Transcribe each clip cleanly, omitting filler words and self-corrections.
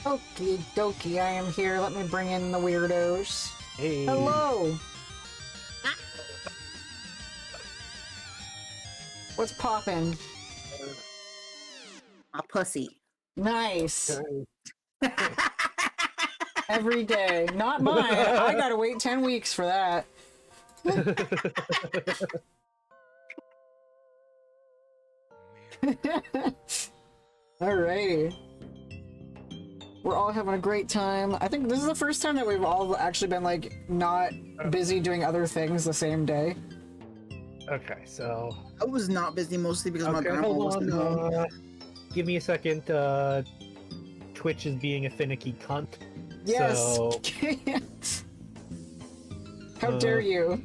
Okie dokie, I am here. Let me bring in the weirdos. Hey. Hello! What's poppin'? A pussy. Nice! Every day. Not mine! I gotta wait 10 weeks for that. Alrighty. We're all having a great time. I think this is the first time that we've all actually been, like, not busy doing other things the same day. Okay, so... I was not busy mostly because my grandma hold wasn't home. on. Give me a second. Twitch is being a finicky cunt. Yes! So... How dare you?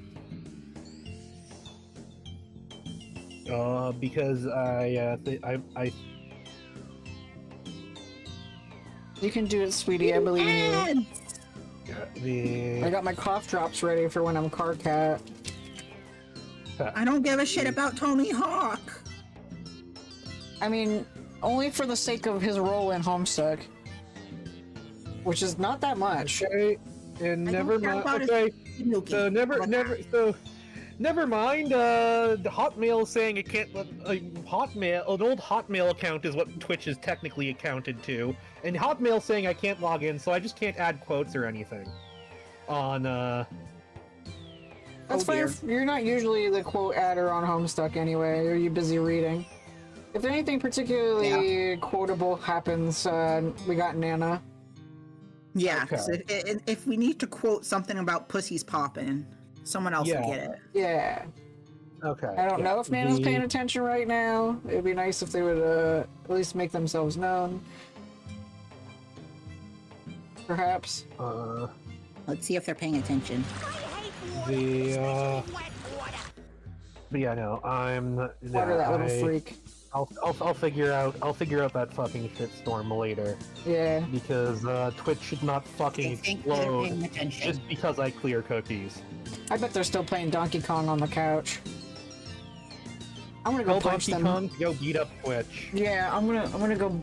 Because I You can do it, sweetie. I believe in you. I got my cough drops ready for when I'm car cat. I don't give a shit about Tony Hawk. I mean, only for the sake of his role in Homestuck, which is not that much. Okay, and never mind. Okay, so never mind. The Hotmail saying it can't. Hotmail, an old Hotmail account is what Twitch is technically accounted to, and Hotmail saying I can't log in, so I just can't add quotes or anything. On That's fine. You're not usually the quote adder on Homestuck anyway. Are you busy reading? If anything particularly quotable happens, we got Nana. Yeah, okay. If we need to quote something about pussies popping, someone else will get it. Yeah. Okay. I don't know if Nana's paying attention right now. It'd be nice if they would at least make themselves known. Perhaps. Let's see if they're paying attention. But yeah, no, I'm. Water that little freak. I'll figure out that fucking shitstorm later. Yeah. Because Twitch should not fucking explode just because I clear cookies. I bet they're still playing Donkey Kong on the couch. I'm gonna go punch them. Donkey Kong, go beat up Twitch. Yeah, I'm gonna go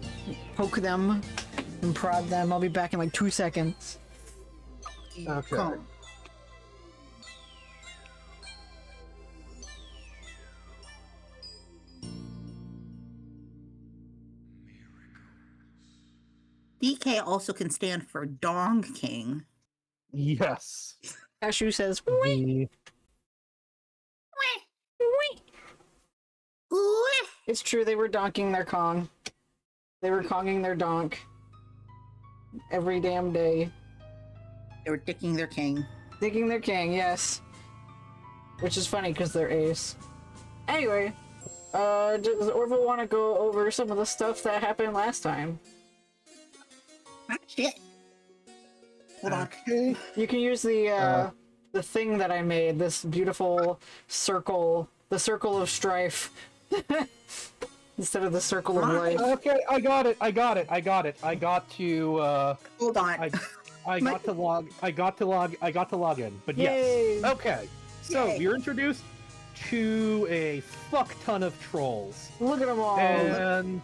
poke them and prod them. I'll be back in like 2 seconds. Okay. DK also can stand for Dong King. Yes. Cashew says, Wee. It's true, they were donking their Kong. They were Konging their donk. Every damn day. They were dicking their king. Dicking their king, yes. Which is funny because they're ace. Anyway, does Orville want to go over some of the stuff that happened last time? Ah, shit. Hold on. Okay. You can use the thing that I made, this beautiful circle, the circle of strife. Instead of the circle of life. Okay, I got it. I got to hold on. I got to log in. But Yay. Yes. Okay. So you're introduced to a fuck ton of trolls. Look at them all. And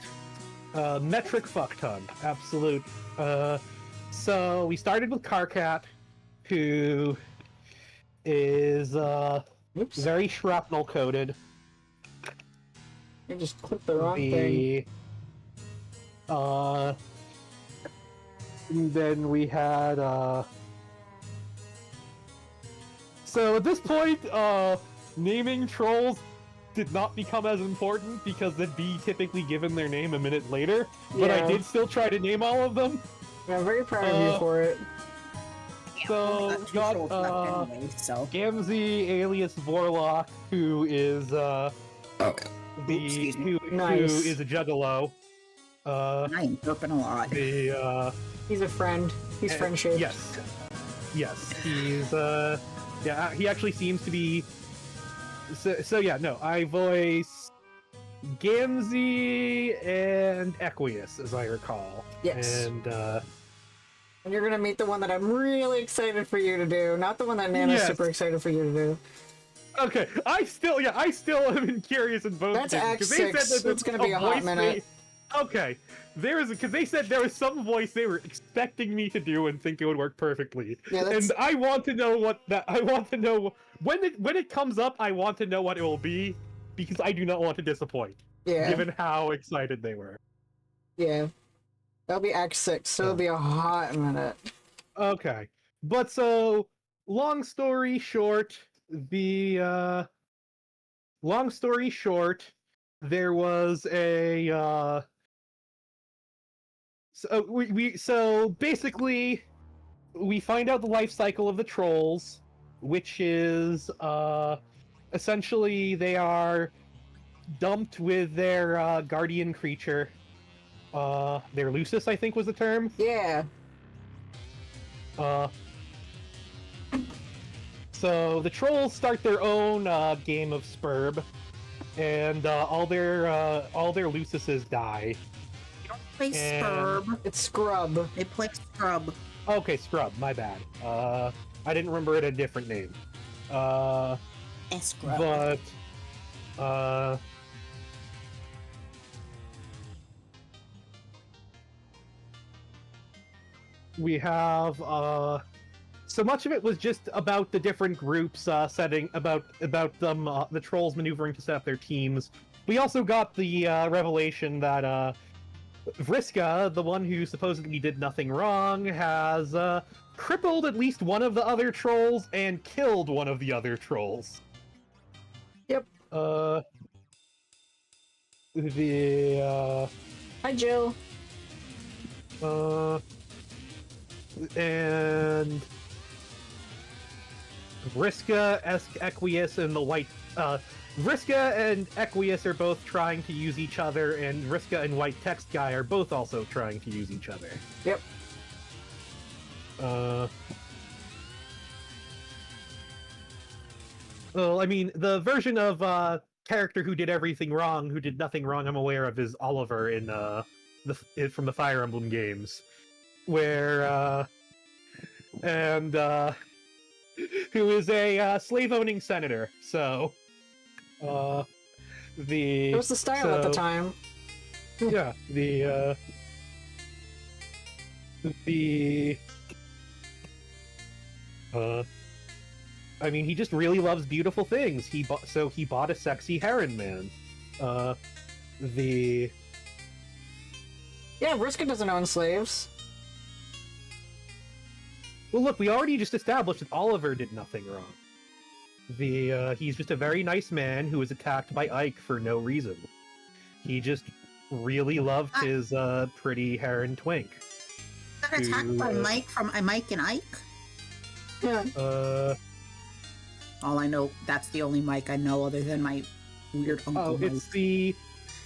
metric fuck ton. Absolute. So we started with Carcat, who is very shrapnel coated. You just clicked the wrong thing. And then we had so at this point, naming trolls did not become as important because they'd be typically given their name a minute later. But I did still try to name all of them. Yeah, I'm very proud of you for it. So we got Gamzee alias Vorlock, who is who is a juggalo. I am burping a lot. He's a friend. He's friend-shaped. Yes. He's yeah. He actually seems to be. So yeah. No, I voice Gamzee and Equius, as I recall. Yes. And you're gonna meet the one that I'm really excited for you to do, not the one that Nana's super excited for you to do. Okay, I still am curious in both. That's Act 6. It's gonna be a hot minute. Okay, because they said there was some voice they were expecting me to do and think it would work perfectly. Yeah, and I want to know when it comes up. I want to know what it will be because I do not want to disappoint. Yeah. Given how excited they were. Yeah. That'll be Act 6, so it'll be a hot minute. Okay. But so, long story short, there was a, so basically, we find out the life cycle of the trolls, which is, essentially they are dumped with their, guardian creature. Their Lucis, I think was the term. Yeah. So the trolls start their own game of Spurb, and all their Lucises die. They don't play Spurb. It's Scrub. They play Scrub. Okay, Scrub. My bad. I didn't remember it had a different name. Scrub. But we have so much of it was just about the different groups setting about them the trolls maneuvering to set up their teams. We also got the revelation that Vriska, the one who supposedly did nothing wrong, has crippled at least one of the other trolls and killed one of the other trolls. Yep. Hi, Jill. And Vriska, Equius, and the White... Vriska and Equius are both trying to use each other, and Vriska and White Text Guy are both also trying to use each other. Yep. Well, I mean, the version of character who did everything wrong, who did nothing wrong, I'm aware of, is Oliver in from the Fire Emblem games, where who is a slave-owning senator. So, it was the style at the time. Yeah, I mean, he just really loves beautiful things. He bought a sexy heron man. Yeah, Vriska doesn't own slaves. Well, look, we already just established that Oliver did nothing wrong. He's just a very nice man who was attacked by Ike for no reason. He just really loved his pretty heron twink. Attacked by Mike from Mike and Ike? Yeah. All I know, that's the only Mike I know other than my weird uncle. Oh, Mike. it's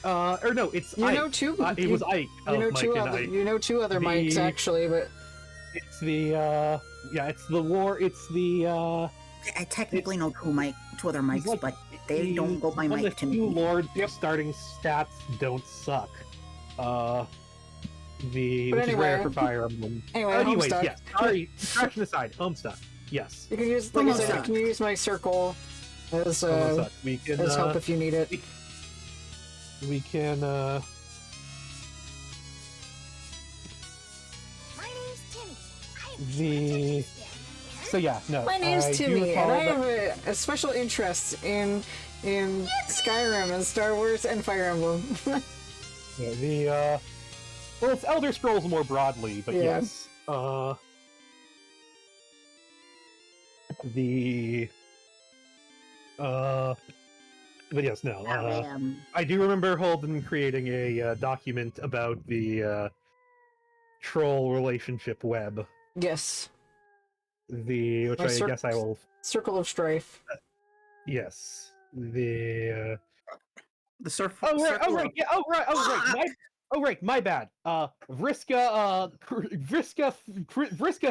or no, it's you Ike. know two. It was Ike. You know two other. Ike. You know two other Mikes actually, but it's the it's the war. It's the I technically know two other Mikes, like, but they don't go by Mike to me. The lords starting stats don't suck. Which is rare for Fire Emblem. Anyways, Homestuck. yes. Sorry, distraction aside, Homestuck. Yes. You can use, like I said, you can use my circle as we can, as help if you need it. We can. My name's Timmy. So yeah, no. My name's Timmy, and I have a special interest in Skyrim and Star Wars and Fire Emblem. Yeah, well, it's Elder Scrolls more broadly, but yes. But yes, no. I do remember Holden creating a document about the troll relationship web. Yes. Which I guess I will. Circle of Strife. Yes. The circle. Oh right. My bad. Vriska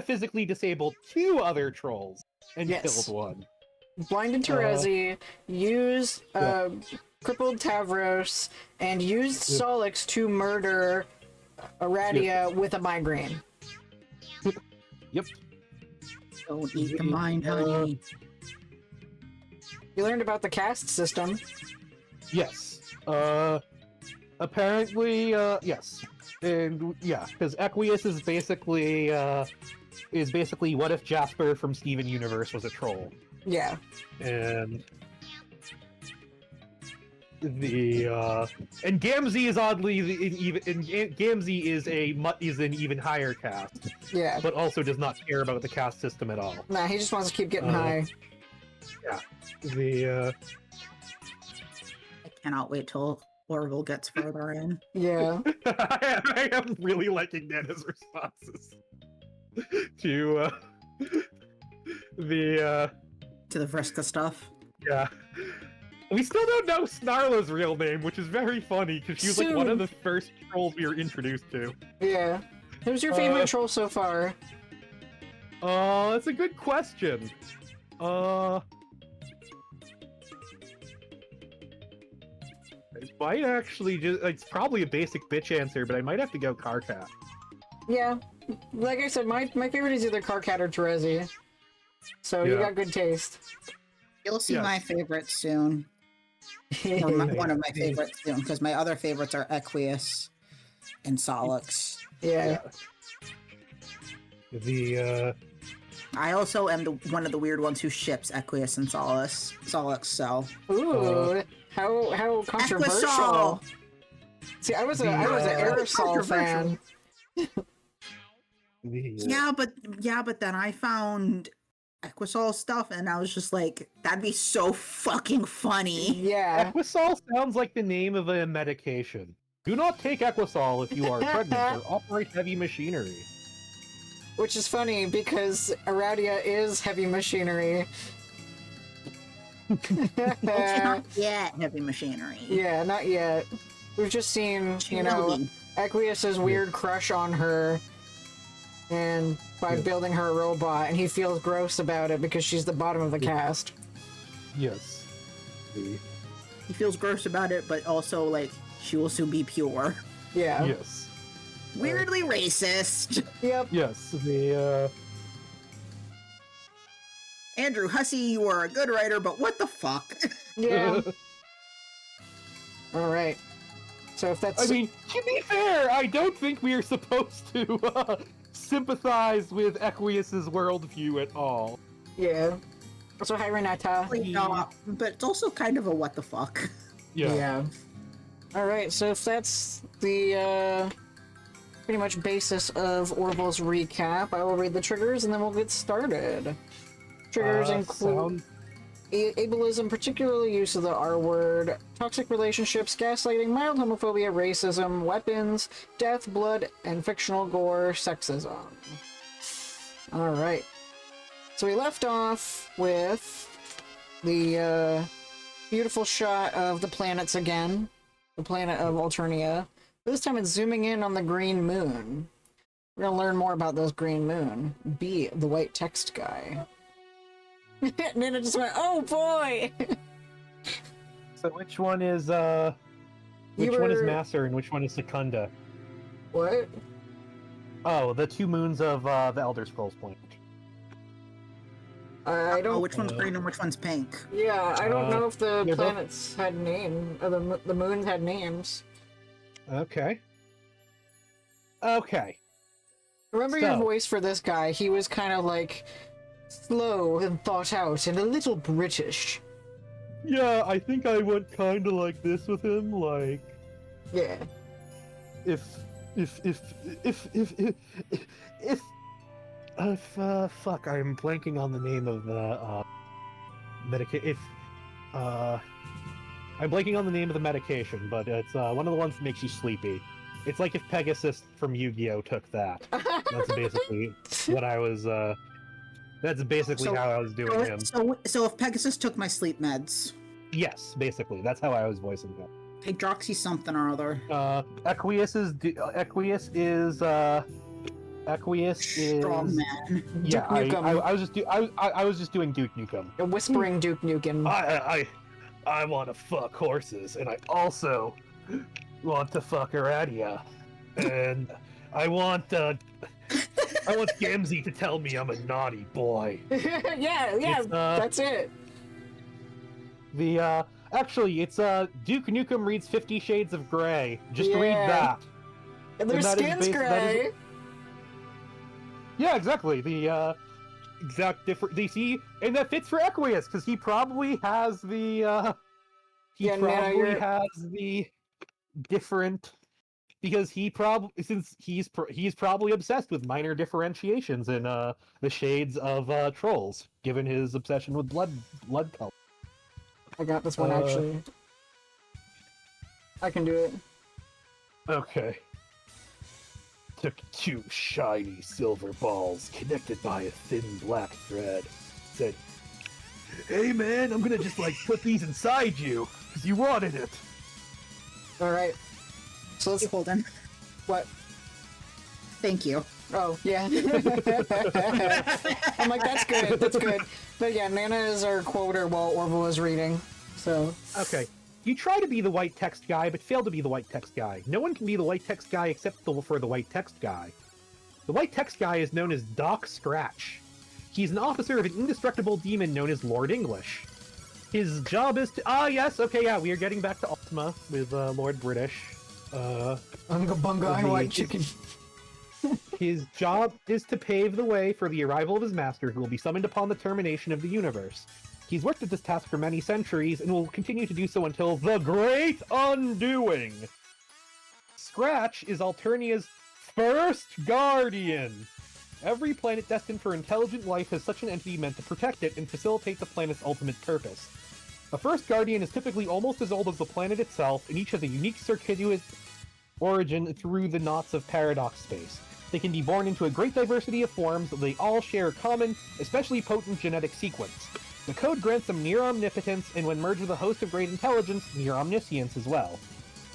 physically disabled two other trolls and killed one. Blinded Terezi, used crippled Tavros, and used Solix to murder Aradia with a migraine. Yep. Don't eat the mind, honey. You learned about the caste system. Yes. Apparently, yes. And yeah, because Equius is basically what if Jasper from Steven Universe was a troll? Yeah. And and Gamzee is oddly Gamzee is an even higher caste. Yeah. But also does not care about the caste system at all. Nah, he just wants to keep getting high. Yeah. I cannot wait till Orville gets further in. Yeah. I am really liking Nana's responses to the To the Vriska stuff. yeah. We still don't know Snarla's real name, which is very funny because she was like one of the first trolls we were introduced to. Yeah. Who's your favorite troll so far? That's a good question. I might actually it's probably a basic bitch answer, but I might have to go Karkat. Yeah. Like I said, my favorite is either Karkat or Terezi. So you got good taste. You'll see my favorites soon. Or one of my favorites soon, because my other favorites are Equius and Solix. Yeah. I also am one of the weird ones who ships Equius and Solix, so. Ooh, how controversial. Equisol! See, I was an Aerosol fan. Yeah, but then I found Equisol stuff, and I was just like, that'd be so fucking funny. Yeah. Equisol sounds like the name of a medication. Do not take Equisol if you are pregnant or operate heavy machinery. Which is funny because Aradia is heavy machinery. Not yet, heavy machinery. Yeah, not yet. We've just seen, Equius's weird crush on her, and by building her a robot, and he feels gross about it because she's the bottom of the cast. Yes. He feels gross about it, but also, like, she will soon be pure. Yeah. Yes. Weirdly racist. Yep. Yes. Andrew Hussey, you are a good writer, but what the fuck? Yeah. Alright. So if that's... I mean, to be fair, I don't think we are supposed to sympathize with Equius's worldview at all. Yeah. So hi, Renata. Not, but it's also kind of a what the fuck. Yeah. Alright, so if that's the, pretty much basis of Orville's recap, I will read the triggers and then we'll get started. Triggers include ableism, particularly use of the R word, toxic relationships, gaslighting, mild homophobia, racism, weapons, death, blood, and fictional gore, sexism. Alright. So we left off with the beautiful shot of the planets again. The planet of Alternia. This time it's zooming in on the green moon. We're gonna learn more about this green moon. B, the white text guy. Nina just went, oh boy! So which one is one is Master and which one is Secunda? What? Oh, the two moons of the Elder Scrolls Point. I don't. Which one's green and which one's pink? Yeah, I don't know if the planets had names, or the moons had names. Okay. Okay. Remember your voice for this guy? He was kind of like slow and thought out and a little British. Yeah, I think I went kind of like this with him, like. Yeah. Fuck, I'm blanking on the name of the medication. I'm blanking on the name of the medication, but it's one of the ones that makes you sleepy. It's like if Pegasus from Yu-Gi-Oh took that. That's basically what I was. That's basically how I was doing him. So if Pegasus took my sleep meds. Yes, basically, that's how I was voicing him. Take Droxy something or other. Equius is strong man. Yeah, I was just doing Duke Nukem. A whispering Duke Nukem. I want to fuck horses, and I also want to fuck Aradia, and I want Gamzee to tell me I'm a naughty boy. yeah, that's it. Actually, it's Duke Nukem reads 50 Shades of Grey. Just read that. And their skin's gray. Yeah, exactly. The exact different. They see, and that fits for Equius because he probably has the. Has the different. Because he's probably obsessed with minor differentiations in the shades of trolls, given his obsession with blood color. I got this one actually. I can do it. Okay. Took 2 shiny silver balls connected by a thin black thread. Said, "Hey man, I'm gonna just put these inside you because you wanted it." All right. So let's hold on. What? Thank you. Oh, yeah. I'm like, that's good, that's good. But yeah, Nana is our quoter while Orville is reading, so... Okay. You try to be the white text guy, but fail to be the white text guy. No one can be the white text guy except for the white text guy. The white text guy is known as Doc Scratch. He's an officer of an indestructible demon known as Lord English. His job is to... yes, okay, yeah, we are getting back to Ultima with Lord British. Unga bunga and white chicken. His job is to pave the way for the arrival of his master, who will be summoned upon the termination of the universe. He's worked at this task for many centuries, and will continue to do so until the Great Undoing! Scratch is Alternia's first guardian! Every planet destined for intelligent life has such an entity meant to protect it and facilitate the planet's ultimate purpose. A first guardian is typically almost as old as the planet itself, and each has a unique circuitous origin through the knots of paradox space. They can be born into a great diversity of forms, but they all share a common, especially potent genetic sequence. The code grants them near omnipotence, and when merged with a host of great intelligence, near omniscience as well.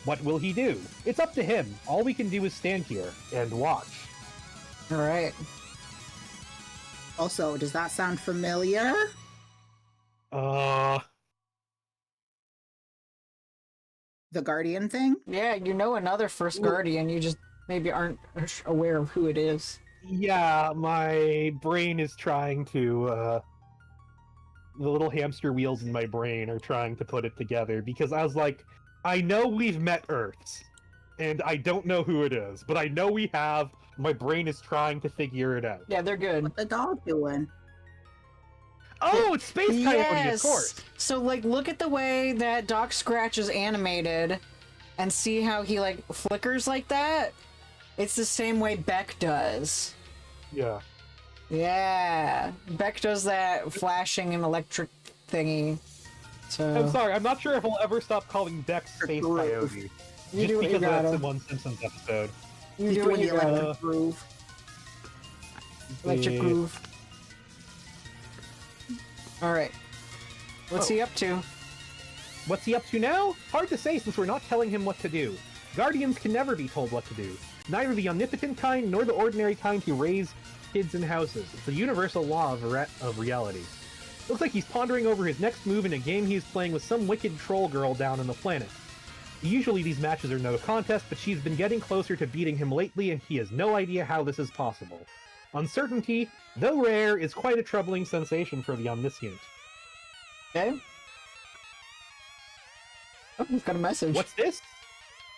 What will he do? It's up to him. All we can do is stand here and watch. Alright. Also, does that sound familiar? The Guardian thing? Yeah, you know another first Guardian, you just maybe aren't aware of who it is. Yeah, my brain is trying to, the little hamster wheels in my brain are trying to put it together, because I was like, I know we've met Earths, and I don't know who it is, but I know we have. My brain is trying to figure it out. Yeah, they're good. What's the dog doing? Oh, it's Space Coyote, of course! So, look at the way that Doc Scratch is animated, and see how he, flickers like that? It's the same way Beck does. Yeah. Yeah. Beck does that flashing and electric thingy. So... I'm sorry, I'm not sure if I'll ever stop calling Beck Space Coyote. You just because that's in one Simpsons episode. You do what you gotta. Electric groove. Electric groove. Alright. What's he up to? What's he up to now? Hard to say since we're not telling him what to do. Guardians can never be told what to do. Neither the omnipotent kind nor the ordinary kind who raise kids in houses. It's a universal law of reality. Looks like he's pondering over his next move in a game he's playing with some wicked troll girl down on the planet. Usually these matches are no contest, but she's been getting closer to beating him lately, and he has no idea how this is possible. Uncertainty, though rare, is quite a troubling sensation for the omniscient. Okay. Oh, we've got a message. What's this?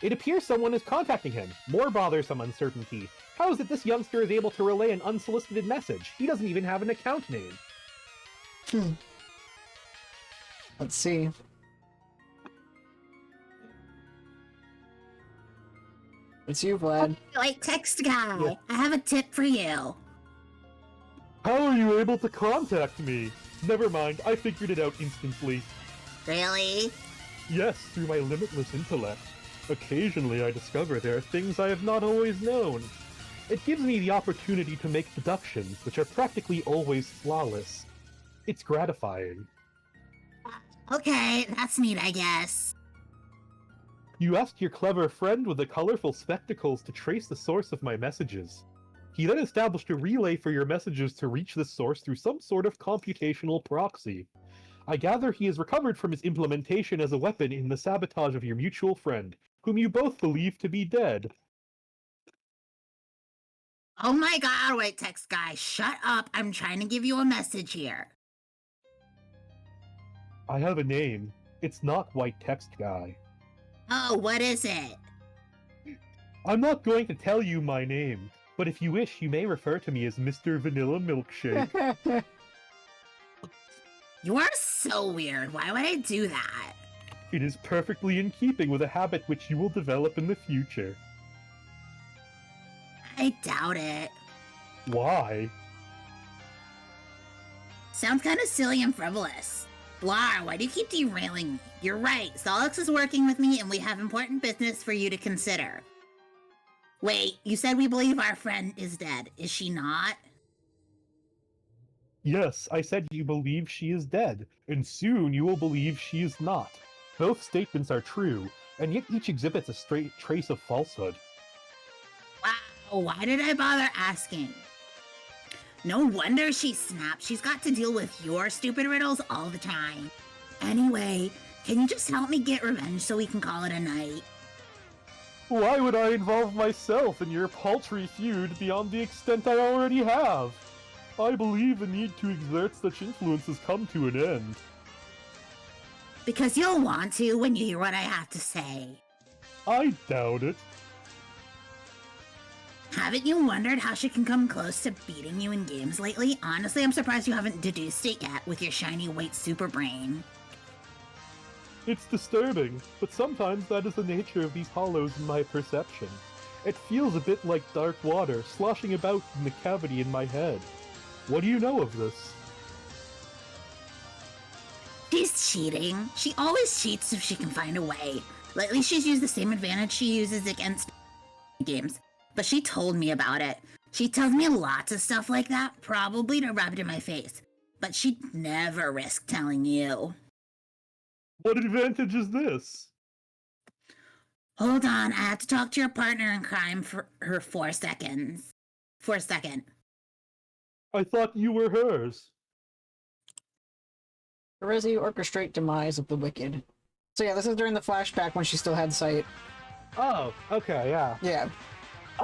It appears someone is contacting him. More bothersome uncertainty. How is it this youngster is able to relay an unsolicited message? He doesn't even have an account name. Let's see. It's you, Vlad. White text guy, yeah. I have a tip for you. How are you able to contact me? Never mind, I figured it out instantly. Really? Yes, through my limitless intellect. Occasionally I discover there are things I have not always known. It gives me the opportunity to make deductions, which are practically always flawless. It's gratifying. Okay, that's neat, I guess. You asked your clever friend with the colorful spectacles to trace the source of my messages. He then established a relay for your messages to reach this source through some sort of computational proxy. I gather he has recovered from his implementation as a weapon in the sabotage of your mutual friend, whom you both believe to be dead. Oh my god, white text guy, shut up. I'm trying to give you a message here. I have a name. It's not white text guy. Oh, what is it? I'm not going to tell you my name, but if you wish, you may refer to me as Mr. Vanilla Milkshake. You are so weird. Why would I do that? It is perfectly in keeping with a habit which you will develop in the future. I doubt it. Why? Sounds kind of silly and frivolous. Blar, why do you keep derailing me? You're right. Solix is working with me and we have important business for you to consider. Wait, you said we believe our friend is dead. Is she not? Yes, I said you believe she is dead, and soon you will believe she is not. Both statements are true, and yet each exhibits a straight trace of falsehood. Wow, why did I bother asking? No wonder she snapped. She's got to deal with your stupid riddles all the time. Anyway, can you just help me get revenge so we can call it a night? Why would I involve myself in your paltry feud beyond the extent I already have? I believe the need to exert such influence has come to an end. Because you'll want to when you hear what I have to say. I doubt it. Haven't you wondered how she can come close to beating you in games lately? Honestly, I'm surprised you haven't deduced it yet with your shiny white super brain. It's disturbing, but sometimes that is the nature of these hollows in my perception. It feels a bit like dark water sloshing about in the cavity in my head. What do you know of this? She's cheating. She always cheats if she can find a way. Lately, she's used the same advantage she uses against games, but she told me about it. She tells me lots of stuff like that, probably to rub it in my face, but she'd never risk telling you. What advantage is this? Hold on, I have to talk to your partner in crime for her 4 seconds. For a second. I thought you were hers. Resi orchestrate demise of the wicked. So yeah, this is during the flashback when she still had sight. Oh, okay, yeah. Yeah.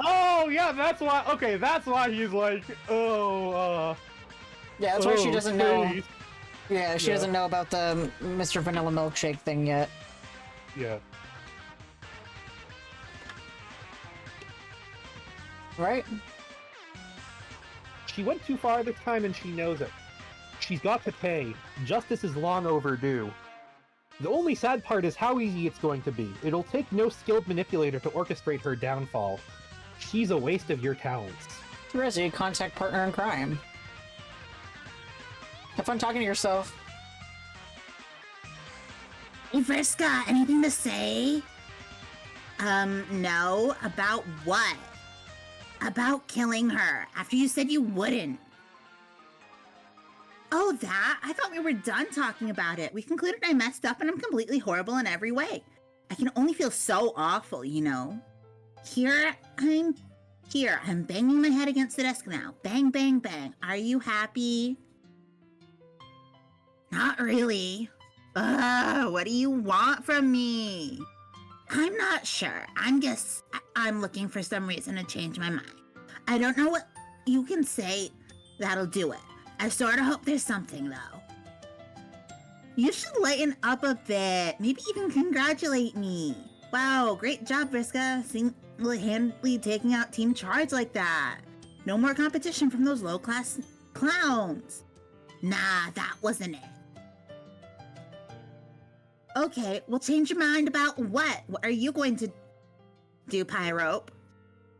Oh, yeah, that's why, okay, that's why he's like, Yeah, that's why she doesn't know. please. Yeah, she doesn't know about the Mr. Vanilla Milkshake thing yet. Yeah. Right? She went too far this time and she knows it. She's got to pay. Justice is long overdue. The only sad part is how easy it's going to be. It'll take no skilled manipulator to orchestrate her downfall. She's a waste of your talents. Resi, contact partner in crime. Have fun talking to yourself. Hey, Vriska, anything to say? No. About what? About killing her, after you said you wouldn't. Oh, that? I thought we were done talking about it. We concluded I messed up and I'm completely horrible in every way. I can only feel so awful, you know? Here, I'm banging my head against the desk now. Bang, bang, bang. Are you happy? Not really. What do you want from me? I'm not sure. I'm looking for some reason to change my mind. I don't know what you can say that'll do it. I sort of hope there's something, though. You should lighten up a bit. Maybe even congratulate me. Wow, great job, Vriska. Single-handedly taking out Team Charge like that. No more competition from those low-class clowns. Nah, that wasn't it. Okay, well, change your mind about what? What are you going to do, Pyrope?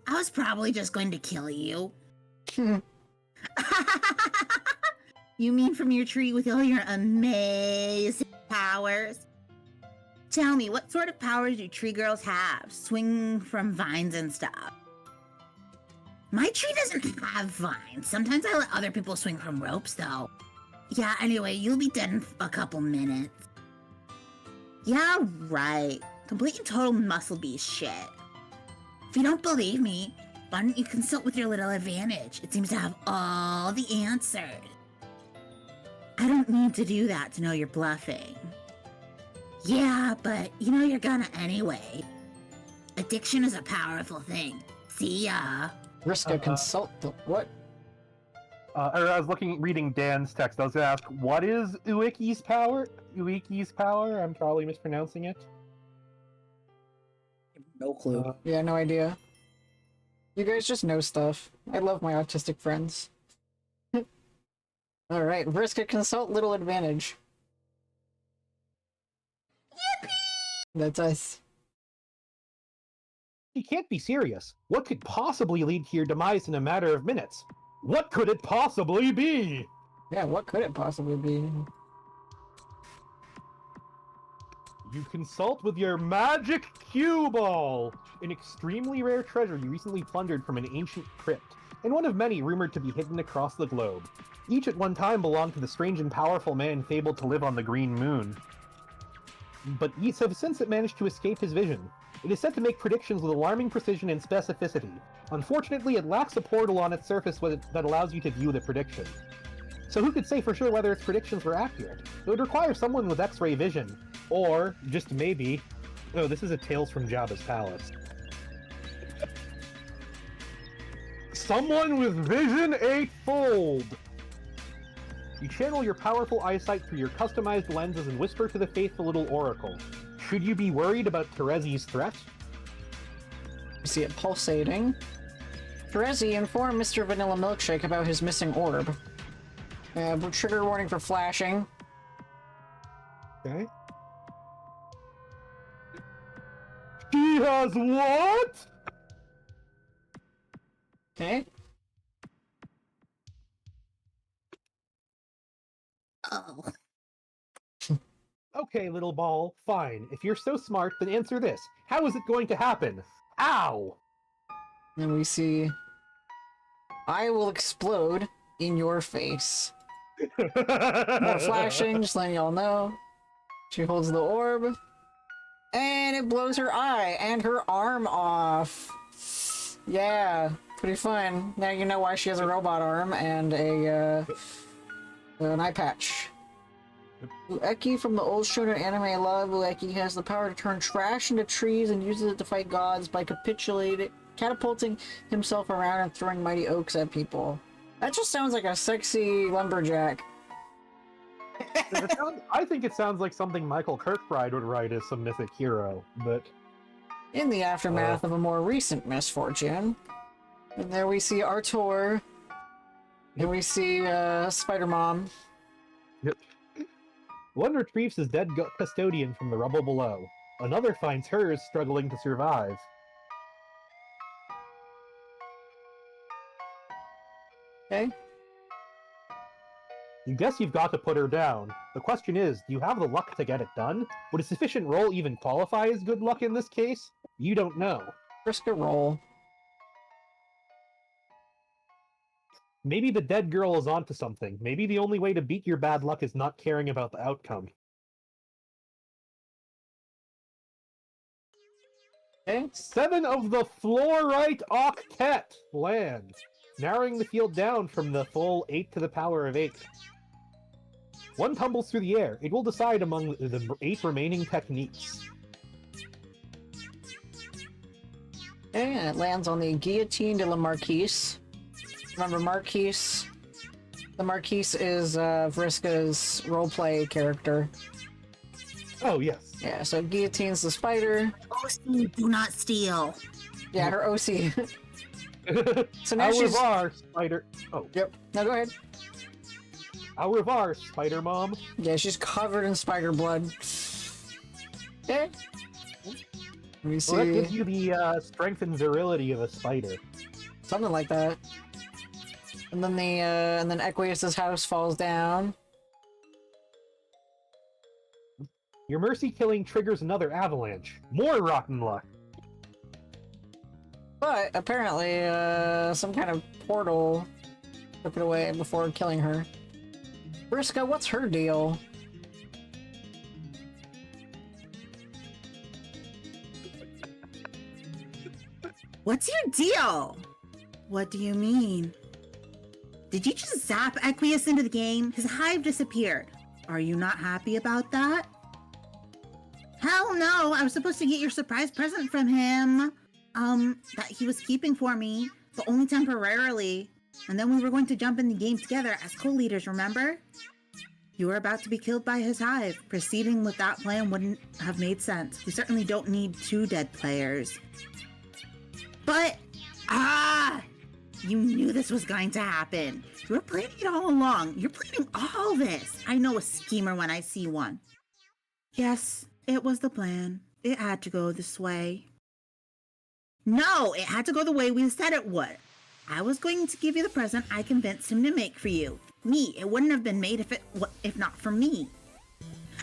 I was probably just going to kill you. You mean from your tree with all your amazing powers? Tell me, what sort of powers do tree girls have? Swing from vines and stuff. My tree doesn't have vines. Sometimes I let other people swing from ropes, though. Yeah, anyway, you'll be dead in a couple minutes. Yeah, right. Complete and total muscle beast shit. If you don't believe me, why don't you consult with your little advantage? It seems to have all the answers. I don't need to do that to know you're bluffing. Yeah, but you know you're gonna anyway. Addiction is a powerful thing. See ya. Vriska, consult the what? I was reading Dan's text. I was gonna ask, what is Uiki's power? Uiki's power? I'm probably mispronouncing it. No clue. Yeah, no idea. You guys just know stuff. I love my autistic friends. Alright, Vriska, consult little advantage. Yippee! That's us. You can't be serious. What could possibly lead to your demise in a matter of minutes? What could it possibly be? Yeah, what could it possibly be? You consult with your magic cue ball, an extremely rare treasure you recently plundered from an ancient crypt, and one of many rumored to be hidden across the globe. Each at one time belonged to the strange and powerful man fabled to live on the Green Moon. But each have since managed to escape his vision. It is said to make predictions with alarming precision and specificity. Unfortunately, it lacks a portal on its surface that allows you to view the prediction. So who could say for sure whether its predictions were accurate? It would require someone with X-ray vision. Or, just maybe... Oh, this is a Tales from Jabba's Palace. Someone with vision eightfold! You channel your powerful eyesight through your customized lenses and whisper to the faithful little oracle. Should you be worried about Terezi's threat? You see it pulsating. Terezi, inform Mr. Vanilla Milkshake about his missing orb. Trigger warning for flashing. Okay. He has what? Okay. Oh. Okay, little ball, fine. If you're so smart, then answer this. How is it going to happen? Ow! Then we see... I will explode in your face. More flashing, just letting y'all know. She holds the orb. And it blows her eye and her arm off. Yeah, pretty fun. Now you know why she has a robot arm and an eye patch. Ueki from the old shonen anime I love. Ueki has the power to turn trash into trees and uses it to fight gods by catapulting himself around and throwing mighty oaks at people. That just sounds like a sexy lumberjack. I think it sounds like something Michael Kirkbride would write as some mythic hero, but... In the aftermath of a more recent misfortune. And there we see Artur. And we see Spider-Mom. Yep. One retrieves his dead custodian from the rubble below. Another finds hers struggling to survive. Okay. You guess you've got to put her down. The question is, do you have the luck to get it done? Would a sufficient roll even qualify as good luck in this case? You don't know. Risk a roll. Maybe the dead girl is onto something. Maybe the only way to beat your bad luck is not caring about the outcome. Okay. 7 of the fluorite octet lands, narrowing the field down from the full 8 to the power of 8. One tumbles through the air. It will decide among the 8 remaining techniques. Okay, and it lands on the Guillotine de la Marquise. Remember Marquise? The Marquise is Vriska's roleplay character. Oh, yes. Yeah, so Guillotine's the spider. OC, do not steal. Yeah, her OC. So now Au she's... revoir, Spider... Oh. Yep. No, go ahead. Au revoir, Spider-Mom. Yeah, she's covered in spider blood. Okay. Let me see. Well, that gives you the strength and virility of a spider. Something like that. And then Equius's house falls down. Your mercy killing triggers another avalanche. More rotten luck. But apparently, some kind of portal took it away before killing her. Vriska, what's her deal? What's your deal? What do you mean? Did you just zap Equius into the game? His hive disappeared. Are you not happy about that? Hell no, I was supposed to get your surprise present from him. That he was keeping for me, but only temporarily. And then we were going to jump in the game together as co-leaders, remember? You were about to be killed by his hive. Proceeding with that plan wouldn't have made sense. We certainly don't need 2 dead players. But Ah! You knew this was going to happen. You were planning it all along. You're planning all this. I know a schemer when I see one. Yes, it was the plan. It had to go this way. No, it had to go the way we said it would. I was going to give you the present I convinced him to make for you. Me, it wouldn't have been made if not for me.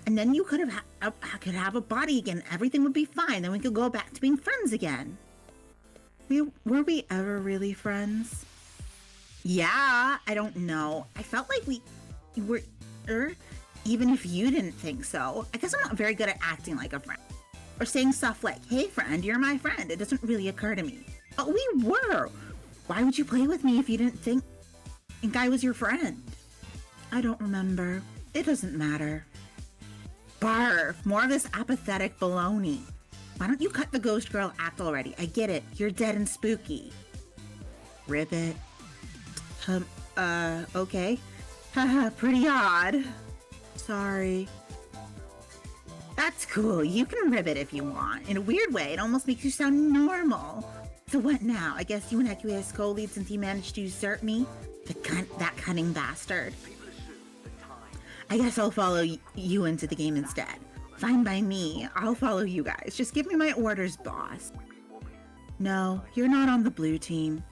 And then you could have a body again. Everything would be fine. Then we could go back to being friends again. Were we ever really friends? Yeah, I don't know. I felt like we were, even if you didn't think so. I guess I'm not very good at acting like a friend. Or saying stuff like, hey friend, you're my friend. It doesn't really occur to me. But we were. Why would you play with me if you didn't think I was your friend? I don't remember. It doesn't matter. Barf, more of this apathetic baloney. Why don't you cut the ghost girl act already? I get it. You're dead and spooky. Ribbit. Okay. Haha, pretty odd. Sorry. That's cool. You can ribbit if you want. In a weird way, it almost makes you sound normal. So what now? I guess you and Equius co-lead since he managed to usurp me? That cunning bastard. I guess I'll follow you into the game instead. Fine by me. I'll follow you guys. Just give me my orders, boss. No, you're not on the blue team.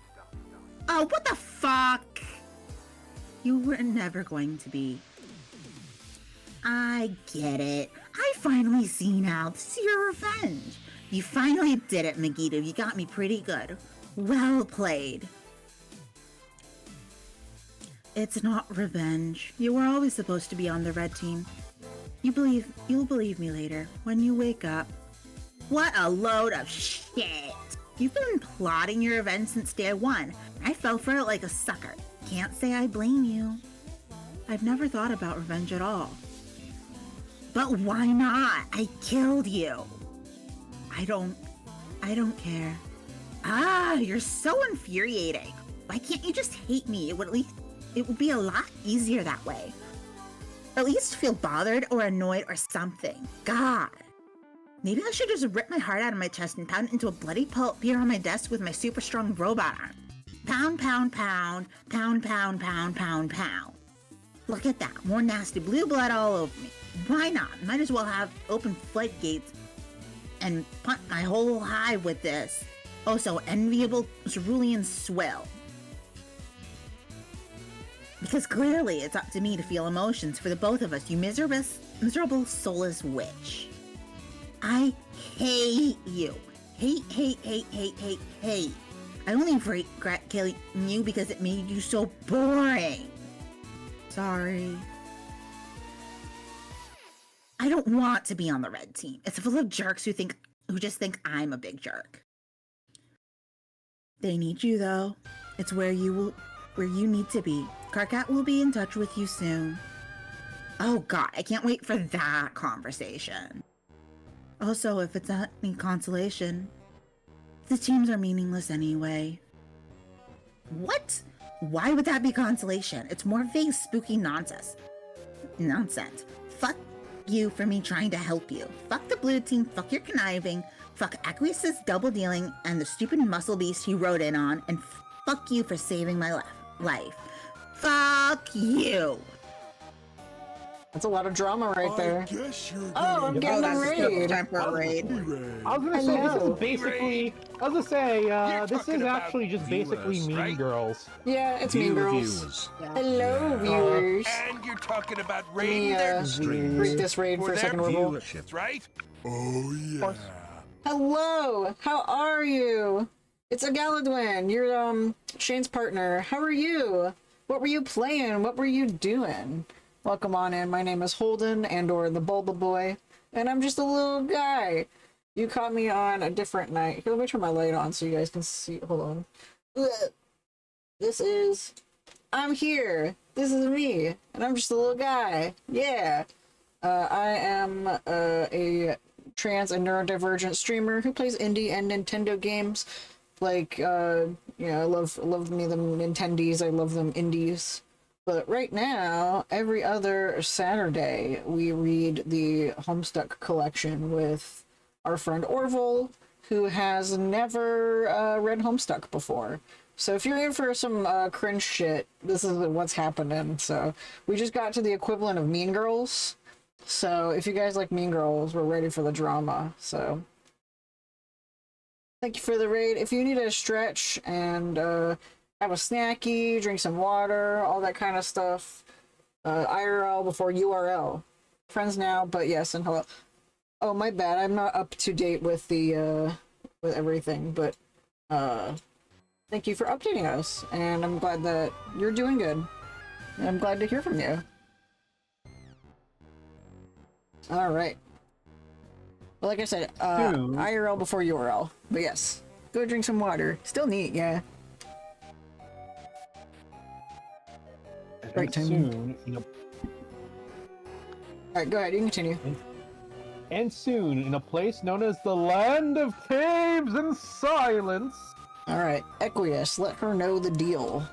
Oh, what the fuck? You were never going to be. I get it. I finally see now. This is your revenge. You finally did it, Megiddo. You got me pretty good. Well played. It's not revenge. You were always supposed to be on the red team. You'll believe me later, when you wake up. What a load of shit. You've been plotting your revenge since day one. I fell for it like a sucker. Can't say I blame you. I've never thought about revenge at all. But why not? I killed you. I don't care. Ah, you're so infuriating. Why can't you just hate me? It would be a lot easier that way. Or at least feel bothered or annoyed or something. God. Maybe I should just rip my heart out of my chest and pound it into a bloody pulp here on my desk with my super strong robot arm. Pound, pound, pound, pound, pound, pound, pound, pound. Look at that, more nasty blue blood all over me. Why not? Might as well have open floodgates and punt my whole hive with this. Oh, so enviable cerulean swill. Because clearly it's up to me to feel emotions for the both of us, you miserable soulless witch. I hate you. Hate. I only regret killing you because it made you so boring. Sorry. I don't want to be on the red team. It's full of jerks who just think I'm a big jerk. They need you though. It's where you need to be. Karkat will be in touch with you soon. Oh god, I can't wait for that conversation. Also, if it's any consolation, the teams are meaningless anyway. What? Why would that be consolation? It's more vague, spooky nonsense. Fuck you for me trying to help you. Fuck the blue team, fuck your conniving, fuck Equius' double dealing and the stupid muscle beast he rode in on, and fuck you for saving my life. Fuck you. That's a lot of drama right there. Oh, I'm getting a raid. I was gonna say, this is basically, this is actually just basically Mean Girls. Yeah, it's Mean Girls. Yeah. Hello, viewers. And you're talking about raiding their read this raid for a second, Orville. Right? Oh, yeah. Hello, how are you? It's Agaladwin, you're, Shane's partner. How are you? What were you playing? What were you doing? Welcome on in. My name is Holden, or the Bulba Boy, and I'm just a little guy. You caught me on a different night. Here, let me turn my light on so you guys can see. Hold on. I'm here. This is me, and I'm just a little guy. Yeah. I am a trans and neurodivergent streamer who plays indie and Nintendo games. Like, I love me them Nintendies. I love them indies. But right now, every other Saturday, we read the Homestuck collection with our friend Orville, who has never read Homestuck before. So if you're in for some cringe shit, this is what's happening. So we just got to the equivalent of Mean Girls. So if you guys like Mean Girls, we're ready for the drama. So thank you for the raid. If you need a stretch and have a snacky, drink some water, all that kind of stuff, IRL before URL. Friends now, but yes and hello. Oh, my bad. I'm not up to date with the with everything, but thank you for updating us, and I'm glad that you're doing good. And I'm glad to hear from you. All right. Well, like I said, IRL before URL, but yes, go drink some water. Still neat, yeah. Right time. Soon, Alright, go ahead, you can continue. And soon, in a place known as the Land of Caves and Silence. Alright, Equius, let her know the deal.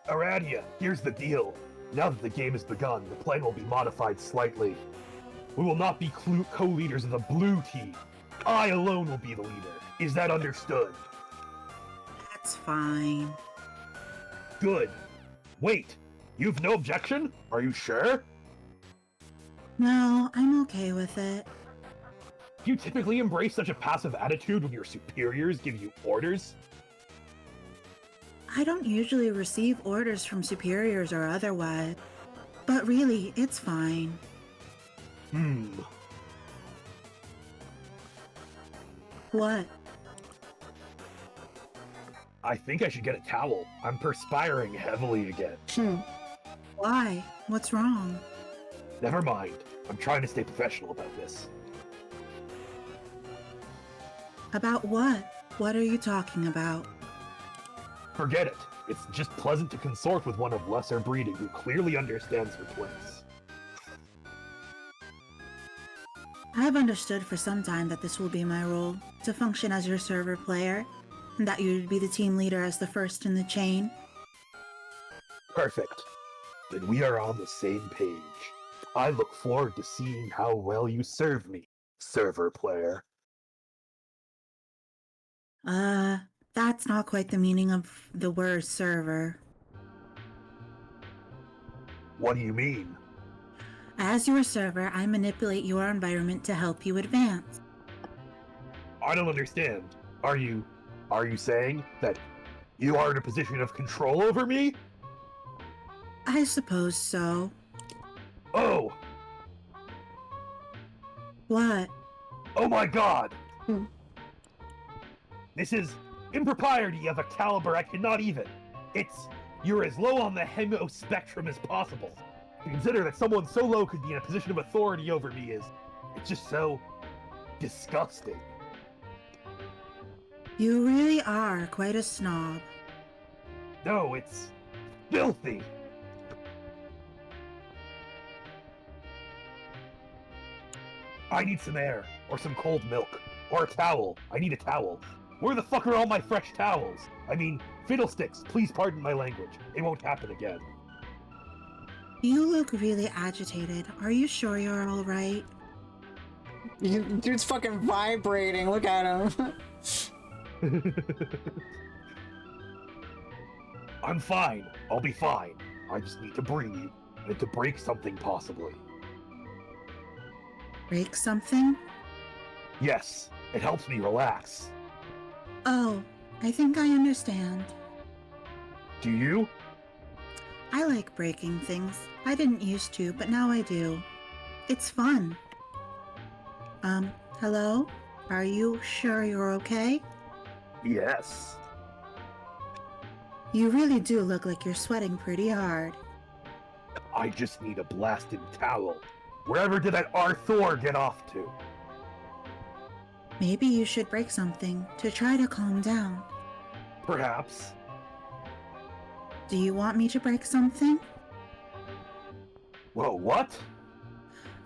Aradia, here's the deal. Now that the game has begun, the plan will be modified slightly. We will not be co-leaders of the blue team. I alone will be the leader. Is that understood? That's fine. Good. Wait, you've no objection? Are you sure? No, I'm okay with it. Do you typically embrace such a passive attitude when your superiors give you orders? I don't usually receive orders from superiors or otherwise, but really, it's fine. What? I think I should get a towel. I'm perspiring heavily again. Why? What's wrong? Never mind. I'm trying to stay professional about this. About what? What are you talking about? Forget it. It's just pleasant to consort with one of lesser breeding who clearly understands her twins. I've understood for some time that this will be my role, to function as your server player, and that you'd be the team leader as the first in the chain. Perfect. Then we are on the same page. I look forward to seeing how well you serve me, server player. That's not quite the meaning of the word server. What do you mean? As your server, I manipulate your environment to help you advance. I don't understand. Are you saying that you are in a position of control over me? I suppose so. Oh! What? Oh my god! This is impropriety of a caliber I cannot even. You're as low on the hemo spectrum as possible. To consider that someone so low could be in a position of authority over me it's just so disgusting. You really are quite a snob. No, it's filthy. I need some air, or some cold milk, or a towel. I need a towel. Where the fuck are all my fresh towels? I mean, fiddlesticks, please pardon my language. It won't happen again. You look really agitated. Are you sure you're alright? Dude's fucking vibrating, look at him. I'm fine. I'll be fine. I just need to breathe, and to break something possibly. Break something? Yes, it helps me relax. Oh, I think I understand. Do you? I like breaking things. I didn't used to, but now I do. It's fun. Hello? Are you sure you're okay? Yes. You really do look like you're sweating pretty hard. I just need a blasted towel. Wherever did that Arthur get off to? Maybe you should break something to try to calm down. Perhaps. Do you want me to break something? Whoa, what?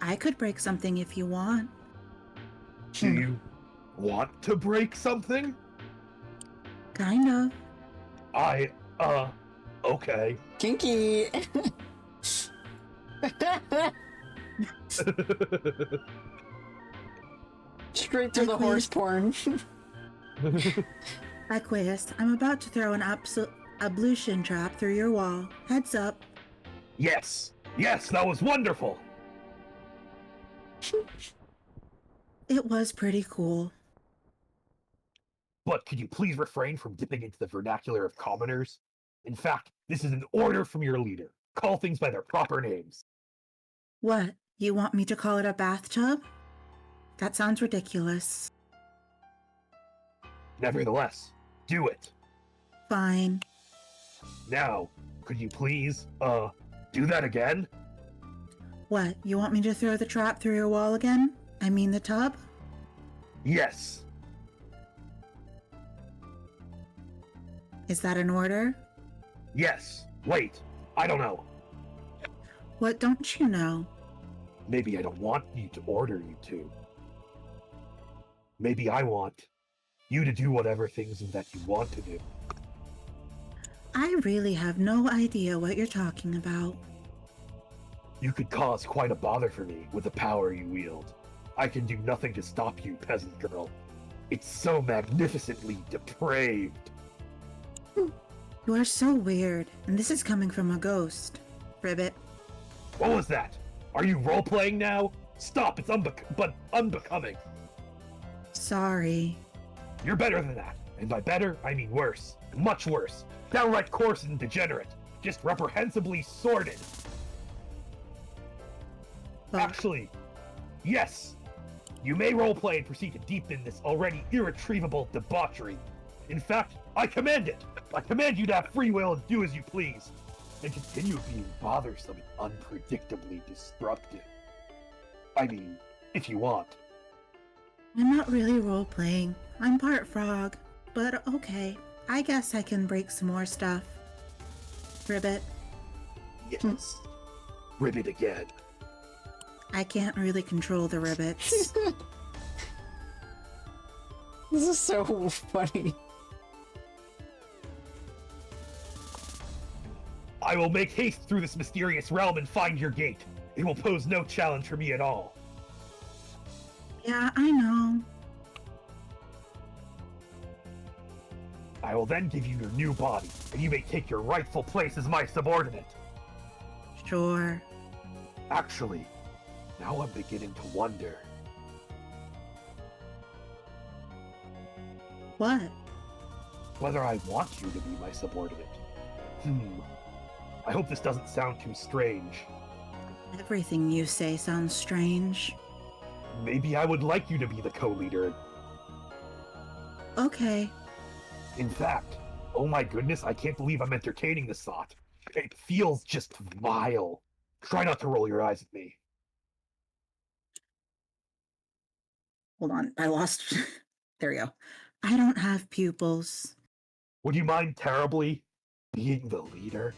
I could break something if you want. Do you want to break something? Kind of. Okay. Kinky. Straight through the horse porn. Aqueous, I'm about to throw an ablution trap through your wall. Heads up. Yes! Yes, that was wonderful! It was pretty cool. But could you please refrain from dipping into the vernacular of commoners? In fact, this is an order from your leader. Call things by their proper names. What? You want me to call it a bathtub? That sounds ridiculous. Nevertheless, do it. Fine. Now, could you please, do that again? What? You want me to throw the trap through your wall again? I mean the tub? Yes. Is that an order? Yes. Wait. I don't know. What don't you know? Maybe I don't want you to order you to. Maybe I want you to do whatever things that you want to do. I really have no idea what you're talking about. You could cause quite a bother for me with the power you wield. I can do nothing to stop you, peasant girl. It's so magnificently depraved. You are so weird, and this is coming from a ghost. Ribbit. What was that? Are you role-playing now? Stop, it's unbecoming. Sorry. You're better than that. And by better, I mean worse. Much worse. Downright coarse and degenerate. Just reprehensibly sordid. Oh. Actually, yes. You may roleplay and proceed to deepen this already irretrievable debauchery. In fact, I command it. I command you to have free will and do as you please. And continue being bothersome and unpredictably destructive. I mean, if you want. I'm not really role-playing. I'm part frog. But okay, I guess I can break some more stuff. Ribbit. Yes. Ribbit again. I can't really control the ribbits. This is so funny. I will make haste through this mysterious realm and find your gate. It will pose no challenge for me at all. Yeah, I know. I will then give you your new body, and you may take your rightful place as my subordinate. Sure. Actually, now I'm beginning to wonder. What? Whether I want you to be my subordinate. I hope this doesn't sound too strange. Everything you say sounds strange. Maybe I would like you to be the co-leader. Okay. In fact, oh my goodness, I can't believe I'm entertaining this thought. It feels just vile. Try not to roll your eyes at me. Hold on, I lost. There we go. I don't have pupils. Would you mind terribly being the leader?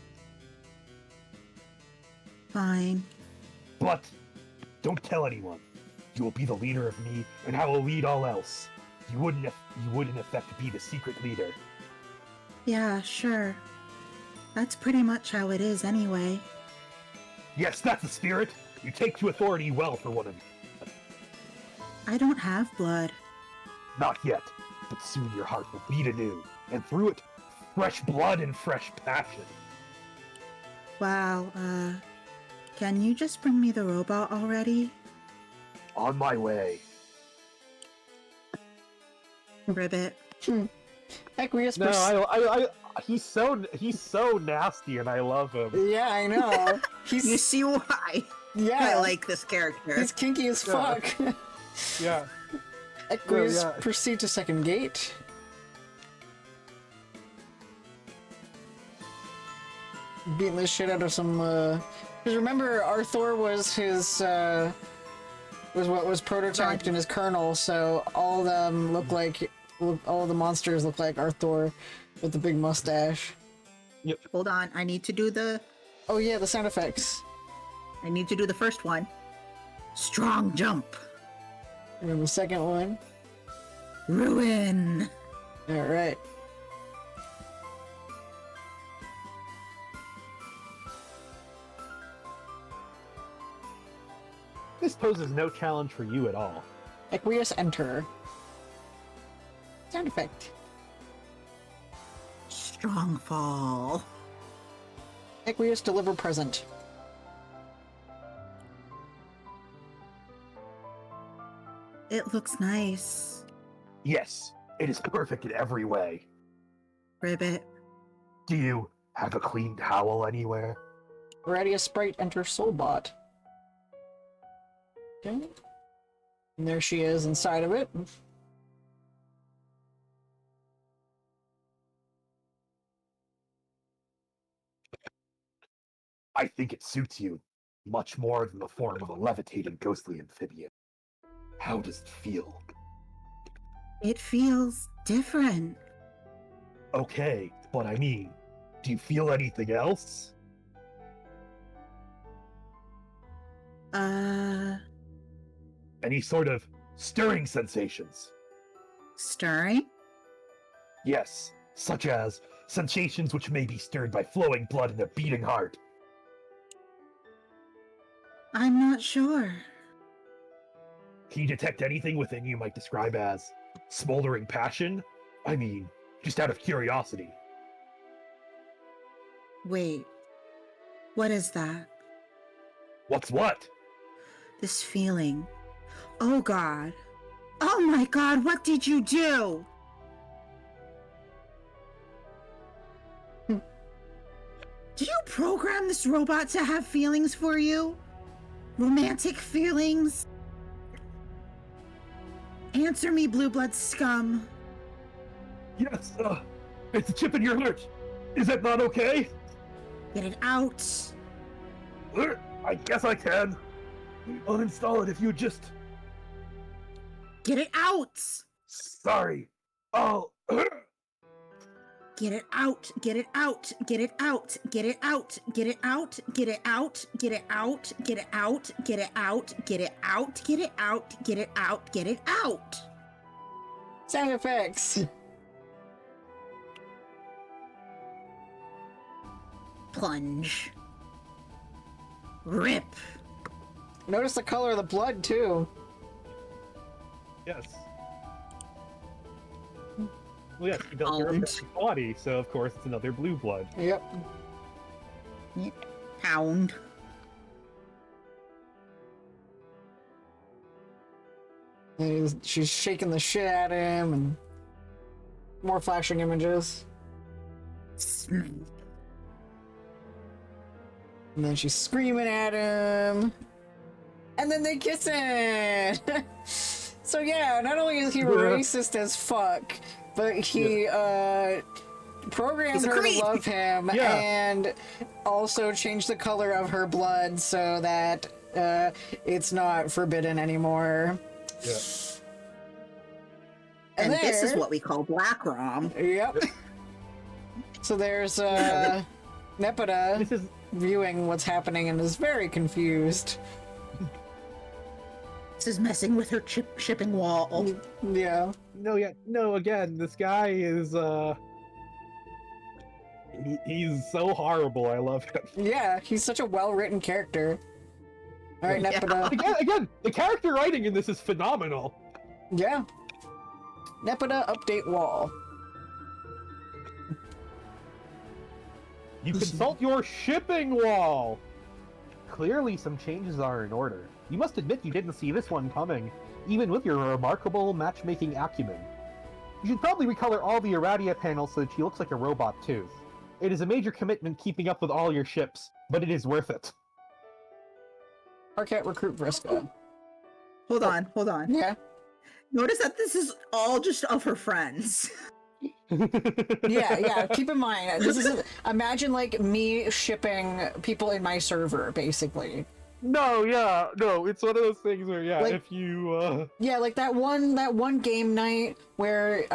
Fine. But don't tell anyone. You will be the leader of me, and I will lead all else. You would in effect be the secret leader. Yeah, sure. That's pretty much how it is anyway. Yes, that's the spirit. You take to authority well for one of you. I don't have blood. Not yet, but soon your heart will beat anew, and through it, fresh blood and fresh passion. Wow, can you just bring me the robot already? On my way. Ribbit. Aqueous. No, he's so nasty, and I love him. Yeah, I know. You see why? Yeah. I like this character. He's kinky as fuck. Yeah. Aqueous, Yeah. proceed to second gate. Beating the shit out of some, because remember, Arthur was his, was what was prototyped in his kernel, so all of them look like, all the monsters look like Arthur with the big mustache. Hold on, I need to do the... Oh yeah, the sound effects. I need to do the first one. Strong jump. And then the second one. Ruin. Alright. This poses no challenge for you at all. Aqueous enter. Sound effect. Strong fall. Aqueous deliver present. It looks nice. Yes, it is perfect in every way. Ribbit. Do you have a clean towel anywhere? Radius sprite enter soulbot. Okay. And there she is inside of it. I think it suits you much more than the form of a levitating ghostly amphibian. How does it feel? It feels different. Okay, but I mean, do you feel anything else? Any sort of stirring sensations? Stirring? Yes, such as sensations which may be stirred by flowing blood and a beating heart. I'm not sure. Can you detect anything within you might describe as smoldering passion? I mean, just out of curiosity. Wait. What is that? What's what? This feeling. Oh God. Oh my God, what did you do? Did you program this robot to have feelings for you? Romantic feelings? Answer me, blue blood scum. Yes, it's a chip in your heart. Is that not okay? Get it out. I guess I can. Uninstall it if you just... Get it out. Sorry. I'll... Get it out, get it out, get it out, get it out, get it out, get it out, get it out, get it out, get it out, get it out, get it out, get it out, get it out. Sound effects. Plunge. Rip. Notice the color of the blood too. Yes. Well, yes, he does your body, so of course it's another blue blood. Yep. Pound. And she's shaking the shit at him, and more flashing images. Smack. And then she's screaming at him. And then they kissing! So yeah, not only is he racist as fuck, but he programmed her to love him and also changed the color of her blood so that it's not forbidden anymore. Yeah. And this is what we call black rom. Yep. So there's Nepeta viewing what's happening and is very confused. This is messing with her shipping wall. Yeah. No, again, this guy is, he's so horrible, I love him. Yeah, he's such a well-written character. Alright, Nepeta. Again, the character writing in this is phenomenal. Yeah. Nepeta, update wall. You consult your shipping wall! Clearly some changes are in order. You must admit you didn't see this one coming, even with your remarkable matchmaking acumen. You should probably recolor all the Iradia panels so that she looks like a robot tooth. It is a major commitment keeping up with all your ships, but it is worth it. Arcat recruit Vriska. Hold on. Yeah. Notice that this is all just of her friends. Yeah. Keep in mind, this is imagine like me shipping people in my server, basically. No, it's one of those things where, like, if you, Yeah, like that one game night where,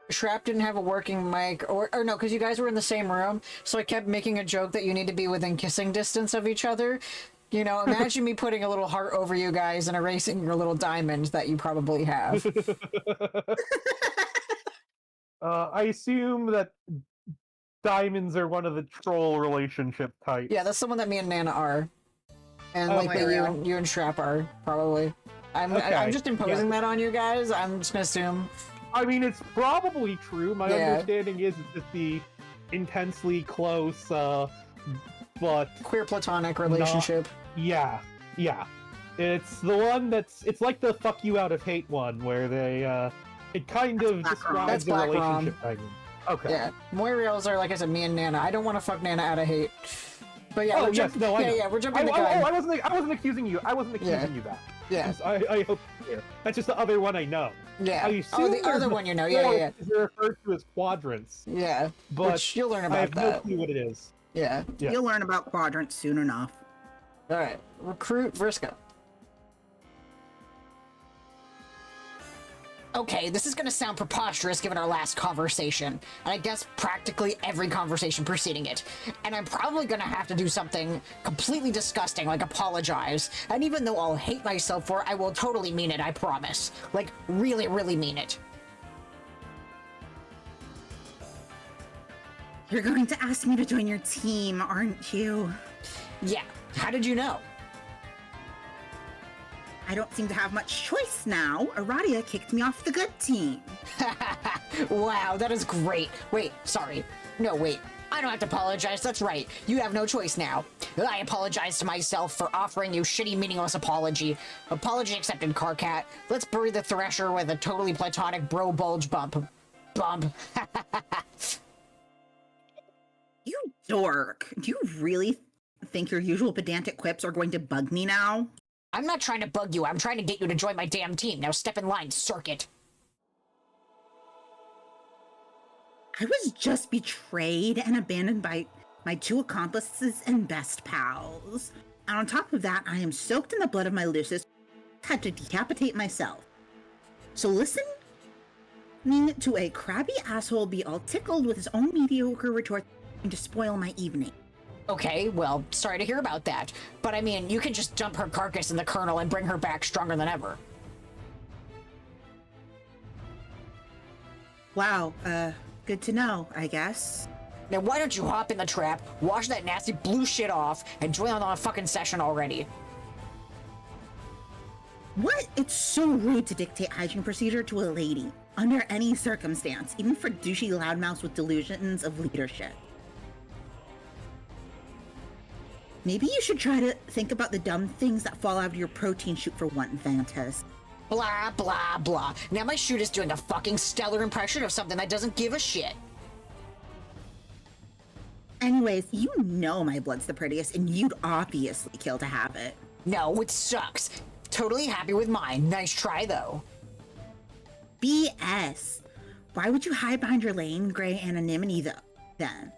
Shrap didn't have a working mic, or no, because you guys were in the same room, so I kept making a joke that you need to be within kissing distance of each other. You know, imagine me putting a little heart over you guys and erasing your little diamond that you probably have. I assume that diamonds are one of the troll relationship types. Yeah, that's the one that me and Nana are. And Oh like that you and Shrap are, probably. I'm just imposing that on you guys. I'm just gonna assume. I mean, it's probably true. My understanding is it's just the intensely close, but queer platonic relationship. Yeah. It's the one it's like the fuck you out of hate one, where they, it kind of describes the relationship. Okay. Yeah. Moiriels are, like I said, me and Nana. I don't want to fuck Nana out of hate. But yeah, we're jumping the gun. I wasn't accusing you. I wasn't accusing you that. Yeah. I hope clear. That's just the other one I know. Yeah. The other one you know. Yeah. They're referred to as quadrants. Yeah. But which you'll learn about I have that. no clue what it is. Yeah. You'll learn about quadrants soon enough. All right. Recruit Vriska. Okay, this is gonna sound preposterous given our last conversation, and I guess practically every conversation preceding it. And I'm probably gonna have to do something completely disgusting, like apologize. And even though I'll hate myself for it, I will totally mean it, I promise. Like, really, really mean it. You're going to ask me to join your team, aren't you? Yeah, how did you know? I don't seem to have much choice now. Aradia kicked me off the good team. Wow, that is great. Wait, sorry. No, wait. I don't have to apologize, that's right. You have no choice now. I apologize to myself for offering you shitty, meaningless apology. Apology accepted, Carcat. Let's bury the Thresher with a totally platonic bro bulge bump. Bump. You dork. Do you really think your usual pedantic quips are going to bug me now? I'm not trying to bug you, I'm trying to get you to join my damn team. Now step in line, Circuit. I was just betrayed and abandoned by my two accomplices and best pals. And on top of that, I am soaked in the blood of my Lucis, had to decapitate myself. So listening to a crabby asshole be all tickled with his own mediocre retort to spoil my evening. Okay, well, sorry to hear about that. But I mean, you can just dump her carcass in the kernel and bring her back stronger than ever. Wow, good to know, I guess. Now why don't you hop in the trap, wash that nasty blue shit off, and join on a fucking session already? What? It's so rude to dictate hygiene procedure to a lady, under any circumstance, even for douchey loudmouths with delusions of leadership. Maybe you should try to think about the dumb things that fall out of your protein chute for one, Vantas. Blah, blah, blah. Now my shoot is doing a fucking stellar impression of something that doesn't give a shit. Anyways, you know my blood's the prettiest, and you'd obviously kill to have it. No, it sucks. Totally happy with mine. Nice try, though. BS. Why would you hide behind your lame gray anonymity, though, then?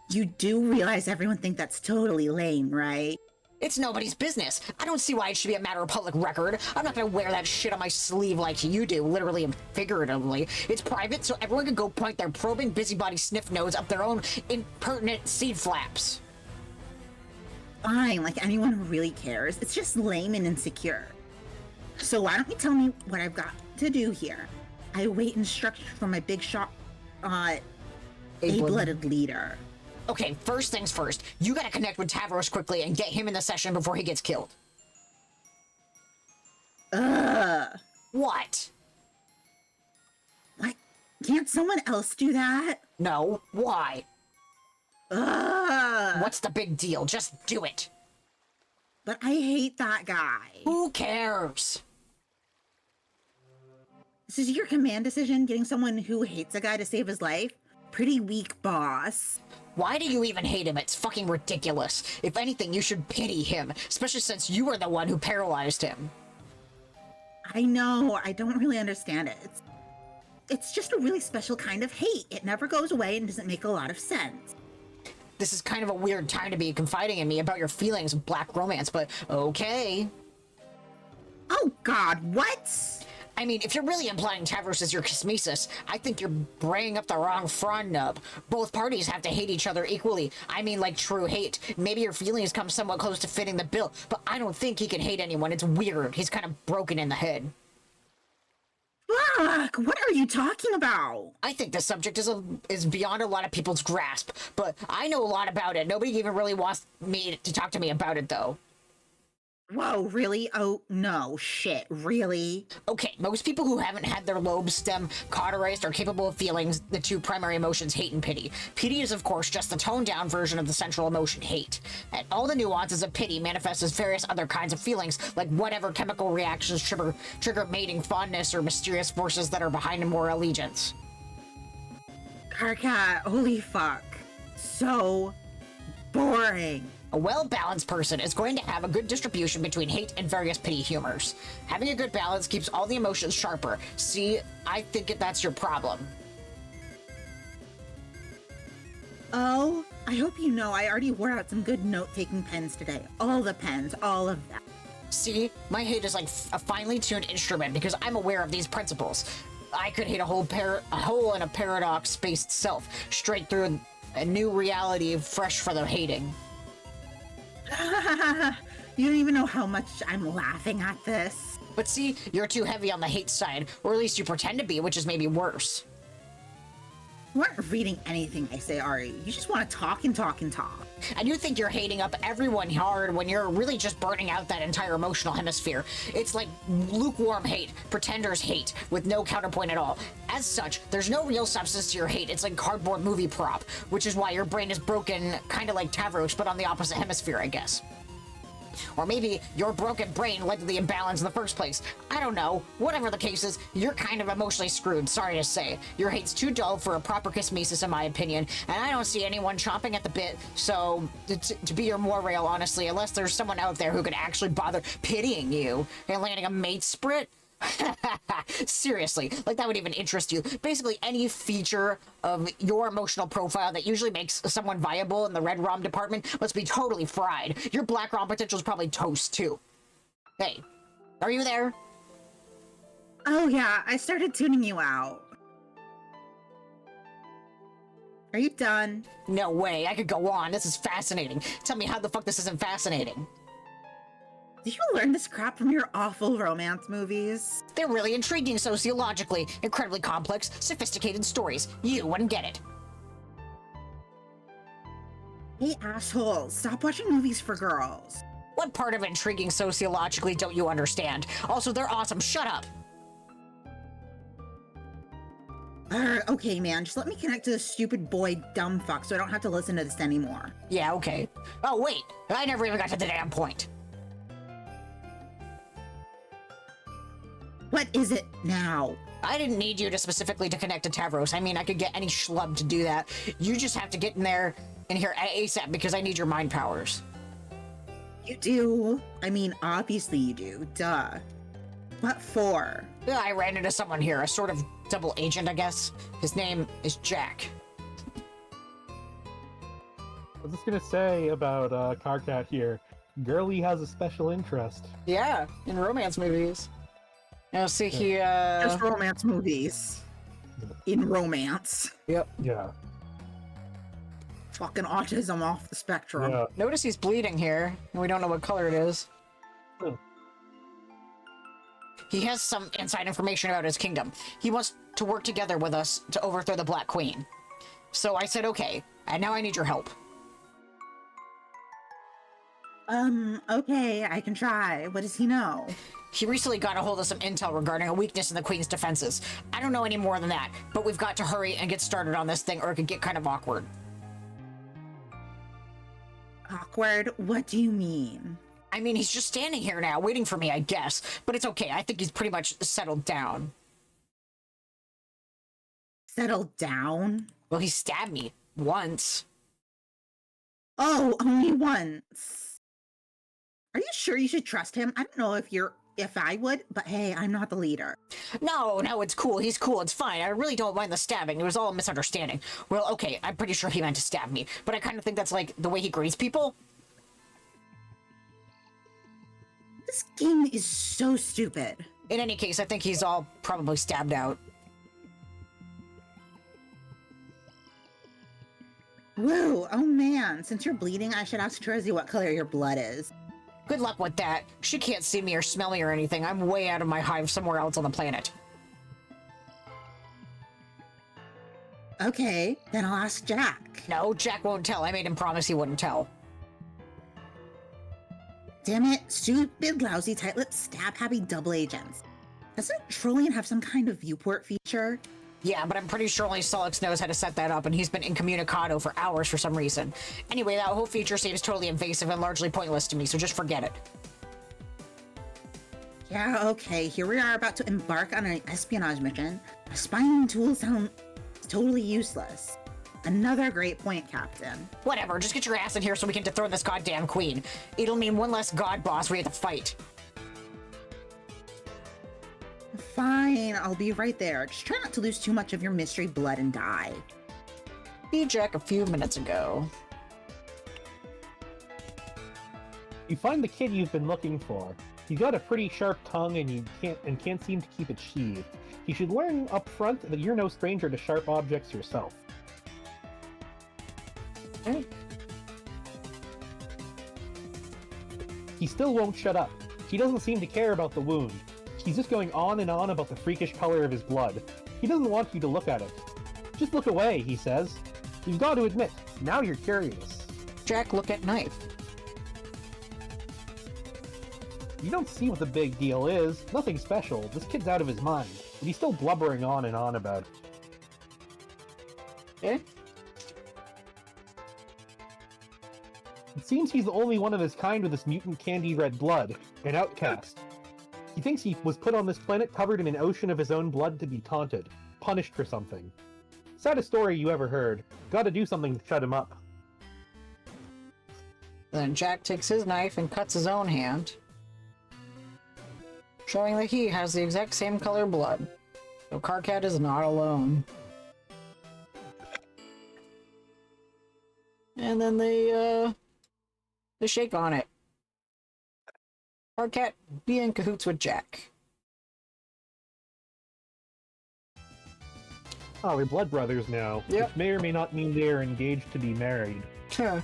You do realize everyone thinks that's totally lame, right? It's nobody's business. I don't see why it should be a matter of public record. I'm not gonna wear that shit on my sleeve like you do, literally and figuratively. It's private, so everyone can go point their probing busybody sniff nose up their own impertinent seed flaps. Fine, like anyone who really cares. It's just lame and insecure. So why don't you tell me what I've got to do here? I await instructions from my big shot, A-blooded leader. Okay, first things first. You gotta connect with Tavros quickly and get him in the session before he gets killed. What? What? Can't someone else do that? No. Why? What's the big deal? Just do it. But I hate that guy. Who cares? This is your command decision, getting someone who hates a guy to save his life? Pretty weak, boss. Why do you even hate him? It's fucking ridiculous. If anything, you should pity him, especially since you were the one who paralyzed him. I know, I don't really understand it. It's just a really special kind of hate. It never goes away and doesn't make a lot of sense. This is kind of a weird time to be confiding in me about your feelings of black romance, but okay. Oh god, what? I mean, if you're really implying Tavros is your Kismesis, I think you're bringing up the wrong front nub. Both parties have to hate each other equally. I mean, like true hate. Maybe your feelings come somewhat close to fitting the bill, but I don't think he can hate anyone. It's weird. He's kind of broken in the head. Fuck! What are you talking about? I think the subject is beyond a lot of people's grasp, but I know a lot about it. Nobody even really wants me to talk to me about it, though. Whoa, really? Oh, no, shit, really? Okay, most people who haven't had their lobe stem cauterized are capable of feeling the two primary emotions, hate and pity. Pity is, of course, just the toned-down version of the central emotion, hate. And all the nuances of pity manifest as various other kinds of feelings, like whatever chemical reactions trigger mating fondness or mysterious forces that are behind more allegiance. Karkat, holy fuck. So boring. A well-balanced person is going to have a good distribution between hate and various pity humors. Having a good balance keeps all the emotions sharper. See, I think that's your problem. Oh, I hope you know I already wore out some good note-taking pens today. All the pens, all of them. See, my hate is like a finely tuned instrument because I'm aware of these principles. I could hate a hole in a paradox-based self, straight through a new reality fresh for the hating. You don't even know how much I'm laughing at this. But see, you're too heavy on the hate side, or at least you pretend to be, which is maybe worse. You aren't reading anything I say, are you? You just want to talk and talk and talk. And you think you're hating up everyone hard when you're really just burning out that entire emotional hemisphere. It's like lukewarm hate, pretender's hate, with no counterpoint at all. As such, there's no real substance to your hate. It's like cardboard movie prop, which is why your brain is broken, kind of like Tavros, but on the opposite hemisphere, I guess. Or maybe your broken brain led to the imbalance in the first place. I don't know. Whatever the case is, you're kind of emotionally screwed, sorry to say. Your hate's too dull for a proper kismesis, in my opinion, and I don't see anyone chomping at the bit, so to be your morail, honestly, unless there's someone out there who could actually bother pitying you and landing a mate sprit. Seriously, like that would even interest you. Basically, any feature of your emotional profile that usually makes someone viable in the red ROM department must be totally fried. Your black ROM potential is probably toast, too. Hey, are you there? Oh yeah, I started tuning you out. Are you done? No way, I could go on. This is fascinating. Tell me how the fuck this isn't fascinating. Did you learn this crap from your awful romance movies? They're really intriguing sociologically, incredibly complex, sophisticated stories. You wouldn't get it. Hey assholes, stop watching movies for girls. What part of intriguing sociologically don't you understand? Also, they're awesome. Shut up. Okay, man, just let me connect to this stupid boy dumb fuck so I don't have to listen to this anymore. Yeah, okay. Oh, wait. I never even got to the damn point. What is it now? I didn't need you to specifically to connect to Tavros. I mean, I could get any schlub to do that. You just have to get in there and here ASAP because I need your mind powers. You do? I mean, obviously you do. Duh. What for? I ran into someone here, a sort of double agent, I guess. His name is Jack. I was just gonna say about Karkat here. Girly has a special interest. Yeah, in romance movies. Now, see, he, Just romance movies. In romance. Yep. Yeah. Fucking autism off the spectrum. Yeah. Notice he's bleeding here, and we don't know what color it is. He has some inside information about his kingdom. He wants to work together with us to overthrow the Black Queen. So I said, okay, and now I need your help. Okay, I can try. What does he know? He recently got a hold of some intel regarding a weakness in the Queen's defenses. I don't know any more than that, but we've got to hurry and get started on this thing or it could get kind of awkward. Awkward? What do you mean? I mean, he's just standing here now, waiting for me, I guess. But it's okay, I think he's pretty much settled down. Settled down? Well, he stabbed me. Once. Oh, only once. Are you sure you should trust him? I don't know if I would, but hey, I'm not the leader. No, it's cool. He's cool. It's fine. I really don't mind the stabbing. It was all a misunderstanding. Well, okay, I'm pretty sure he meant to stab me, but I kind of think that's like the way he greets people. This game is so stupid. In any case, I think he's all probably stabbed out. Whoa, oh man, since you're bleeding, I should ask Terezy what color your blood is. Good luck with that. She can't see me or smell me or anything. I'm way out of my hive somewhere else on the planet. Okay, then I'll ask Jack. No, Jack won't tell. I made him promise he wouldn't tell. Damn it, stupid, lousy, tight-lipped, stab-happy double agents. Doesn't Trollian have some kind of viewport feature? Yeah, but I'm pretty sure only Solix knows how to set that up, and he's been incommunicado for hours for some reason. Anyway, that whole feature seems totally invasive and largely pointless to me, so just forget it. Yeah, okay, here we are about to embark on an espionage mission. A spying tool sounds totally useless. Another great point, Captain. Whatever, just get your ass in here so we can dethrone this goddamn queen. It'll mean one less god boss we have to fight. Fine, I'll be right there. Just try not to lose too much of your mystery blood and die. See Jack a few minutes ago. You find the kid you've been looking for. He's got a pretty sharp tongue and can't seem to keep it sheathed. You should learn up front that you're no stranger to sharp objects yourself. Okay. He still won't shut up. He doesn't seem to care about the wound. He's just going on and on about the freakish color of his blood. He doesn't want you to look at it. Just look away, he says. You've got to admit, now you're curious. Jack, look at knife. You don't see what the big deal is. Nothing special. This kid's out of his mind. But he's still blubbering on and on about it. Eh? It seems he's the only one of his kind with this mutant candy red blood, an outcast. He thinks he was put on this planet covered in an ocean of his own blood to be taunted, punished for something. Saddest story you ever heard. Gotta do something to shut him up. Then Jack takes his knife and cuts his own hand, showing that he has the exact same color blood. So Karkat is not alone. And then they shake on it. Karkat be in cahoots with Jack. Oh, they're blood brothers now, Yep. which may or may not mean they are engaged to be married. Huh.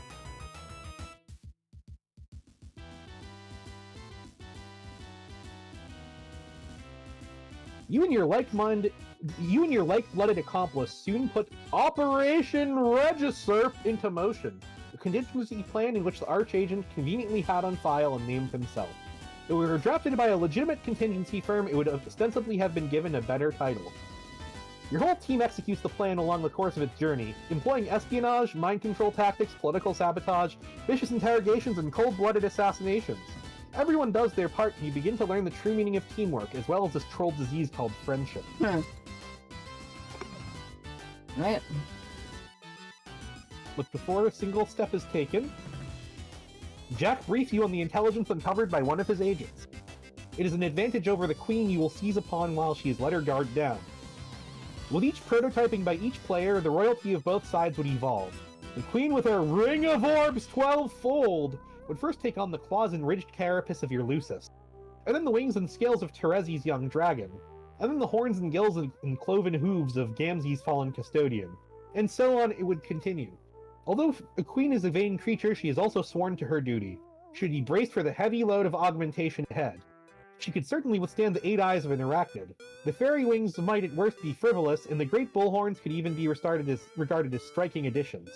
You and your like-blooded accomplice soon put Operation Regisurf into motion, a contingency plan in which the Archagent conveniently had on file and named himself. If it were drafted by a legitimate contingency firm, it would ostensibly have been given a better title. Your whole team executes the plan along the course of its journey, employing espionage, mind control tactics, political sabotage, vicious interrogations, and cold-blooded assassinations. Everyone does their part, and you begin to learn the true meaning of teamwork, as well as this troll disease called friendship. Right. But before a single step is taken, Jack briefs you on the intelligence uncovered by one of his agents. It is an advantage over the Queen you will seize upon while she has let her guard down. With each prototyping by each player, the royalty of both sides would evolve. The Queen with her Ring of Orbs 12-fold would first take on the claws and ridged carapace of your Lucis, and then the wings and scales of Terezi's young dragon, and then the horns and gills and cloven hooves of Gamzee's fallen custodian, and so on it would continue. Although a queen is a vain creature, she is also sworn to her duty. She would be braced for the heavy load of augmentation ahead. She could certainly withstand the 8 eyes of an arachnid. The fairy wings might at worst be frivolous, and the great bullhorns could even be regarded as striking additions.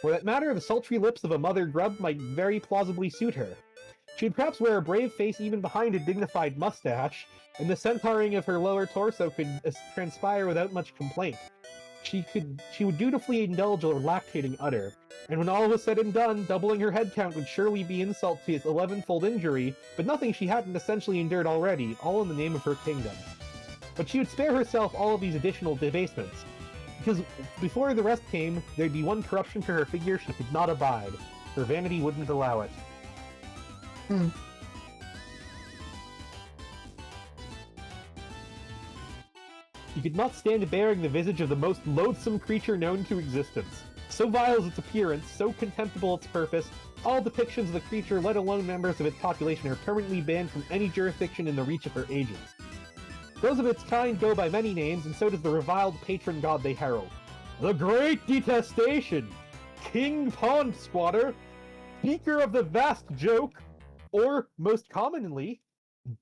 For that matter, the sultry lips of a mother grub might very plausibly suit her. She would perhaps wear a brave face even behind a dignified mustache, and the centauring of her lower torso could transpire without much complaint. She would dutifully indulge her lactating udder, and when all was said and done, doubling her head count would surely be insult to its 11-fold injury, but nothing she hadn't essentially endured already, all in the name of her kingdom. But she would spare herself all of these additional debasements, because before the rest came, there'd be one corruption to her figure she could not abide. Her vanity wouldn't allow it. You could not stand bearing the visage of the most loathsome creature known to existence. So vile is its appearance, so contemptible its purpose, all depictions of the creature, let alone members of its population, are permanently banned from any jurisdiction in the reach of her agents. Those of its kind go by many names, and so does the reviled patron god they herald. The Great Detestation, King Pond Squatter, Speaker of the Vast Joke, or, most commonly,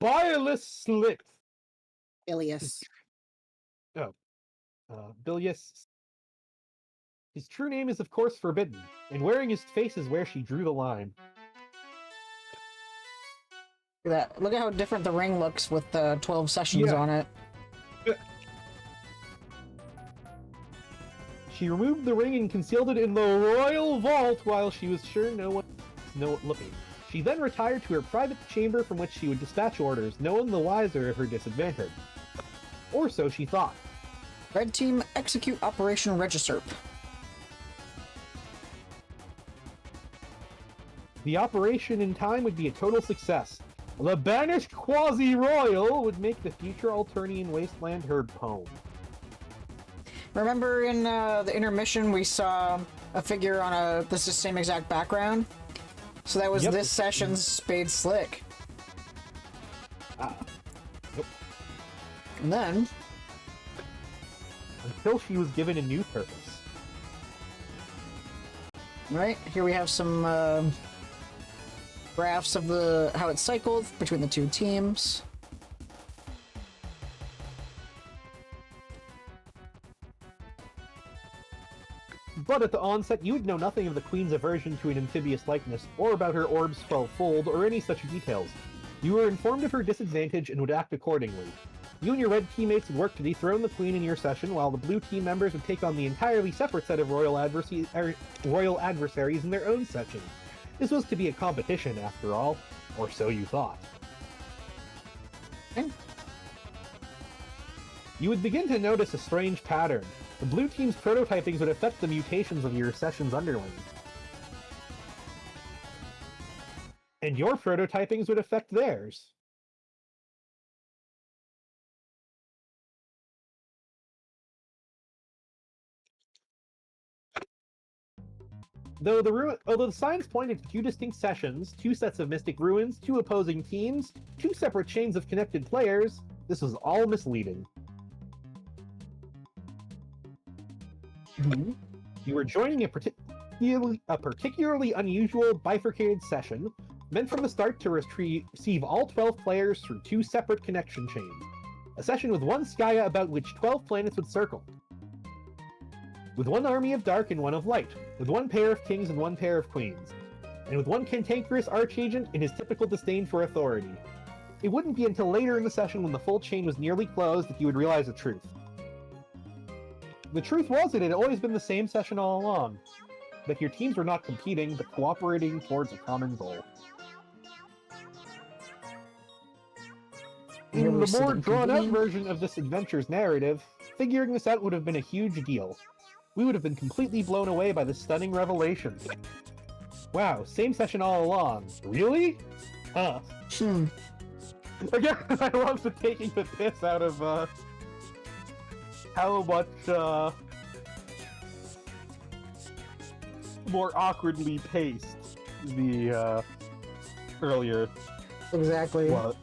Bilious Slit. Ilias. Bilious. His true name is of course forbidden, and wearing his face is where she drew the line. Look at that. Look at how different the ring looks with the 12 sessions on it. She removed the ring and concealed it in the royal vault while she was sure no one was looking. She then retired to her private chamber from which she would dispatch orders, no one the wiser of her disadvantage. Or so she thought. Red team, execute Operation Regisurp. The operation in time would be a total success. The banished quasi-royal would make the future Alternian wasteland her home. Remember in the intermission we saw a figure on the same exact background? So that was this session's Spade Slick. Yep. And then... Until she was given a new purpose. Right, here we have some graphs of how it cycled between the two teams. But at the onset, you would know nothing of the Queen's aversion to an amphibious likeness, or about her orb's 12-fold, or any such details. You were informed of her disadvantage and would act accordingly. You and your red teammates would work to dethrone the Queen in your session, while the blue team members would take on the entirely separate set of royal adversaries in their own session. This was to be a competition, after all, or so you thought. You would begin to notice a strange pattern. The blue team's prototypings would affect the mutations of your session's underlings. And your prototypings would affect theirs. Although the signs pointed to 2 distinct sessions, 2 sets of mystic ruins, 2 opposing teams, 2 separate chains of connected players, this was all misleading. You were joining a particularly unusual bifurcated session, meant from the start to receive all 12 players through 2 separate connection chains. A session with 1 Skya about which 12 planets would circle. With 1 army of dark and 1 of light, with 1 pair of kings and 1 pair of queens, and with 1 cantankerous archagent and his typical disdain for authority. It wouldn't be until later in the session when the full chain was nearly closed that you would realize the truth. The truth was it had always been the same session all along, that your teams were not competing, but cooperating towards a common goal. In the more drawn-out version of this adventure's narrative, figuring this out would have been a huge deal. We would have been completely blown away by this stunning revelation. Wow, same session all along. Really? Huh. Again, I love the taking the piss out of, how much, more awkwardly paced the, earlier. Exactly. What?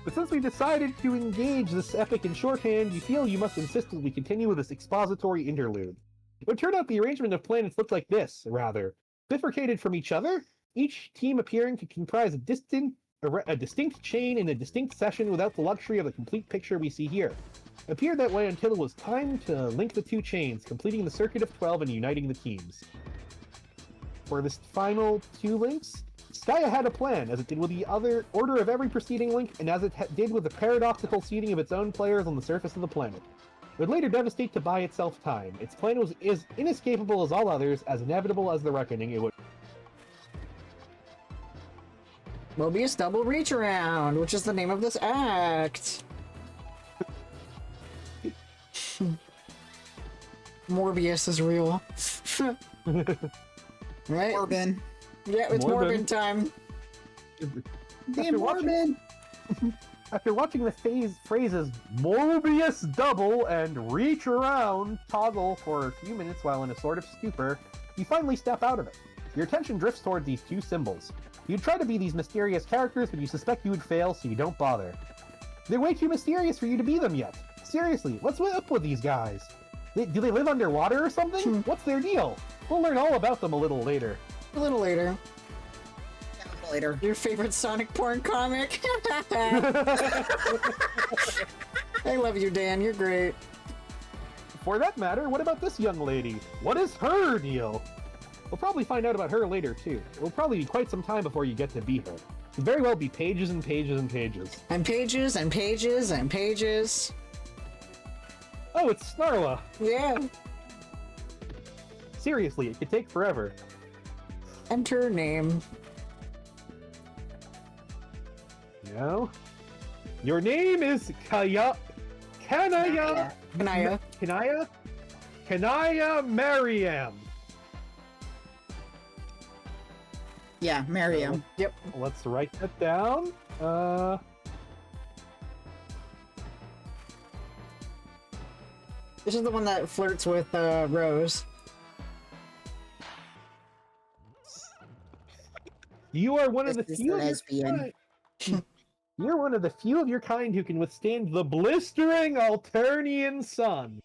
But since we decided to engage this epic in shorthand, you feel you must insist that we continue with this expository interlude. It would turn out the arrangement of planets looked like this, rather. Bifurcated from each other, each team appearing to comprise a distinct chain in a distinct session without the luxury of the complete picture we see here. It appeared that way until it was time to link the 2 chains, completing the circuit of 12 and uniting the teams. For this final 2 links, Skya had a plan, as it did with the other order of every preceding link, and as it did with the paradoxical seeding of its own players on the surface of the planet. It would later devastate to buy itself time. Its plan was as inescapable as all others, as inevitable as the reckoning it would. Mobius Double Reach Around, which is the name of this act. Morbius is real. Right? Morbin. Yeah, it's Morbin time. Damn Morbin! After watching the phrases Morbius double and reach around toggle for a few minutes while in a sort of stupor, you finally step out of it. Your attention drifts toward these 2 symbols. You'd try to be these mysterious characters, but you suspect you would fail, so you don't bother. They're way too mysterious for you to be them yet. Seriously, what's up with these guys? Do they live underwater or something? What's their deal? We'll learn all about them a little later. A little later. Later. Your favorite Sonic porn comic? I love you, Dan. You're great. For that matter, what about this young lady? What is her deal? We'll probably find out about her later, too. It will probably be quite some time before you get to be her. It could very well be pages and pages and pages. And pages and pages and pages. Oh, it's Snarla! Yeah. Seriously, it could take forever. Enter name. No. Your name is Kanaya Mariam. Yeah, Miriam. Yep. Let's write that down. This is the one that flirts with Rose. You are one of the This is few. lesbian. You're one of the few of your kind who can withstand the blistering Alternian sun,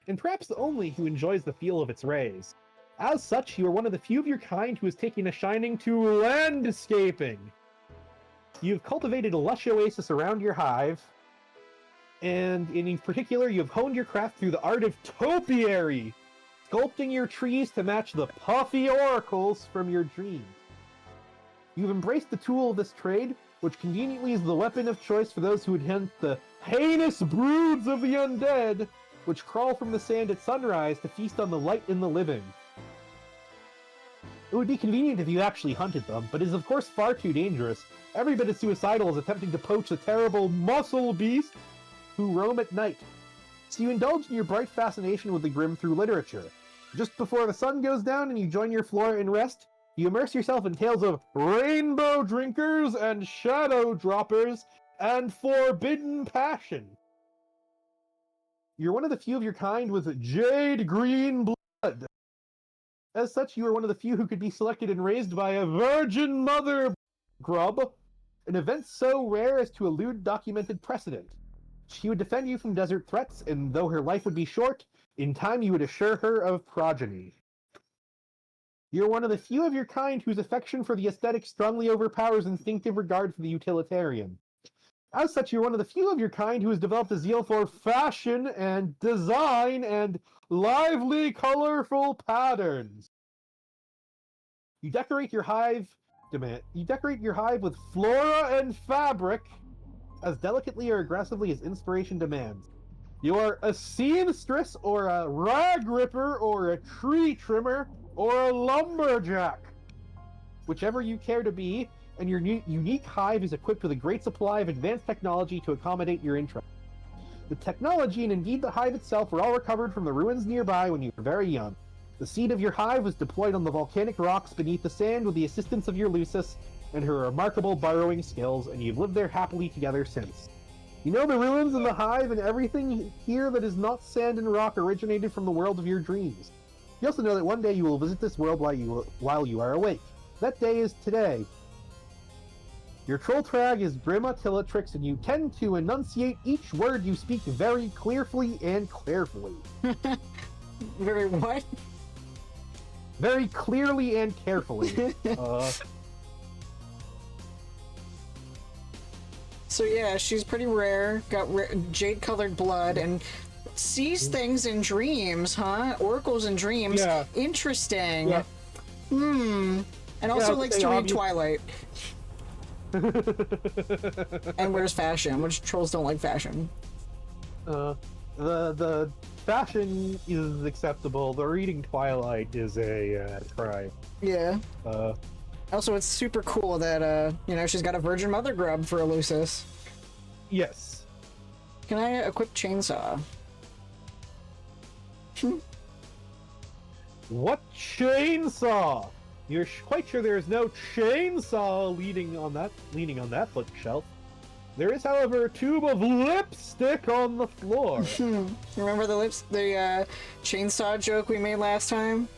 and perhaps the only who enjoys the feel of its rays. As such, you are one of the few of your kind who has taken a shining to landscaping. You've cultivated a lush oasis around your hive, and in particular, you have honed your craft through the art of topiary, sculpting your trees to match the puffy oracles from your dreams. You've embraced the tool of this trade, which conveniently is the weapon of choice for those who would hunt the heinous broods of the undead, which crawl from the sand at sunrise to feast on the light in the living. It would be convenient if you actually hunted them, but it is of course far too dangerous, every bit as suicidal as attempting to poach the terrible muscle beast who roam at night. So you indulge in your bright fascination with the grim through literature. Just before the sun goes down and you join your flora in rest, you immerse yourself in tales of rainbow drinkers and shadow droppers and forbidden passion. You're one of the few of your kind with jade green blood. As such, you are one of the few who could be selected and raised by a virgin mother grub, an event so rare as to elude documented precedent. She would defend you from desert threats, and though her life would be short, in time you would assure her of progeny. You're one of the few of your kind whose affection for the aesthetic strongly overpowers instinctive regard for the utilitarian. As such, you're one of the few of your kind who has developed a zeal for fashion and design and lively, colorful patterns. You decorate your hive with flora and fabric as delicately or aggressively as inspiration demands. You are a seamstress or a rag ripper or a tree trimmer or a lumberjack. Whichever you care to be, and your unique hive is equipped with a great supply of advanced technology to accommodate your interests. The technology and indeed the hive itself were all recovered from the ruins nearby when you were very young. The seed of your hive was deployed on the volcanic rocks beneath the sand with the assistance of your Lucis and her remarkable burrowing skills, and you've lived there happily together since. You know the ruins and the hive and everything here that is not sand and rock originated from the world of your dreams. You also know that one day you will visit this world while you are awake. That day is today. Your troll trag is Grimatillatrix, and you tend to enunciate each word you speak very clearly and carefully. Very what? Very clearly and carefully. So yeah, she's pretty rare, got jade-colored blood, and sees things in dreams, huh? Oracles in dreams. Yeah. Interesting. Yeah. And also likes to read Twilight. And wears fashion, which trolls don't like fashion. The fashion is acceptable. The reading Twilight is a crime. Yeah. Also, it's super cool that she's got a virgin mother grub for a Lucis. Yes. Can I equip chainsaw? What chainsaw? You're quite sure there is no chainsaw leaning on that bookshelf. There is, however, a tube of lipstick on the floor. Remember the chainsaw joke we made last time?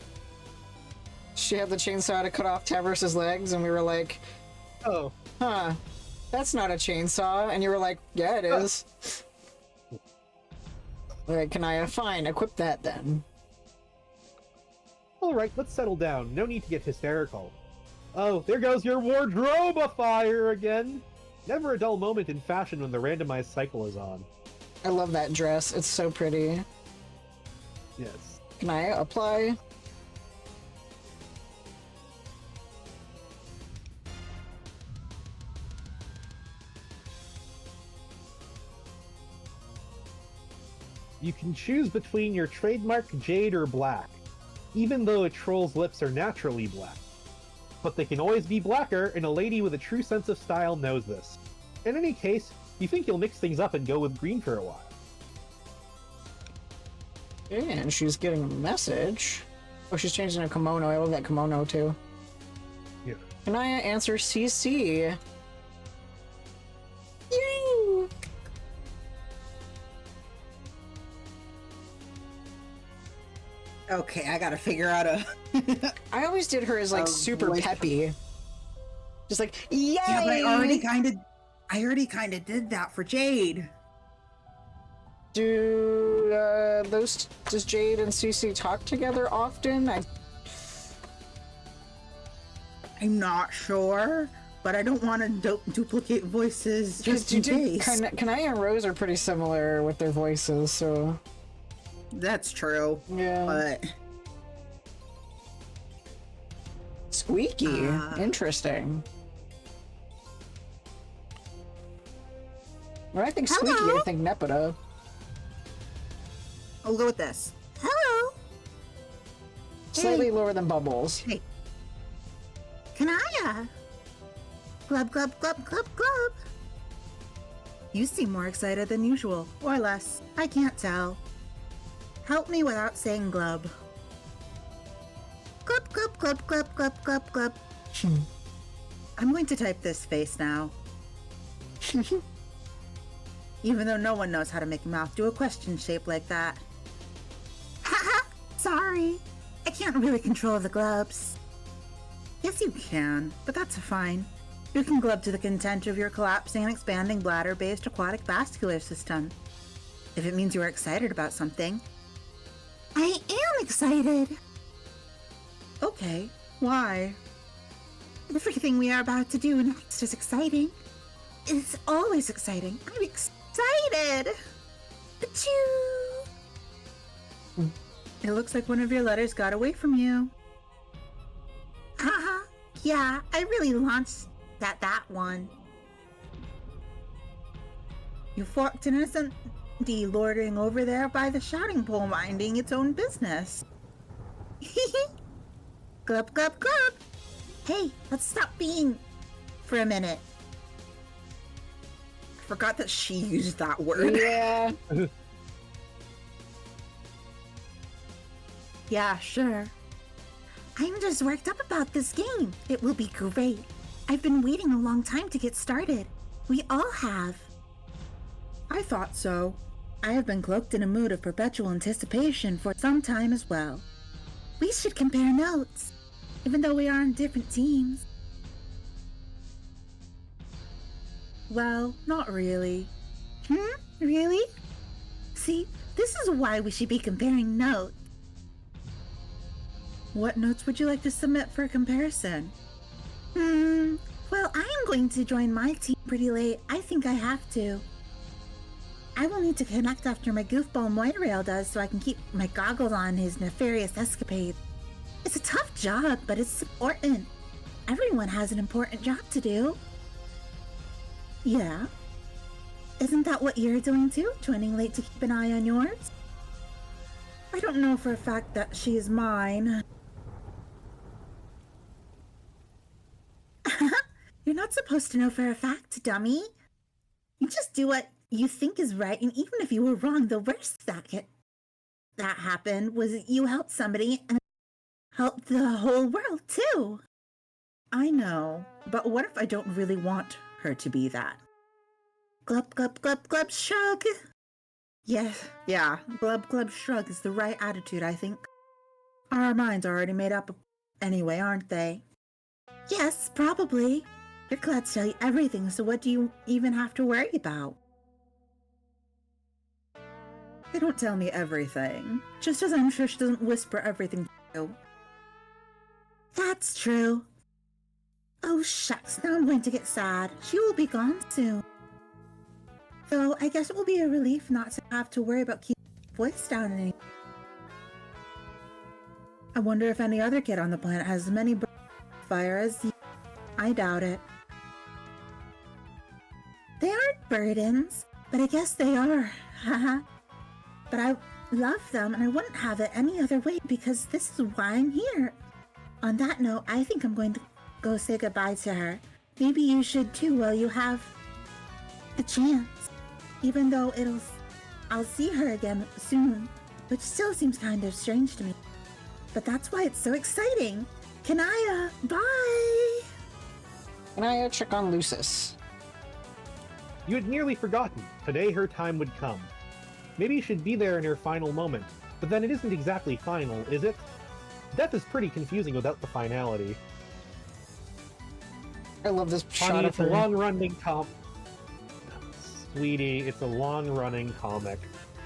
She had the chainsaw to cut off Tavros' legs, and we were like, "Oh, huh, that's not a chainsaw." And you were like, "Yeah, it is." Alright, Kanaya, fine, equip that then. Alright, let's settle down. No need to get hysterical. Oh, there goes your wardrobe afire again! Never a dull moment in fashion when the randomized cycle is on. I love that dress, it's so pretty. Yes. Kanaya, apply. You can choose between your trademark jade or black, even though a troll's lips are naturally black. But they can always be blacker, and a lady with a true sense of style knows this. In any case, you think you'll mix things up and go with green for a while. And she's getting a message. Oh, she's changing a kimono. I love that kimono too. Yeah. Kanaya answers CC. Yay! Okay, I gotta figure out a. I always did her as like super peppy. Just like, yay! Yeah, but I already kind of did that for Jade. Does Jade and CC talk together often? I'm not sure, but I don't want to duplicate voices just in case. Kanaya and Rose are pretty similar with their voices, so... That's true. Yeah. But... Squeaky. Interesting. When I think Squeaky, I think Nepeta. I'll go with this. Hello. Slightly lower than Bubbles. Hey. Kanaya. Glub, glub, glub, glub, glub. You seem more excited than usual, or less. I can't tell. Help me without saying glub. Glub, glub, glub, glub, glub, glub, glub. I'm going to type this face now. Even though no one knows how to make a mouth do a question shape like that. Haha, sorry. I can't really control the glubs. Yes, you can, but that's fine. You can glub to the content of your collapsing and expanding bladder-based aquatic vascular system. If it means you are excited about something. I am excited! Okay, why? Everything we are about to do next is exciting. It's always exciting. I'm excited! Achoo! It looks like one of your letters got away from you. Haha, yeah, I really launched at that one. You forked an innocent D loitering over there by the shouting pole minding its own business. Glub, glub, glub! Hey, let's stop being for a minute. I forgot that she used that word. Yeah. Yeah, sure. I'm just worked up about this game. It will be great. I've been waiting a long time to get started. We all have. I thought so. I have been cloaked in a mood of perpetual anticipation for some time as well. We should compare notes, even though we are on different teams. Well, not really. Really? See, this is why we should be comparing notes. What notes would you like to submit for a comparison? Well, I am going to join my team pretty late. I think I have to. I will need to connect after my goofball Moirail does so I can keep my goggles on his nefarious escapade. It's a tough job, but it's important. Everyone has an important job to do. Yeah. Isn't that what you're doing too? Joining late to keep an eye on yours? I don't know for a fact that she is mine. You're not supposed to know for a fact, dummy. You just do what you think is right, and even if you were wrong, the worst that happened was you helped somebody and helped the whole world too. I know, but what if I don't really want her to be that? Glub, glub, glub, glub, shrug. Yes, yeah, glub, glub, shrug is the right attitude, I think. Our minds are already made up anyway, aren't they? Yes, probably. Your clads tell you everything, so what do you even have to worry about? They don't tell me everything, just as I'm sure she doesn't whisper everything to you. That's true. Oh shucks, now I'm going to get sad. She will be gone soon. Though I guess it will be a relief not to have to worry about keeping your voice down anymore. I wonder if any other kid on the planet has as many fire as you. I doubt it. They aren't burdens, but I guess they are. Haha. but I love them and I wouldn't have it any other way because this is why I'm here. On that note, I think I'm going to go say goodbye to her. Maybe you should too while you have the chance. Even though I'll see her again soon, which still seems kind of strange to me. But that's why it's so exciting. Kanaya, bye! Kanaya, check on Lucis. You had nearly forgotten. Today her time would come. Maybe you should be there in her final moment, but then it isn't exactly final, is it? Death is pretty confusing without the finality. I love this shot Honey, of it's a her. long-running Sweetie, it's a long-running comic.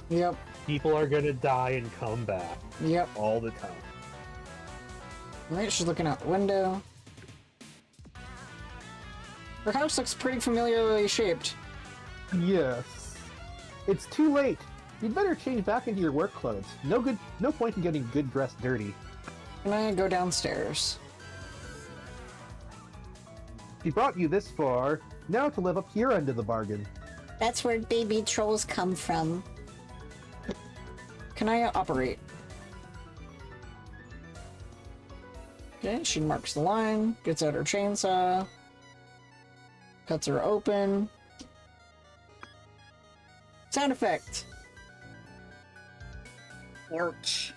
Yep. People are gonna die and come back. Yep. All the time. Right, she's looking out the window. Her house looks pretty familiarly shaped. Yes. It's too late. You'd better change back into your work clothes. No point in getting good dressed dirty. And I go downstairs. She brought you this far. Now to live up to your end of the bargain. That's where baby trolls come from. Can I operate? Okay, she marks the line, gets out her chainsaw, cuts her open. Sound effect. Lurch.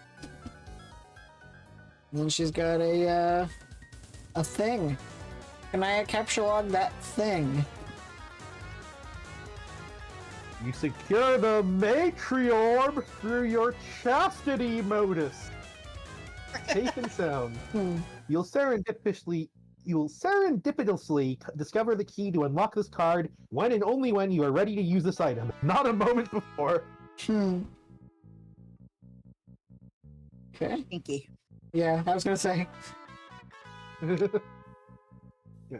And then she's got a thing. Can I capture log that thing? You secure the matriorb through your chastity modus. Safe and sound. You'll serendipitously discover the key to unlock this card when and only when you are ready to use this item, not a moment before. Okay. Pinky. Yeah, I was gonna say. Yeah.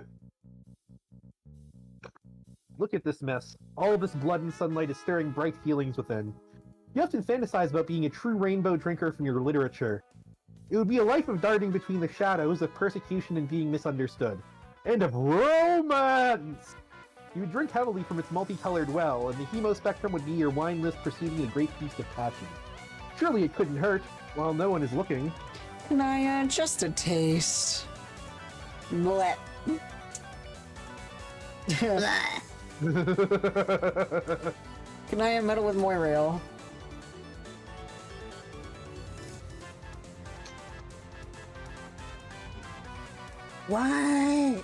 Look at this mess. All of this blood and sunlight is stirring bright feelings within. You often fantasize about being a true rainbow drinker from your literature. It would be a life of darting between the shadows of persecution and being misunderstood. And of romance! You would drink heavily from its multicolored well, and the hemospectrum would be your wine list preceding a great feast of passion. Surely it couldn't hurt, while no one is looking. Can I, just a taste? Blech. Can I meddle with Moirail? What?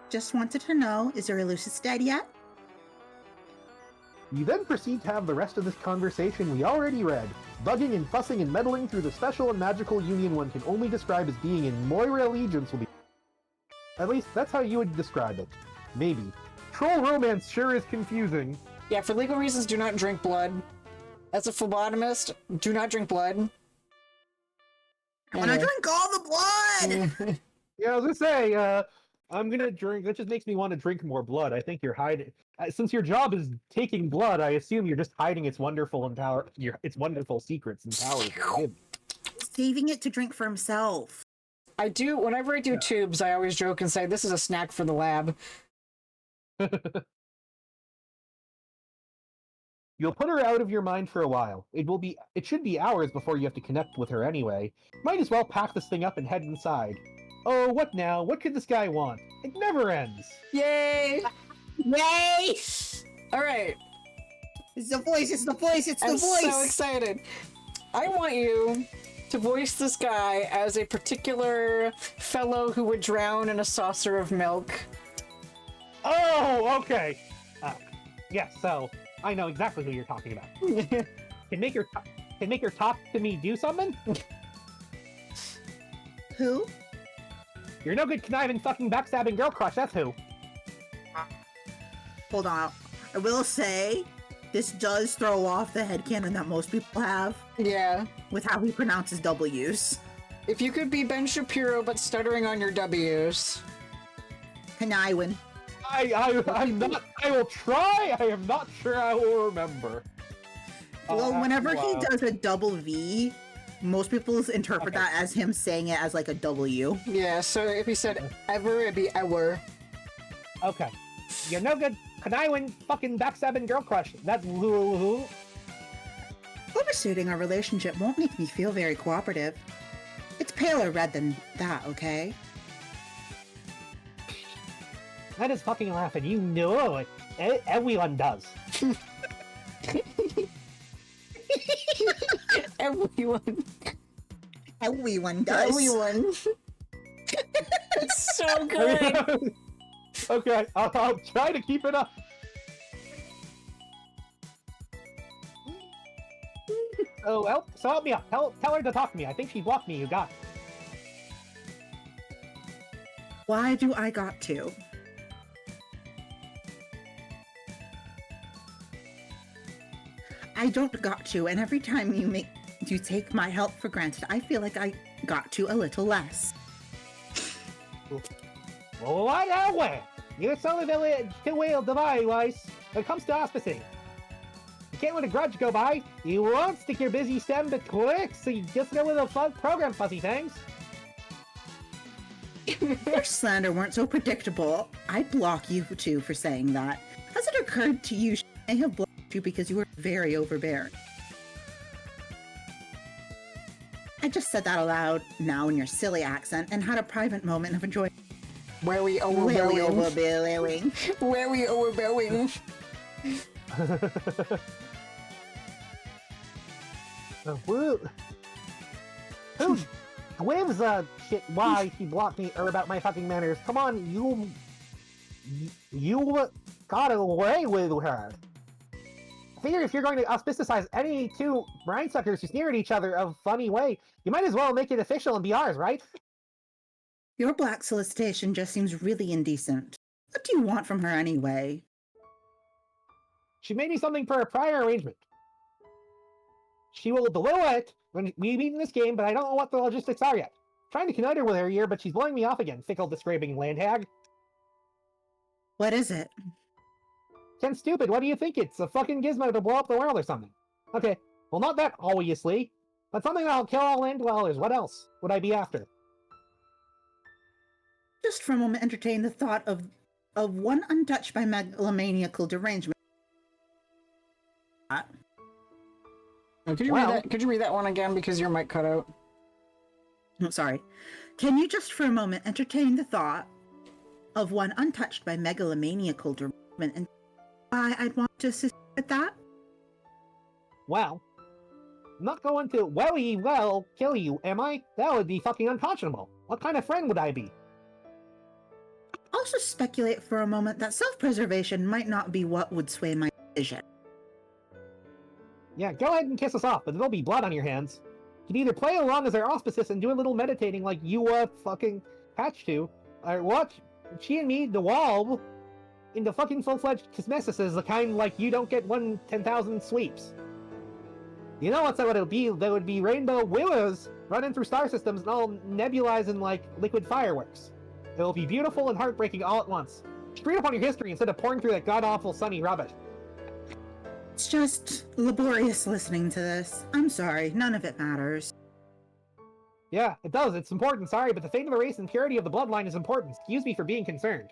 Just wanted to know, is your Lucis dead yet? You then proceed to have the rest of this conversation we already read, bugging and fussing and meddling through the special and magical union one can only describe as being in Moira allegiance will be. At least, that's how you would describe it. Maybe. Troll romance sure is confusing. Yeah, for legal reasons, do not drink blood. As a phlebotomist, do not drink blood. I want to drink all the blood! Yeah, I was gonna say, I'm gonna drink. That just makes me want to drink more blood. I think you're hiding. Since your job is taking blood, I assume you're just hiding its wonderful its wonderful secrets and powers. Saving it to drink for himself. I do, whenever I do tubes, I always joke and say, this is a snack for the lab. You'll put her out of your mind for a while. It should be hours before you have to connect with her anyway. Might as well pack this thing up and head inside. Oh, what now? What could this guy want? It never ends. Yay! Yay! Alright. It's the voice, it's the voice, it's the I'm voice! so excited. I want you to voice this guy as a particular fellow who would drown in a saucer of milk. Oh, okay. Yes, so I know exactly who you're talking about. Can make her talk to me do something? Who? You're no good conniving fucking backstabbing girl crush, that's who. Hold on. I will say, this does throw off the headcanon that most people have Yeah. with how he pronounces W's. If you could be Ben Shapiro but stuttering on your W's. Kanaiwin. I'm not. I will try. I am not sure I will remember. Well, whenever he wow. does a double V, most people interpret that as him saying it as like a W. Yeah, so if he said ever, it'd be ever. Okay. You're no good conniving fucking backstabbing girl crush. That's who. Overshooting our relationship won't make me feel very cooperative. It's paler red than that, okay? That is fucking laughing. You know it. Everyone does. Everyone. Everyone does. Everyone. It's so good. Okay, I'll try to keep it up. Oh, well, so help me up. Tell her to talk to me. I think she blocked me. You got it. Why do I got to? I don't got to, and every time you take my help for granted, I feel like I got to a little less. Well, whatever. You're so two-wheel device when it comes to auspicing. You can't let a grudge go by. You won't stick your busy stem to quick, so you just go with a fun program, fuzzy things. If your slander weren't so predictable, I'd block you too for saying that. Has it occurred to you she may have blocked you because you were very overbearing? I just said that aloud now in your silly accent and had a private moment of enjoyment. Where we overbearing. Where we overbearing. Who gives a shit why she blocked me or about my fucking manners? Come on, you got away with her. I figure if you're going to auspicicize any two brain suckers who sneer at each other a funny way, you might as well make it official and be ours, right? Your black solicitation just seems really indecent. What do you want from her anyway? She made me something for a prior arrangement. She will deliver it when we meet in this game, but I don't know what the logistics are yet. Trying to connect her with her here, but she's blowing me off again, fickle, describing land hag. What is it? Ken stupid, what do you think? It's a fucking gizmo to blow up the world or something. Okay, well not that, obviously, but something that'll kill all land dwellers. What else would I be after? Just for a moment entertain the thought of one untouched by megalomaniacal derangement. Could you read that one again because your mic cut out? No, sorry. Can you just for a moment entertain the thought of one untouched by megalomaniacal derangement and why I'd want to assist with that? Well, I'm not going to kill you, am I? That would be fucking unconscionable. What kind of friend would I be? Also speculate for a moment that self-preservation might not be what would sway my decision. Yeah, go ahead and kiss us off, but there'll be blood on your hands. You can either play along as our auspices and do a little meditating like you fucking hatched to, or watch she and me devolve into fucking full-fledged cosmetices, the kind like you don't get 10,000 sweeps. You know what's what it'll be? There would be rainbow willows running through star systems and all nebulizing like liquid fireworks. It'll be beautiful and heartbreaking all at once. Just read up on your history instead of pouring through that god-awful sunny rubbish. It's just laborious listening to this. I'm sorry, none of it matters. Yeah, it does. It's important, sorry, but the fate of the race and purity of the bloodline is important. Excuse me for being concerned.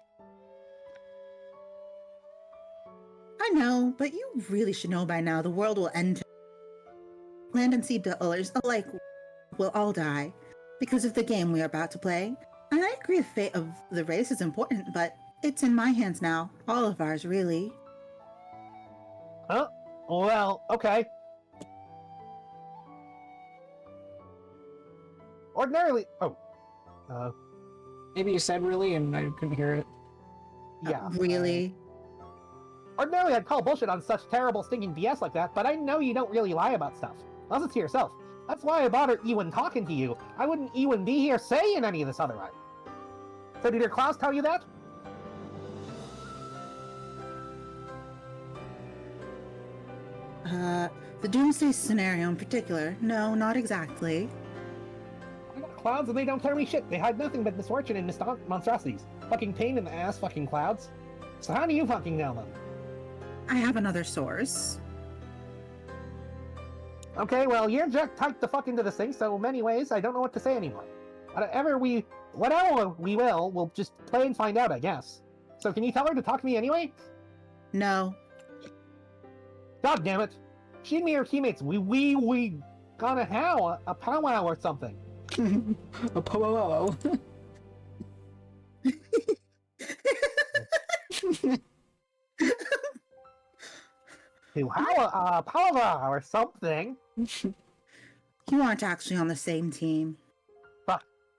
I know, but you really should know by now the world will end. Land and sea dwellers alike will all die because of the game we are about to play. And I agree the fate of the race is important, but it's in my hands now. All of ours, really. Huh? Well, okay. Ordinarily... Maybe you said really and I couldn't hear it. Yeah. Really? Ordinarily I'd call bullshit on such terrible stinking BS like that, but I know you don't really lie about stuff. Unless it's to yourself. That's why I bother Ewan talking to you. I wouldn't even be here saying any of this otherwise. So did your Klaus tell you that? The Doomsday scenario in particular. No, not exactly. I got clouds and they don't tell me shit. They hide nothing but misfortune and monstrosities. Fucking pain in the ass, fucking clouds. So how do you fucking know them? I have another source. Okay, well, you're jack typed the fuck into this thing, so in many ways, I don't know what to say anymore. Whatever we will, we'll just play and find out, I guess. So can you tell her to talk to me anyway? No. God damn it! She and me are teammates. We got a powwow or something. A powwow. To how a powwow or something. You aren't actually on the same team.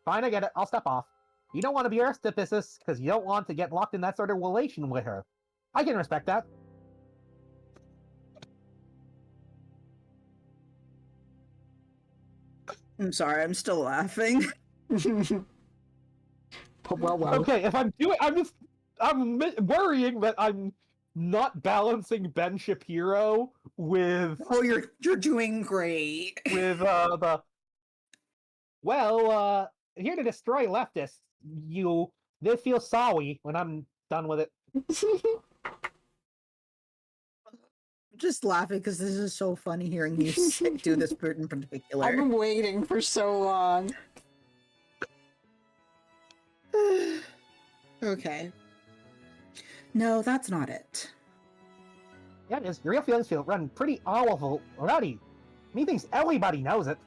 Fine, I get it. I'll step off. You don't want to be her stepsis because you don't want to get locked in that sort of relation with her. I can respect that. I'm sorry, I'm still laughing. Wow. Okay, if I'm doing, I'm worrying that I'm not balancing Ben Shapiro with. Oh, you're doing great. With here to destroy leftists. They feel sorry when I'm done with it. I'm just laughing because this is so funny hearing you do this part in particular. I've been waiting for so long. Okay. No, that's not it. Yeah, it is. Your real feelings feel run pretty awful already. Me thinks everybody knows it.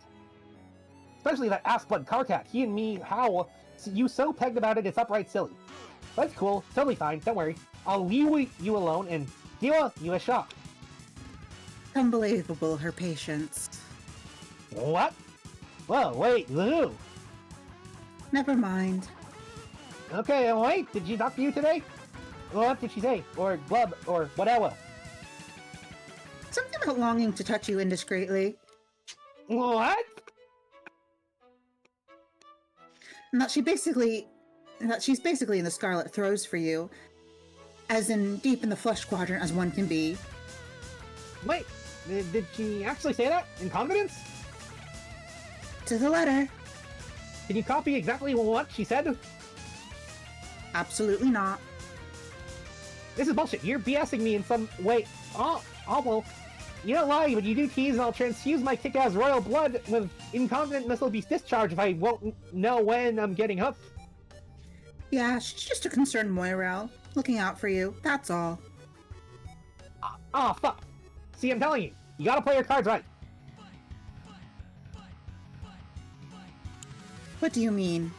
Especially that ass-blood Carcat. He and me, how you so pegged about it, it's upright silly. That's cool. Totally fine. Don't worry. I'll leave you alone and give you a shot. Unbelievable, her patience. What? Whoa, wait, who? Never mind. Okay, wait, did she talk to you today? What did she say? Or blub, or whatever? Something about longing to touch you indiscreetly. What? And that she's basically in the scarlet throes for you. As in deep in the flesh quadrant as one can be. Wait, did she actually say that? In confidence? To the letter. Can you copy exactly what she said? Absolutely not. This is bullshit. You're BSing me in some way. Oh, well. You don't lie, but you do tease, and I'll transfuse my kick-ass royal blood with incontinent missile beast discharge if I won't know when I'm getting hooked. Yeah, she's just a concerned Moirel. Looking out for you, that's all. Oh, fuck. See, I'm telling you. You gotta play your cards right. What do you mean?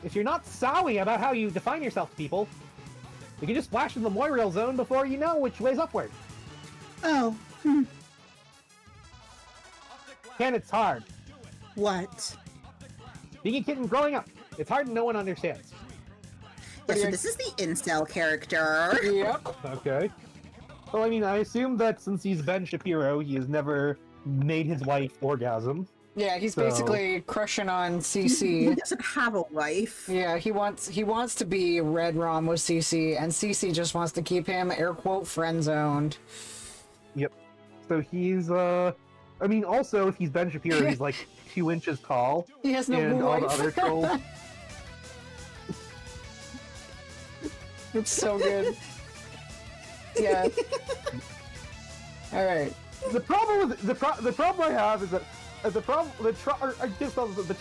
If you're not sorry about how you define yourself to people, you can just splash in the Moirel zone before you know which way's upward. Oh, And it's hard. What? Being a kid and growing up, it's hard and no one understands. Yeah, so this is the incel character. Yep. Okay. Well, I mean, I assume that since he's Ben Shapiro, he has never made his wife orgasm. Yeah, he's basically crushing on He CC. doesn't have a wife. Yeah, he wants to be Red Rom with CC, and CC just wants to keep him air quote friend zoned. Yep. So he's I mean, also if he's Ben Shapiro, he's like 2 inches tall. He has no and all the wife. other trolls. It's so good. Yeah. All right. The problem with the problem I have is that the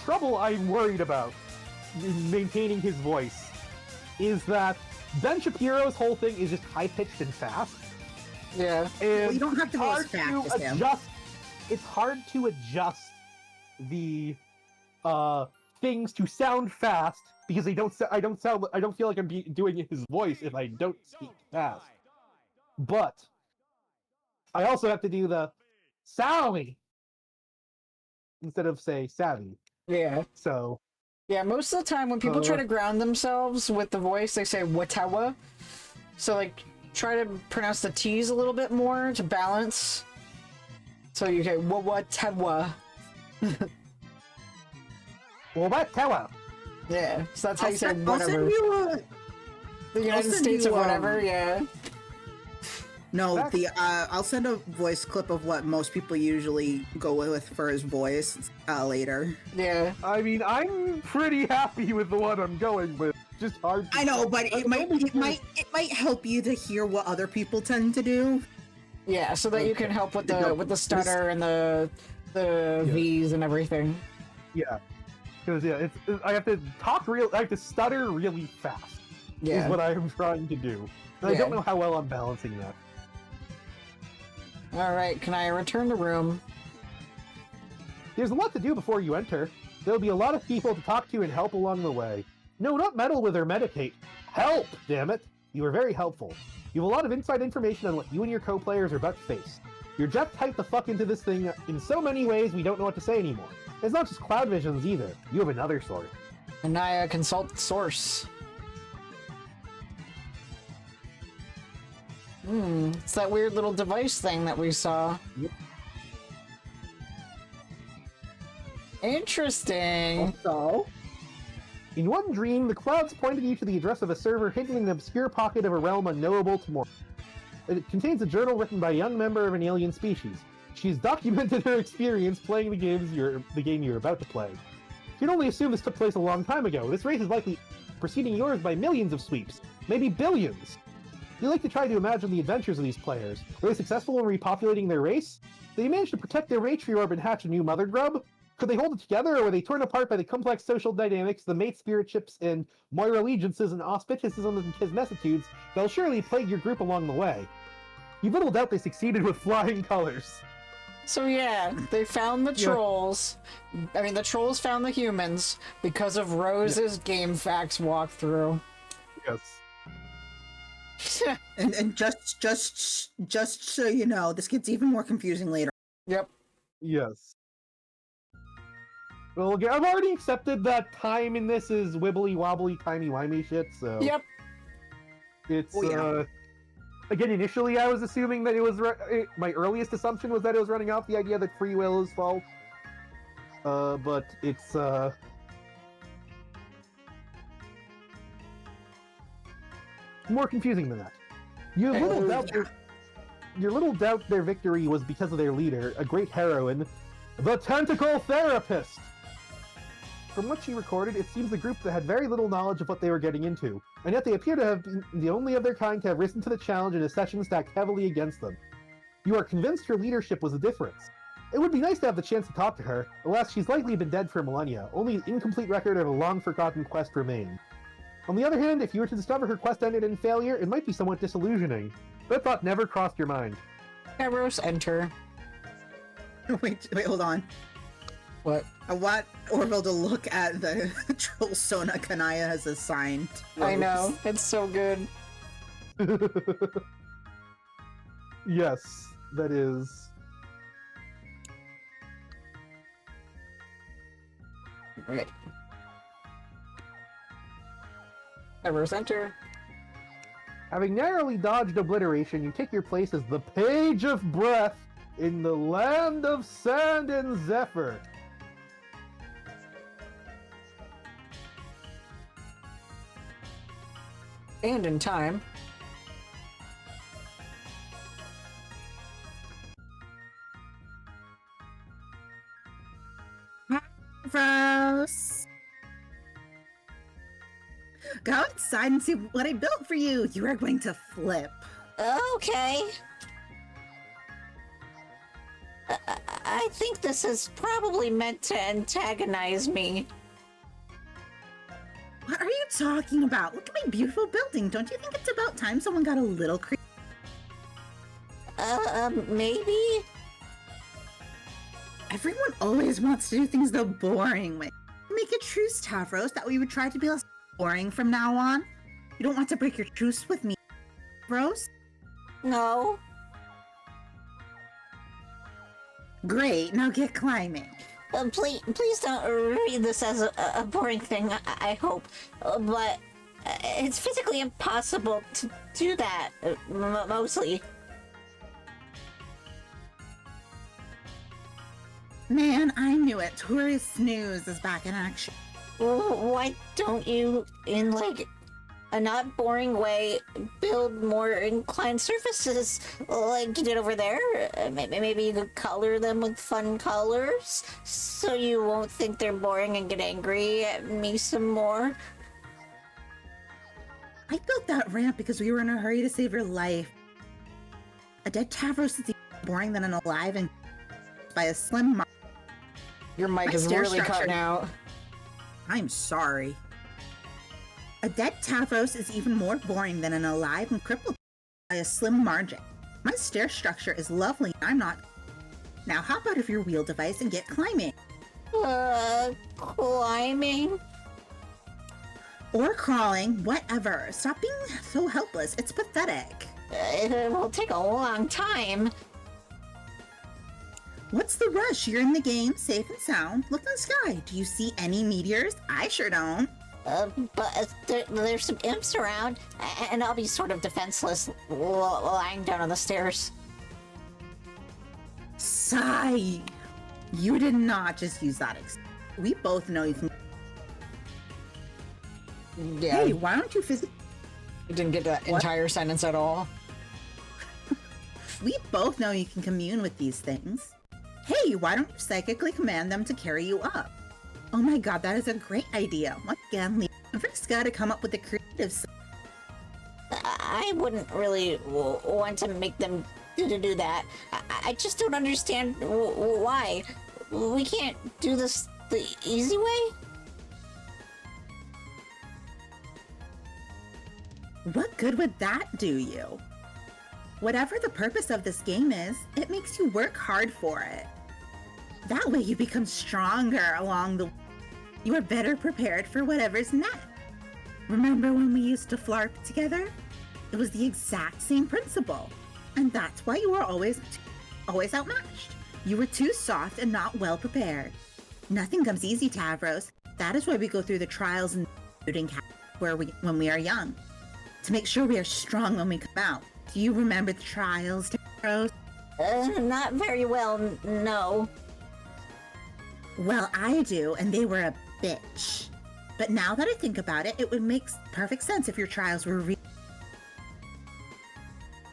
trouble I'm worried about in maintaining his voice is that Ben Shapiro's whole thing is just high pitched and fast. Yeah. And Well, you don't have to go as fast as him. It's hard to adjust the things to sound fast because I don't feel like I'm doing his voice if I don't speak fast. But I also have to do the Sally instead of say savvy. Yeah. So Yeah, most of the time when people try to ground themselves with the voice, they say watawa. So like try to pronounce the T's a little bit more to balance. So you say watawa. watawa. Yeah, so that's how you say I'll whatever. send you The United send States you, of whatever, yeah. No, I'll send a voice clip of what most people usually go with for his voice later. Yeah. I mean, I'm pretty happy with the one I'm going with. Just hard. I know, but it might help you to hear what other people tend to do. Yeah, so that you can help with the stutter and the V's and everything. Yeah, because I have to stutter really fast. Yeah. Is what I'm trying to do. I don't know how well I'm balancing that. Alright, can I return to room? There's a lot to do before you enter. There'll be a lot of people to talk to and help along the way. No, not meddle with or meditate. Help, damn it! You were very helpful. You have a lot of inside information on what you and your co-players are about to face. You're just typed the fuck into this thing in so many ways we don't know what to say anymore. It's not just cloud visions either. You have another sword. Anaya, consult source. It's that weird little device thing that we saw. Yep. Interesting. So, In one dream, the clouds pointed you to the address of a server hidden in an obscure pocket of a realm unknowable to mortals. It contains a journal written by a young member of an alien species. She's documented her experience playing the game you're about to play. You can only assume this took place a long time ago. This race is likely preceding yours by millions of sweeps, maybe billions. You like to try to imagine the adventures of these players. Were they successful in repopulating their race? Did they manage to protect their matriarch and hatch a new mother grub? Could they hold it together, or were they torn apart by the complex social dynamics, the mate spiritships, and Moira allegiances and auspicitisms and kismessitudes that'll surely plague your group along the way? You've little doubt they succeeded with flying colors. So yeah, they found the trolls. I mean, the trolls found the humans because of Rose's Game Facts walkthrough. Yes. and just so you know, this gets even more confusing later. Yep. Yes. Well, I've already accepted that time in this is wibbly wobbly, timey wimey shit, so. Yep. It's, again, initially I was assuming that it was, my earliest assumption was that it was running off the idea that free will is false. But it's, more confusing than that. You little doubt their victory was because of their leader, a great heroine, the Tentacle Therapist! From what she recorded, it seems the group that had very little knowledge of what they were getting into, and yet they appear to have been the only of their kind to have risen to the challenge in a session stacked heavily against them. You are convinced her leadership was the difference. It would be nice to have the chance to talk to her. Alas, she's likely been dead for millennia. Only an incomplete record of a long-forgotten quest remains. On the other hand, if you were to discover her quest ended in failure, it might be somewhat disillusioning. That thought never crossed your mind. Eros, enter. Wait, hold on. What? I want Orville to look at the troll Sona Kanaya has assigned. I know, it's so good. Yes, that is. Right. Eros, enter. Having narrowly dodged obliteration, you take your place as the Page of Breath in the land of sand and zephyr. And in time. Rose. Go outside and see what I built for you. You are going to flip. Okay. I think this is probably meant to antagonize me. What are you talking about? Look at my beautiful building. Don't you think it's about time someone got a little creative? Maybe? Everyone always wants to do things the boring way. Make a truce, Tavros, that we would try to be less boring from now on. You don't want to break your truce with me, Rose? No. Great, now get climbing. Please don't read this as a boring thing, I hope. But it's physically impossible to do that, mostly. Man, I knew it. Tourist Snooze is back in action. Why don't you, in like a not boring way, build more inclined surfaces like you did over there? Maybe you could color them with fun colors so you won't think they're boring and get angry at me some more. I built that ramp because we were in a hurry to save your life. A dead Tavros is even boring than an alive and by a slim mark. Your mic is really cutting out. I'm sorry. A dead Tavros is even more boring than an alive and crippled by a slim margin. My stair structure is lovely and I'm not. Now hop out of your wheel device and get climbing. Climbing? Or crawling, whatever. Stop being so helpless. It's pathetic. It will take a long time. What's the rush? You're in the game, safe and sound. Look in the sky. Do you see any meteors? I sure don't. But there's some imps around, and I'll be sort of defenseless lying down on the stairs. Sigh. You did not just use that. We both know you can. Yeah. Hey, why don't you physically? I didn't get that entire sentence at all. We both know you can commune with these things. Hey, why don't you psychically command them to carry you up? Oh my god, that is a great idea. Once again, I've just got to come up with the creative stuff. I wouldn't really want to make them do that. I just don't understand why. We can't do this the easy way? What good would that do you? Whatever the purpose of this game is, it makes you work hard for it. That way you become stronger along the way. You are better prepared for whatever's next. Remember when we used to flarp together? It was the exact same principle. And that's why you were always outmatched. You were too soft and not well prepared. Nothing comes easy, Tavros. That is why we go through the trials and shooting when we are young. To make sure we are strong when we come out. Do you remember the trials, Tavros? Not very well, no. Well, I do, and they were a bitch. But now that I think about it, it would make perfect sense if your trials were real.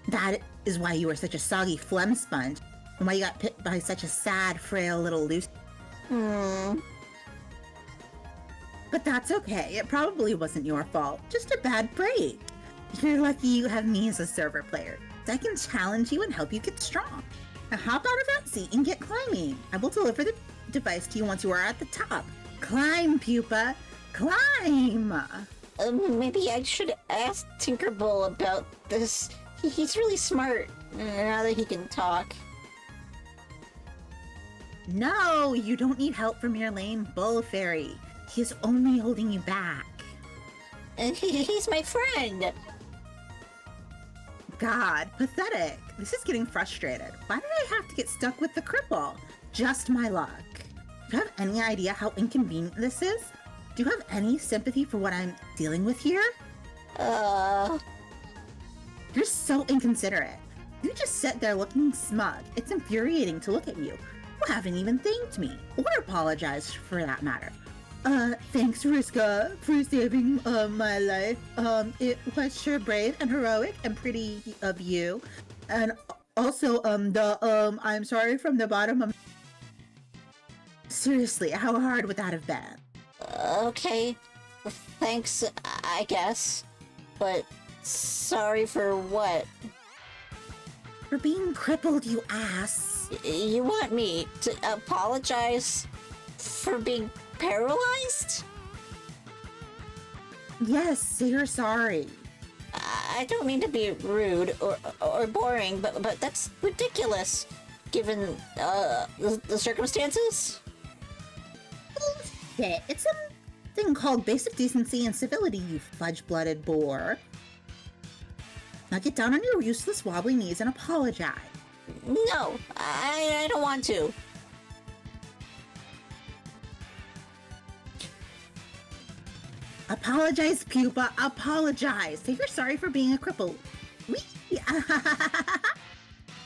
That is why you were such a soggy phlegm sponge, and why you got picked by such a sad, frail little loose. But that's okay. It probably wasn't your fault. Just a bad break. You're lucky you have me as a server player. I can challenge you and help you get strong. Now hop out of that seat and get climbing. I will deliver the device to you once you are at the top. Climb, pupa. Climb! Maybe I should ask Tinkerbell about this. He's really smart now that he can talk. No, you don't need help from your lame bull fairy. He is only holding you back. He's my friend. God, pathetic. This is getting frustrated. Why did I have to get stuck with the cripple? Just my luck. Do you have any idea how inconvenient this is? Do you have any sympathy for what I'm dealing with here? You're so inconsiderate. You just sit there looking smug. It's infuriating to look at you. You haven't even thanked me, or apologized for that matter. Thanks, Ruska, for saving, my life. It was sure brave and heroic and pretty of you. And also, I'm sorry from the bottom of... Seriously, how hard would that have been? Okay. Thanks, I guess. But sorry for what? For being crippled, you ass. You want me to apologize for being paralyzed? Yes, say you're sorry. I don't mean to be rude or boring, but that's ridiculous, given the circumstances. Bullshit. It's something called basic decency and civility, you fudge-blooded boar. Now get down on your useless wobbly knees and apologize. No, I don't want to. Apologize, pupa. Apologize. Say you're sorry for being a cripple. Whee!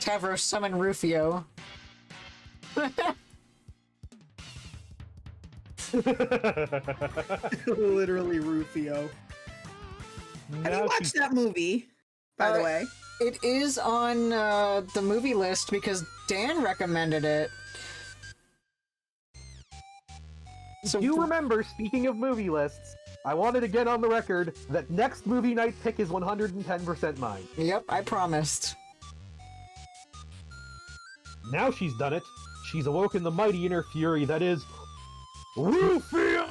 Tavros summon Rufio. Literally Rufio. Have you watched that movie, by the way? It is on the movie list because Dan recommended it. So you remember, speaking of movie lists, I wanted to get on the record that next movie night pick is 110% mine. Yep, I promised. Now she's done it. She's awoken the mighty inner fury that is... Rufio!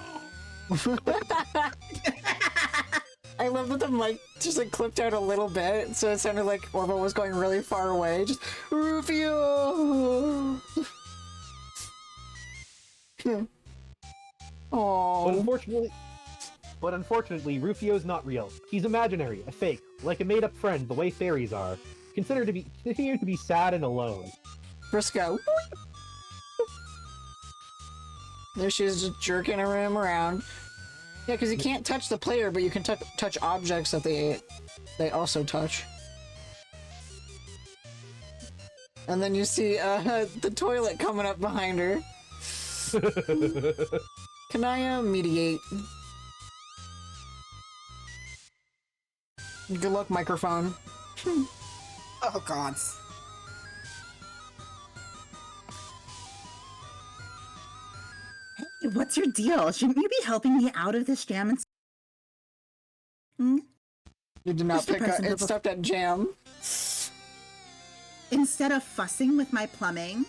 I love that the mic just like clipped out a little bit, so it sounded like Orville was going really far away. Just Rufio. But unfortunately, Rufio's not real. He's imaginary, a fake, like a made-up friend, the way fairies are. Continue to be sad and alone. Briscoe. There she is, just jerking him around. Yeah, because you can't touch the player, but you can touch objects that they also touch. And then you see the toilet coming up behind her. Can I mediate? Good luck, microphone. Oh, God. Hey, what's your deal? Shouldn't you be helping me out of this jam? You did not pick up. It stopped at jam. Instead of fussing with my plumbing,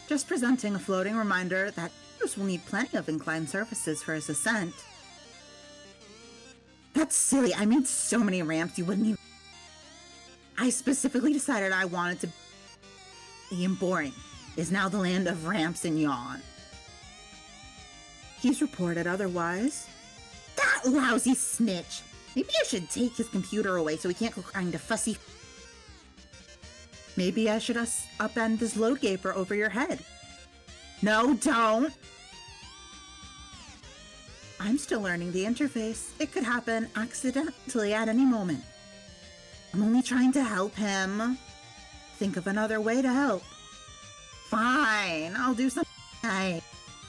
just presenting a floating reminder that Bruce will need plenty of inclined surfaces for his ascent. That's silly. I made so many ramps you wouldn't even... I specifically decided I wanted to be boring. Is now the land of ramps and yawn. He's reported otherwise. That lousy snitch! Maybe I should take his computer away so he can't go crying to fussy... Maybe I should upend this load gaper over your head. No, don't! I'm still learning the interface. It could happen accidentally at any moment. I'm only trying to help him. Think of another way to help. Fine, I'll do something. I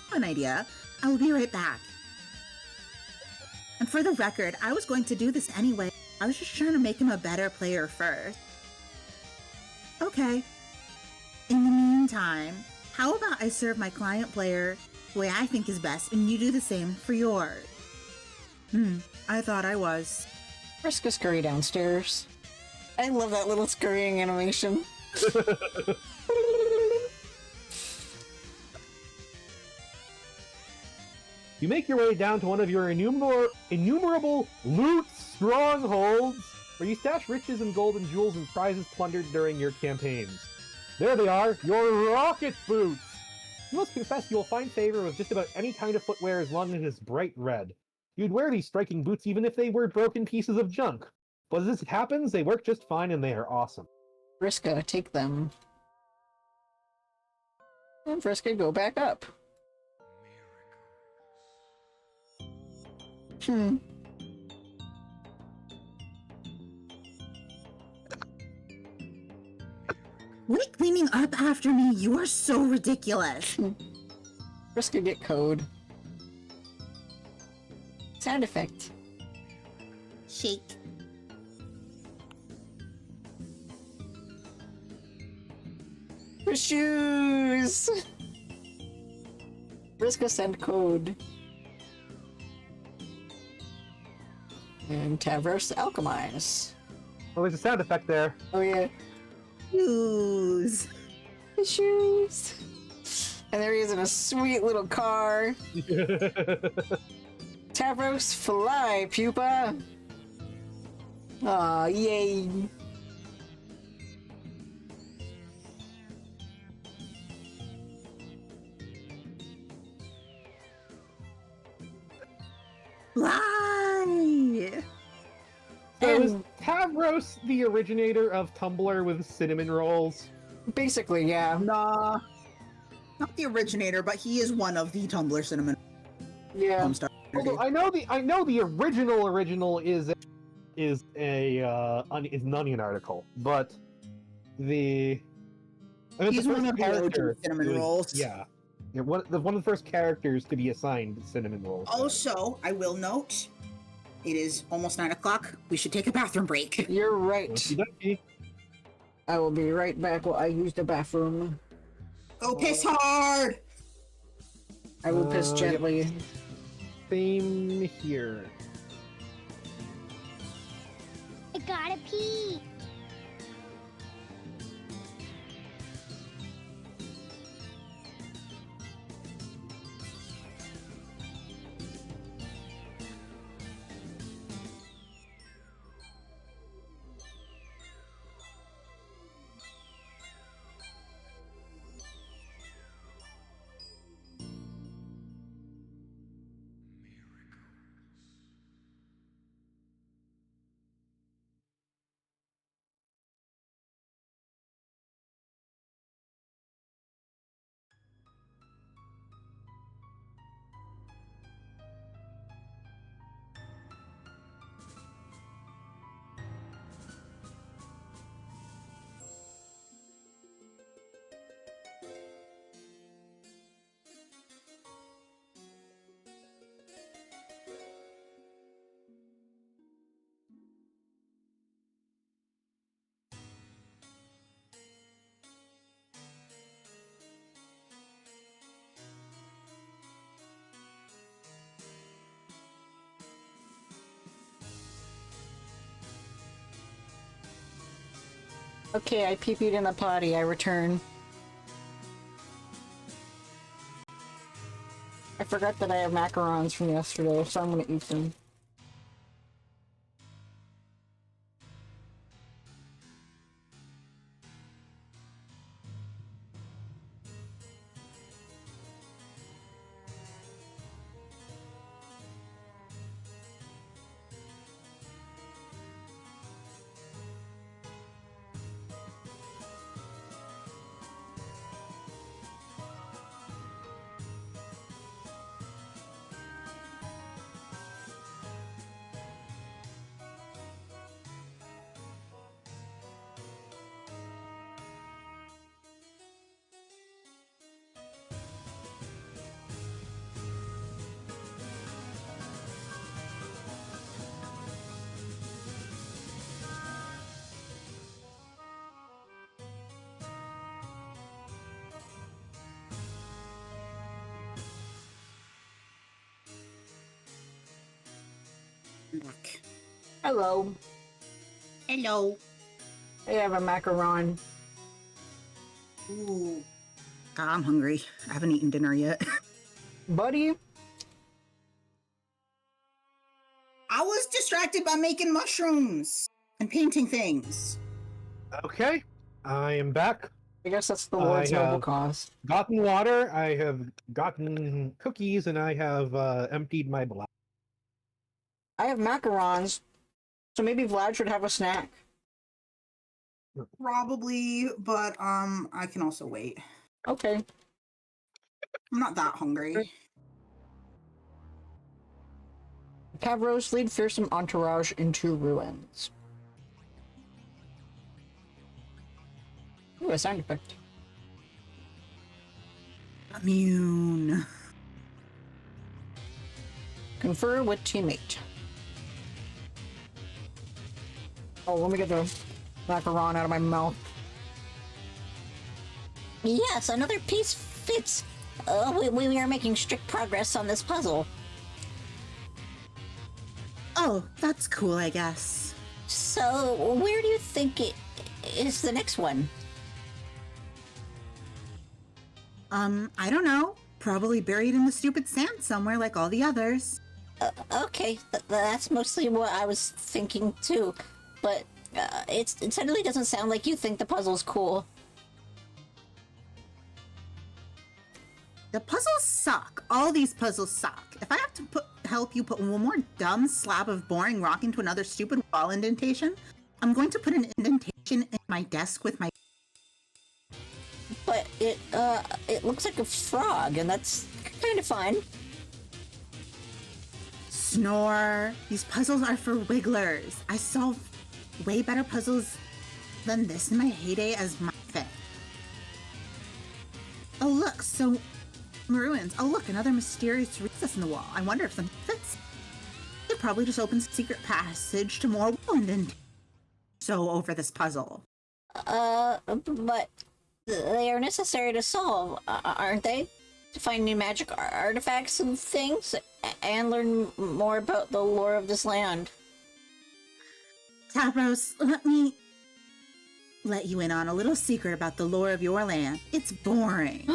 have an idea. I will be right back. And for the record, I was going to do this anyway. I was just trying to make him a better player first. Okay. In the meantime, how about I serve my client player the way I think is best, and you do the same for yours? I thought I was. Friska scurry downstairs. I love that little scurrying animation. You make your way down to one of your innumerable loot strongholds, where you stash riches and gold and jewels and prizes plundered during your campaigns. There they are, your rocket boots! You must confess you will find favor with just about any kind of footwear as long as it is bright red. You'd wear these striking boots even if they were broken pieces of junk. But as this happens, they work just fine and they are awesome. Friska, take them. And Friska, go back up. Quit cleaning up after me. You are so ridiculous. Friska, get code. Sound effect. Shake. For shoes! Friska, send code. And Tavros, alchemize. Oh, there's a sound effect there. Oh yeah. Shoes. The shoes. And there he is in a sweet little car. Tavros, fly, pupa. Aw, yay. Fly! So is Tavros the originator of Tumblr with cinnamon rolls? Basically, yeah. Nah. Not the originator, but he is one of the Tumblr cinnamon. Yeah. Homestuck. Although I know the original is an Onion article, but he's one of the cinnamon rolls. Yeah. One of the first characters to be assigned cinnamon rolls. Also, I will note, it is almost 9 o'clock. We should take a bathroom break. You're right. Okey-dokey. I will be right back while I use the bathroom. Go piss hard! I will piss gently. Yep. Same here. I gotta pee. Okay, I pee-peed in the potty. I return. I forgot that I have macarons from yesterday, so I'm gonna eat them. Back. Hello. Hello. I have a macaron. Ooh. God, I'm hungry. I haven't eaten dinner yet. Buddy? I was distracted by making mushrooms and painting things. Okay, I am back. I guess that's the Lord's noble have cause. Gotten water, I have gotten cookies, and I have emptied my bladder. I have macarons, so maybe Vlad should have a snack. Probably, but I can also wait. Okay. I'm not that hungry. Cavros lead fearsome entourage into ruins. Ooh, a sound effect. Immune. Confer with teammate. Oh, let me get the macaron out of my mouth. Yes, another piece fits. We are making strict progress on this puzzle. Oh, that's cool, I guess. So, where do you think it is the next one? I don't know. Probably buried in the stupid sand somewhere like all the others. Okay, that's mostly what I was thinking too. But it suddenly doesn't sound like you think the puzzle's cool. The puzzles suck. All these puzzles suck. If I have to help you put one more dumb slab of boring rock into another stupid wall indentation, I'm going to put an indentation in my desk with my... But it looks like a frog, and that's kind of fine. Snore. These puzzles are for wigglers. I solve way better puzzles than this in my heyday as my thing. Oh look, so ruins. Oh look, another mysterious recess in the wall. I wonder if something fits. It probably just opens a secret passage to more wall indentation. So over this puzzle. But they are necessary to solve, aren't they? To find new magic artifacts and things, and learn more about the lore of this land. Tavros, let me let you in on a little secret about the lore of your land. It's boring.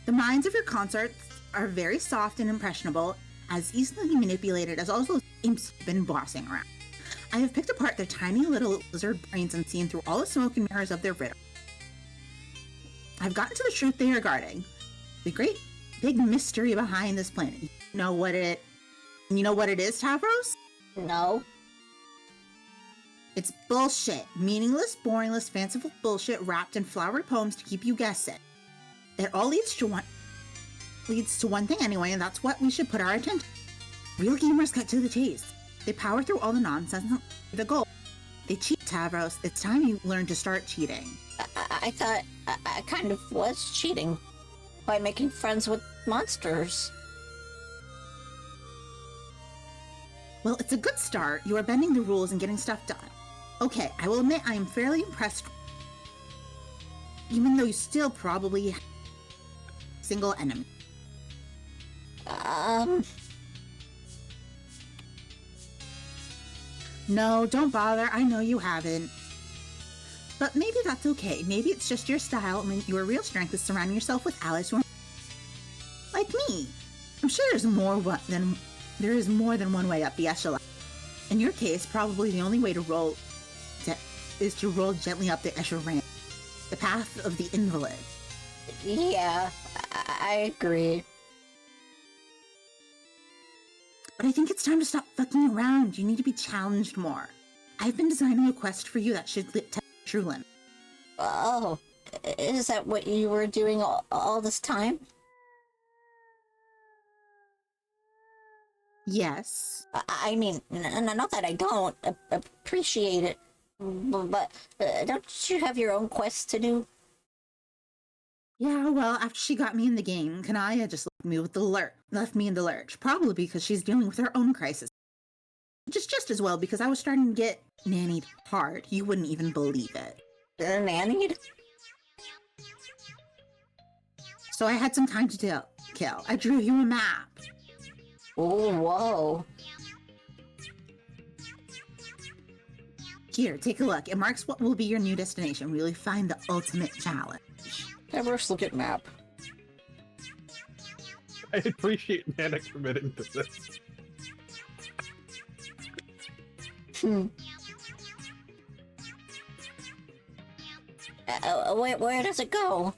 The minds of your consorts are very soft and impressionable, as easily manipulated as all those imps have been bossing around. I have picked apart their tiny little lizard brains and seen through all the smoke and mirrors of their riddle. I've gotten to the truth they are guarding. The great big mystery behind this planet. You know what it is, Tavros? No. It's bullshit. Meaningless, boringless, fanciful bullshit wrapped in flowery poems to keep you guessing. It all leads to one thing anyway, and that's what we should put our attention. Real gamers cut to the chase. They power through all the nonsense and the goal. They cheat, Tavros. It's time you learn to start cheating. I thought I kind of was cheating by making friends with monsters. Well, it's a good start. You are bending the rules and getting stuff done. Okay, I will admit I am fairly impressed. Even though you still probably have a single enemy. No, don't bother. I know you haven't. But maybe that's okay. Maybe it's just your style. I mean, your real strength is surrounding yourself with allies who are like me. I'm sure there is more than one way up the echelon. In your case, probably the only way to roll is to roll gently up the echelon, the path of the invalid. Yeah, I agree. But I think it's time to stop fucking around. You need to be challenged more. I've been designing a quest for you that should test your true limit. Oh, is that what you were doing all this time? Yes. I mean, not that I don't appreciate it, but don't you have your own quests to do? Yeah, well, after she got me in the game, Kanaya just left me in the lurch. Probably because she's dealing with her own crisis. Just as well, because I was starting to get nannied hard. You wouldn't even believe it. Nannied? So I had some time to kill. I drew you a map. Oh, whoa. Here, take a look. It marks what will be your new destination. Really find the ultimate challenge. Have us look at map. I appreciate Nana committing to this. Where does it go?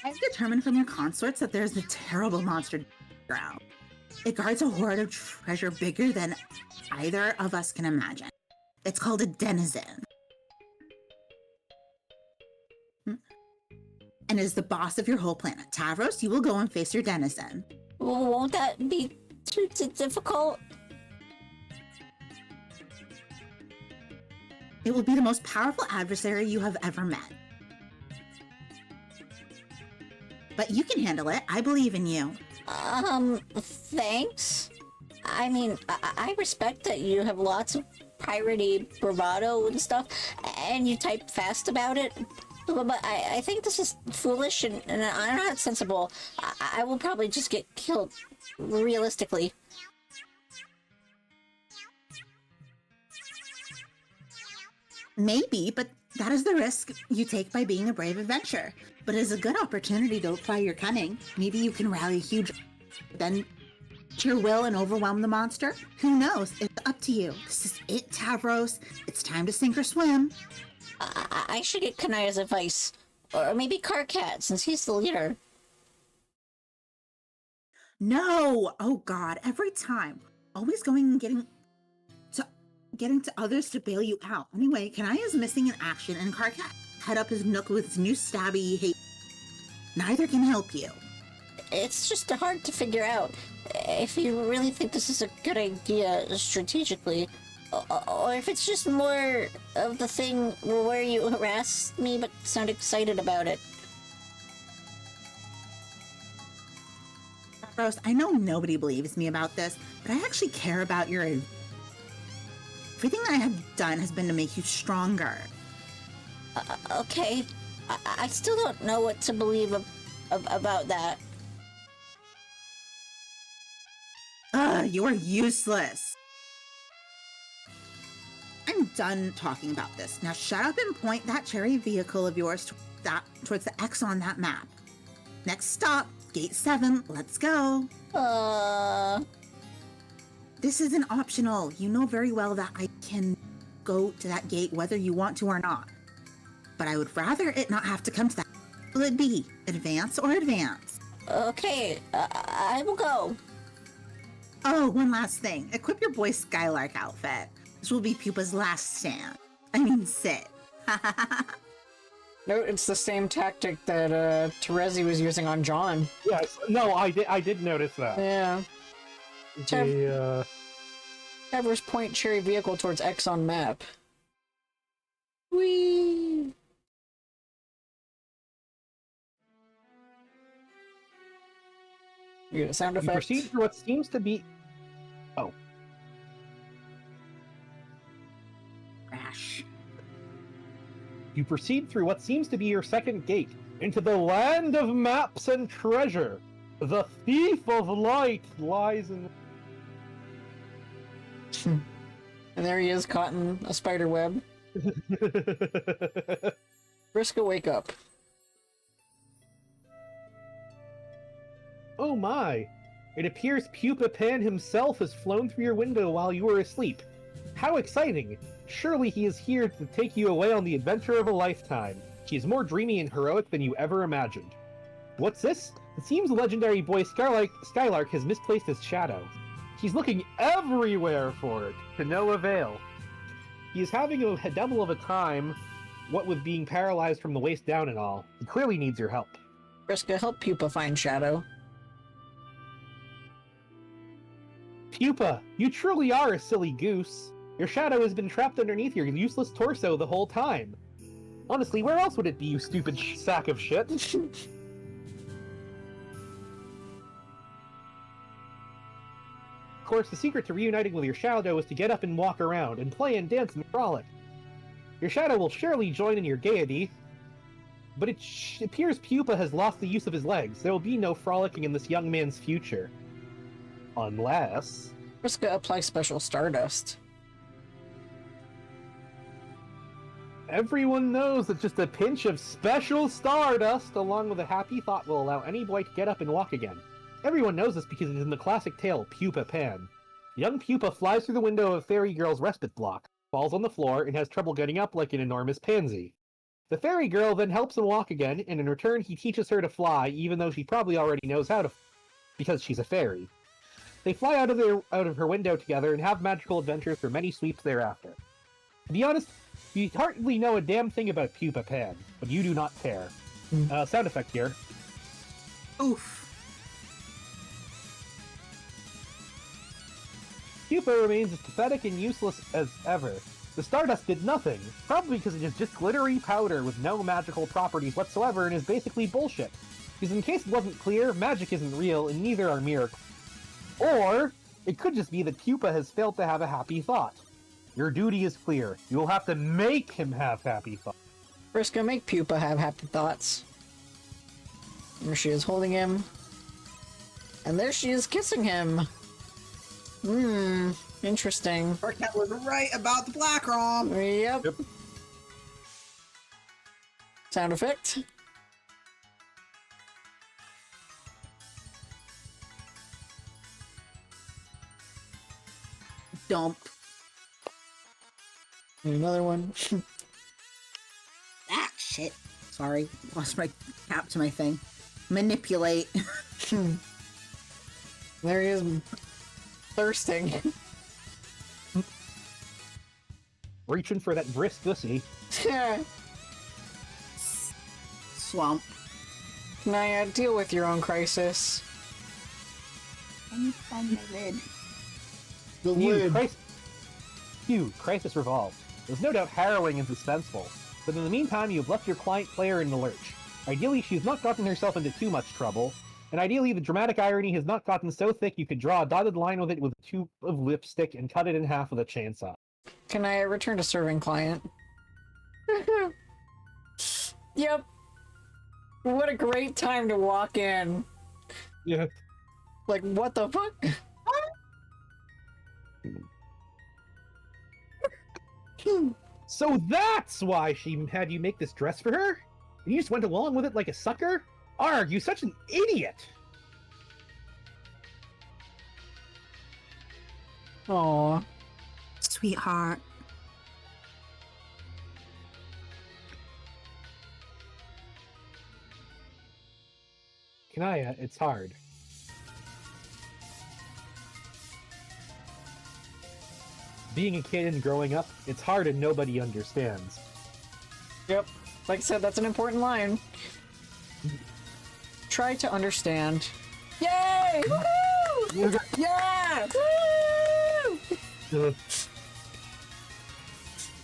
I've determined from your consorts that there's a terrible monster ground. It guards a hoard of treasure bigger than either of us can imagine. It's called a denizen. And is the boss of your whole planet. Tavros, you will go and face your denizen. Won't that be too difficult? It will be the most powerful adversary you have ever met. But you can handle it. I believe in you. Thanks. I mean, I respect that you have lots of piratey bravado and stuff, and you type fast about it. But I think this is foolish and I'm not sensible. I will probably just get killed, realistically. Maybe, but that is the risk you take by being a brave adventurer. But it is a good opportunity to apply your cunning. Maybe you can rally a huge then to your will and overwhelm the monster. Who knows? It's up to you. This is it, Tavros. It's time to sink or swim. I should get Kanaya's advice. Or maybe Karkat, since he's the leader. No! Oh god, every time. Always going and getting to others to bail you out. Anyway, Kanaya's missing in action and Karkat head up his nook with his new stabby hate. Neither can help you. It's just hard to figure out if you really think this is a good idea strategically, or if it's just more of the thing where you harass me but sound excited about it. Rose, I know nobody believes me about this, but I actually care about your... Everything that I have done has been to make you stronger. Okay. I still don't know what to believe about that. You are useless. I'm done talking about this. Now shut up and point that cherry vehicle of yours towards the X on that map. Next stop, Gate 7. Let's go. This isn't optional. You know very well that I can go to that gate whether you want to or not. But I would rather it not have to come to that. Will it be advance or advance? Okay, I will go. Oh, one last thing. Equip your boy Skylark outfit. This will be Pupa's last stand. I mean, sit. No, it's the same tactic that Terezi was using on John. Yes, no, I did notice that. Yeah. The Tavros point cherry vehicle towards X on map. Whee! You get a sound effect? You proceed through what seems to be... Oh. Crash. You proceed through what seems to be your second gate into the land of maps and treasure. The thief of light lies in... And there he is, caught in a spider web. Vriska, wake up. Oh my! It appears Pupa Pan himself has flown through your window while you were asleep. How exciting! Surely he is here to take you away on the adventure of a lifetime. He is more dreamy and heroic than you ever imagined. What's this? It seems the legendary boy Skylark has misplaced his shadow. He's looking everywhere for it, to no avail. He is having a devil of a time, what with being paralyzed from the waist down and all. He clearly needs your help. Vriska, help Pupa find Shadow. Pupa, you truly are a silly goose. Your shadow has been trapped underneath your useless torso the whole time. Honestly, where else would it be, you stupid sack of shit? Of course, the secret to reuniting with your shadow is to get up and walk around, and play and dance and frolic. Your shadow will surely join in your gaiety, but it appears Pupa has lost the use of his legs. There will be no frolicking in this young man's future. Unless... Vriska, apply special stardust. Everyone knows that just a pinch of special stardust along with a happy thought will allow any boy to get up and walk again. Everyone knows this because it is in the classic tale, Pupa Pan. Young Pupa flies through the window of Fairy Girl's respite block, falls on the floor, and has trouble getting up like an enormous pansy. The Fairy Girl then helps him walk again, and in return he teaches her to fly, even though she probably already knows how to because she's a fairy. They fly out of her window together and have magical adventures for many sweeps thereafter. To be honest, you hardly know a damn thing about Pupa Pan, but you do not care. Sound effect here. Oof. Pupa remains as pathetic and useless as ever. The Stardust did nothing, probably because it is just glittery powder with no magical properties whatsoever and is basically bullshit. Because in case it wasn't clear, magic isn't real and neither are miracles. Or, it could just be that Pupa has failed to have a happy thought. Your duty is clear. You will have to make him have happy thoughts. Vriska, make Pupa have happy thoughts. There she is holding him. And there she is kissing him. Interesting. Cat was right about the black rom. Yep. Sound effect. Dump. Another one. Ah, shit. Sorry. Lost my cap to my thing. Manipulate. There he is. Thirsting. Reaching for that brisk pussy. Swamp. Naya, deal with your own crisis. I need to find my lid. The lid. Crisis revolved. It was no doubt harrowing and suspenseful, but in the meantime you have left your client player in the lurch. Ideally, she has not gotten herself into too much trouble, and ideally the dramatic irony has not gotten so thick you could draw a dotted line with it with a tube of lipstick and cut it in half with a chainsaw. Can I return to serving client? Yep. What a great time to walk in. Yeah. Like, what the fuck? So that's why she had you make this dress for her? And you just went along with it like a sucker? Arg, you such an idiot! Aww. Sweetheart. Kanaya, it's hard. Being a kid and growing up, it's hard and nobody understands. Yep. Like I said, that's an important line. Try to understand. Yay! Woohoo! Yeah! Woo!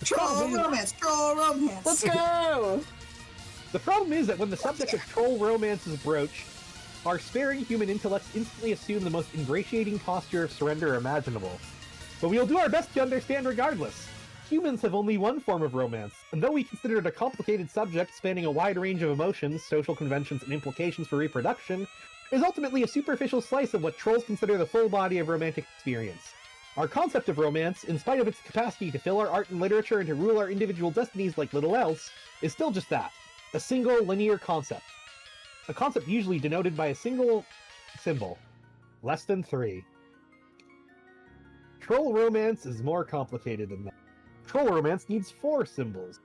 Troll romance! Troll romance! Let's go! The problem is that when the subject of troll romance is broached, our sparing human intellects instantly assume the most ingratiating posture of surrender imaginable. But we'll do our best to understand regardless. Humans have only one form of romance, and though we consider it a complicated subject spanning a wide range of emotions, social conventions, and implications for reproduction, is ultimately a superficial slice of what trolls consider the full body of romantic experience. Our concept of romance, in spite of its capacity to fill our art and literature and to rule our individual destinies like little else, is still just that, a single linear concept. A concept usually denoted by a single symbol, less than 3. Troll romance is more complicated than that. Troll romance needs 4 symbols.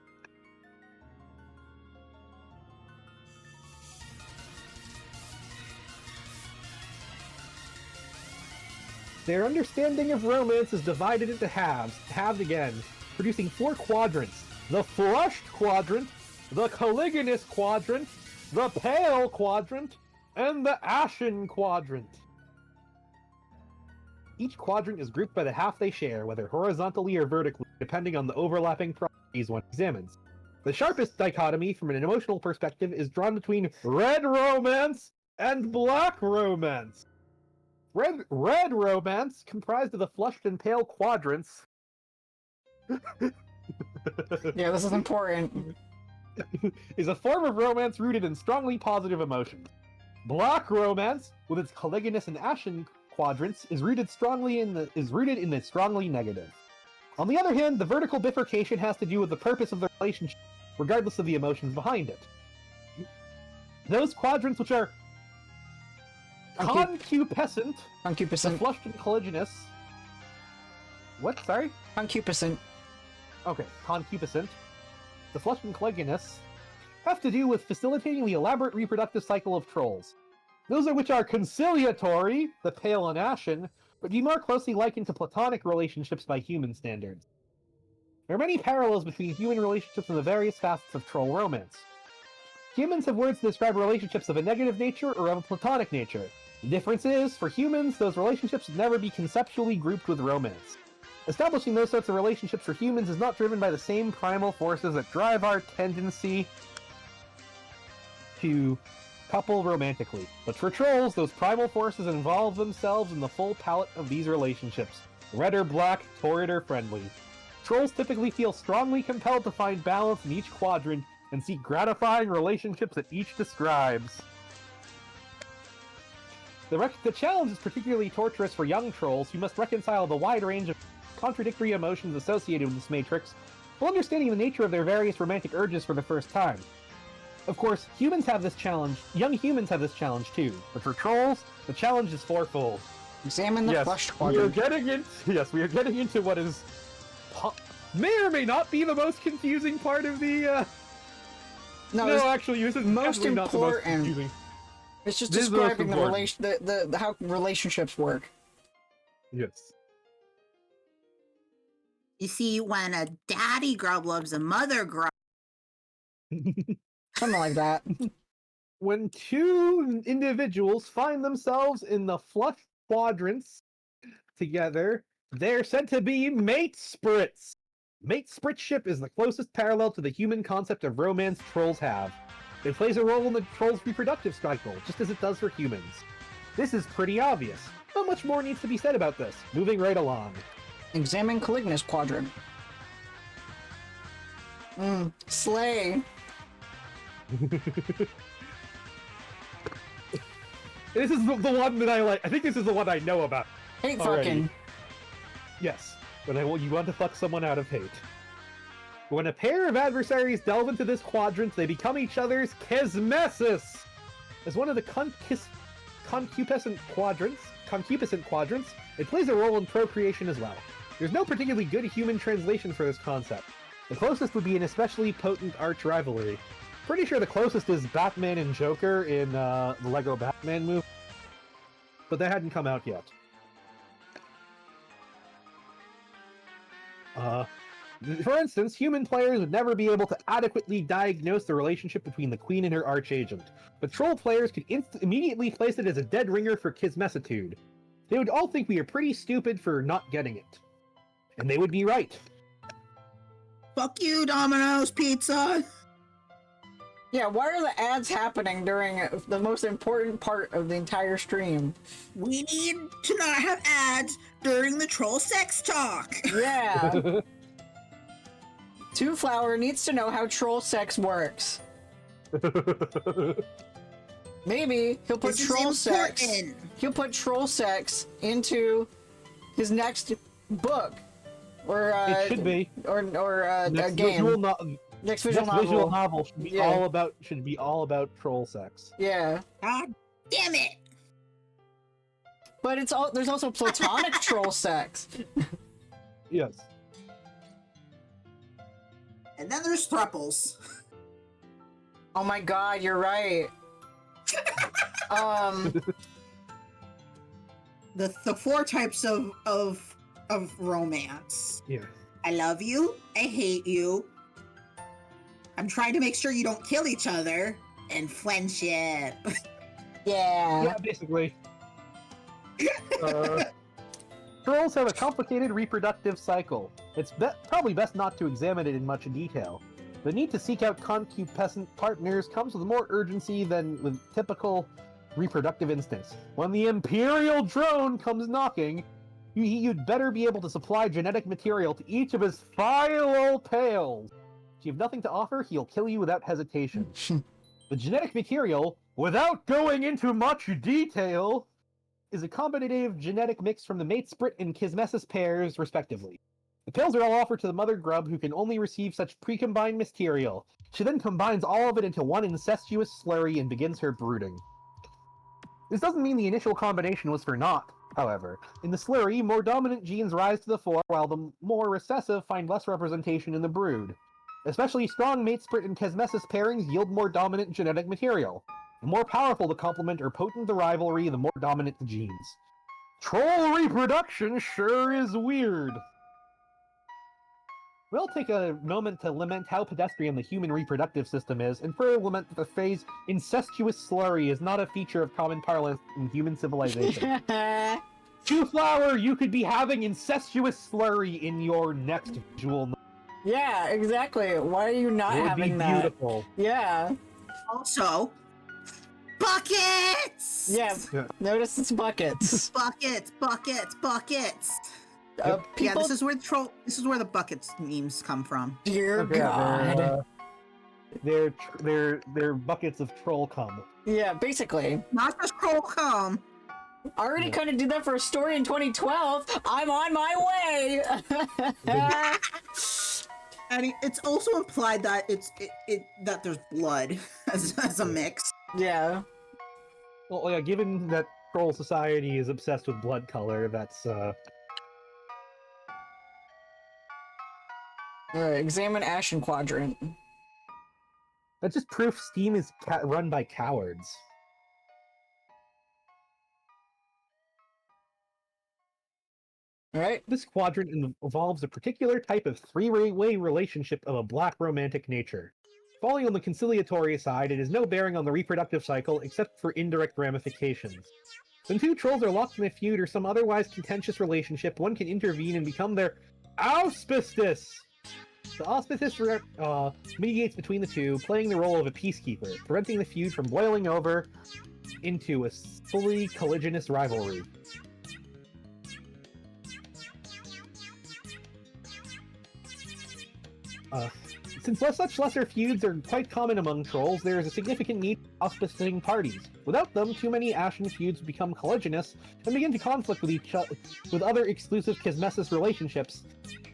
Their understanding of romance is divided into halves, halved again, producing 4 quadrants. The flushed quadrant, the caliginous quadrant, the pale quadrant, and the ashen quadrant. Each quadrant is grouped by the half they share, whether horizontally or vertically, depending on the overlapping properties one examines. The sharpest dichotomy from an emotional perspective is drawn between red romance and black romance. Red romance, comprised of the flushed and pale quadrants. Yeah, this is important. Is a form of romance rooted in strongly positive emotions. Black romance, with its caliginous and ashen quadrants, is rooted in the strongly negative. On the other hand, the vertical bifurcation has to do with the purpose of the relationship, regardless of the emotions behind it. Those quadrants which are concupiscent, the flushed and caliginous. What? Sorry? Concupiscent. Okay, concupiscent. The flushed and caliginous have to do with facilitating the elaborate reproductive cycle of trolls. Those are which are conciliatory, the pale and ashen, but be more closely likened to platonic relationships by human standards. There are many parallels between human relationships and the various facets of troll romance. Humans have words to describe relationships of a negative nature or of a platonic nature. The difference is, for humans, those relationships would never be conceptually grouped with romance. Establishing those sorts of relationships for humans is not driven by the same primal forces that drive our tendency to couple romantically. But for trolls, those primal forces involve themselves in the full palette of these relationships. Red or black, torrid or friendly. Trolls typically feel strongly compelled to find balance in each quadrant and seek gratifying relationships that each describes. The challenge is particularly torturous for young trolls who must reconcile the wide range of contradictory emotions associated with this matrix while understanding the nature of their various romantic urges for the first time. Of course, humans have this challenge, young humans have this challenge too, but for trolls, the challenge is fourfold. Examine the flushed quadrant. We are getting into what is may or may not be the most confusing part of the No, actually, this is most important. Not the most confusing. It's just describing the how relationships work. Yes. You see, when a daddy grub loves a mother grub. Something like that. When 2 individuals find themselves in the flush quadrants together, they're said to be mate sprits. Mate spritship is the closest parallel to the human concept of romance trolls have. It plays a role in the troll's reproductive cycle, just as it does for humans. This is pretty obvious. Not much more needs to be said about this. Moving right along. Examine caliginous quadrant. Slay. This is the one that I like. I think this is the one I know about. Hate fucking. Yes, but you want to fuck someone out of hate. When a pair of adversaries delve into this quadrant, they become each other's kesmesis. As one of the concupiscent quadrants, it plays a role in procreation as well. There's no particularly good human translation for this concept. The closest would be an especially potent arch rivalry. Pretty sure the closest is Batman and Joker in the Lego Batman movie, but that hadn't come out yet. For instance, human players would never be able to adequately diagnose the relationship between the Queen and her archagent, but troll players could immediately place it as a dead ringer for kismessitude. They would all think we are pretty stupid for not getting it. And they would be right. Fuck you, Domino's Pizza! Yeah, why are the ads happening during the most important part of the entire stream? We need to not have ads during the troll sex talk! Yeah! Two Flower needs to know how troll sex works. Maybe he'll put troll sex. He'll put troll sex into his next book, or it should be, or next a game. Next visual novel should be all about troll sex. Yeah. God damn it! But there's also platonic troll sex. Yes. And then there's thruples. Oh my god, you're right. The 4 types of romance. Yeah. I love you. I hate you. I'm trying to make sure you don't kill each other. And friendship. Yeah, basically. Trolls have a complicated reproductive cycle. It's probably best not to examine it in much detail. The need to seek out concupiscent partners comes with more urgency than with typical reproductive instincts. When the Imperial drone comes knocking, you'd better be able to supply genetic material to each of his file pails. If you have nothing to offer, he'll kill you without hesitation. The genetic material, without going into much detail, is a combinative genetic mix from the mate sprit and Kismesis pairs, respectively. The pills are all offered to the mother grub, who can only receive such pre-combined material. She then combines all of it into one incestuous slurry and begins her brooding. This doesn't mean the initial combination was for naught, however. In the slurry, more dominant genes rise to the fore, while the more recessive find less representation in the brood. Especially strong mate sprit and Kismesis pairings yield more dominant genetic material. The more powerful the complement or potent the rivalry, the more dominant the genes. Troll reproduction sure is weird. We'll take a moment to lament how pedestrian the human reproductive system is, and further lament that the phrase incestuous slurry is not a feature of common parlance in human civilization. Two Flower, you could be having incestuous slurry in your next visual novel. Yeah, exactly. Why are you not having that? It would be beautiful. Yeah. Also, buckets! Yeah, notice it's buckets. Buckets. People... Yeah, this is where the buckets memes come from. Dear God. They're buckets of troll cum. Yeah, basically. Not just troll cum. I already kind of did that for a story in 2012. I'm on my way. And it's also implied that that there's blood as a mix. Yeah. Well, yeah. Given that troll society is obsessed with blood color, that's Alright, examine Ashen Quadrant. That's just proof Steam is run by cowards. Alright. This quadrant involves a particular type of three-way relationship of a black romantic nature. Falling on the conciliatory side, it has no bearing on the reproductive cycle except for indirect ramifications. When two trolls are locked in a feud or some otherwise contentious relationship, one can intervene and become their auspices. The auspices mediates between the two, playing the role of a peacekeeper, preventing the feud from boiling over into a fully colliginous rivalry. Since such lesser feuds are quite common among trolls, there is a significant need for auspicing parties. Without them, too many Ashen feuds become colliginous and begin to conflict with other exclusive Kismesis relationships,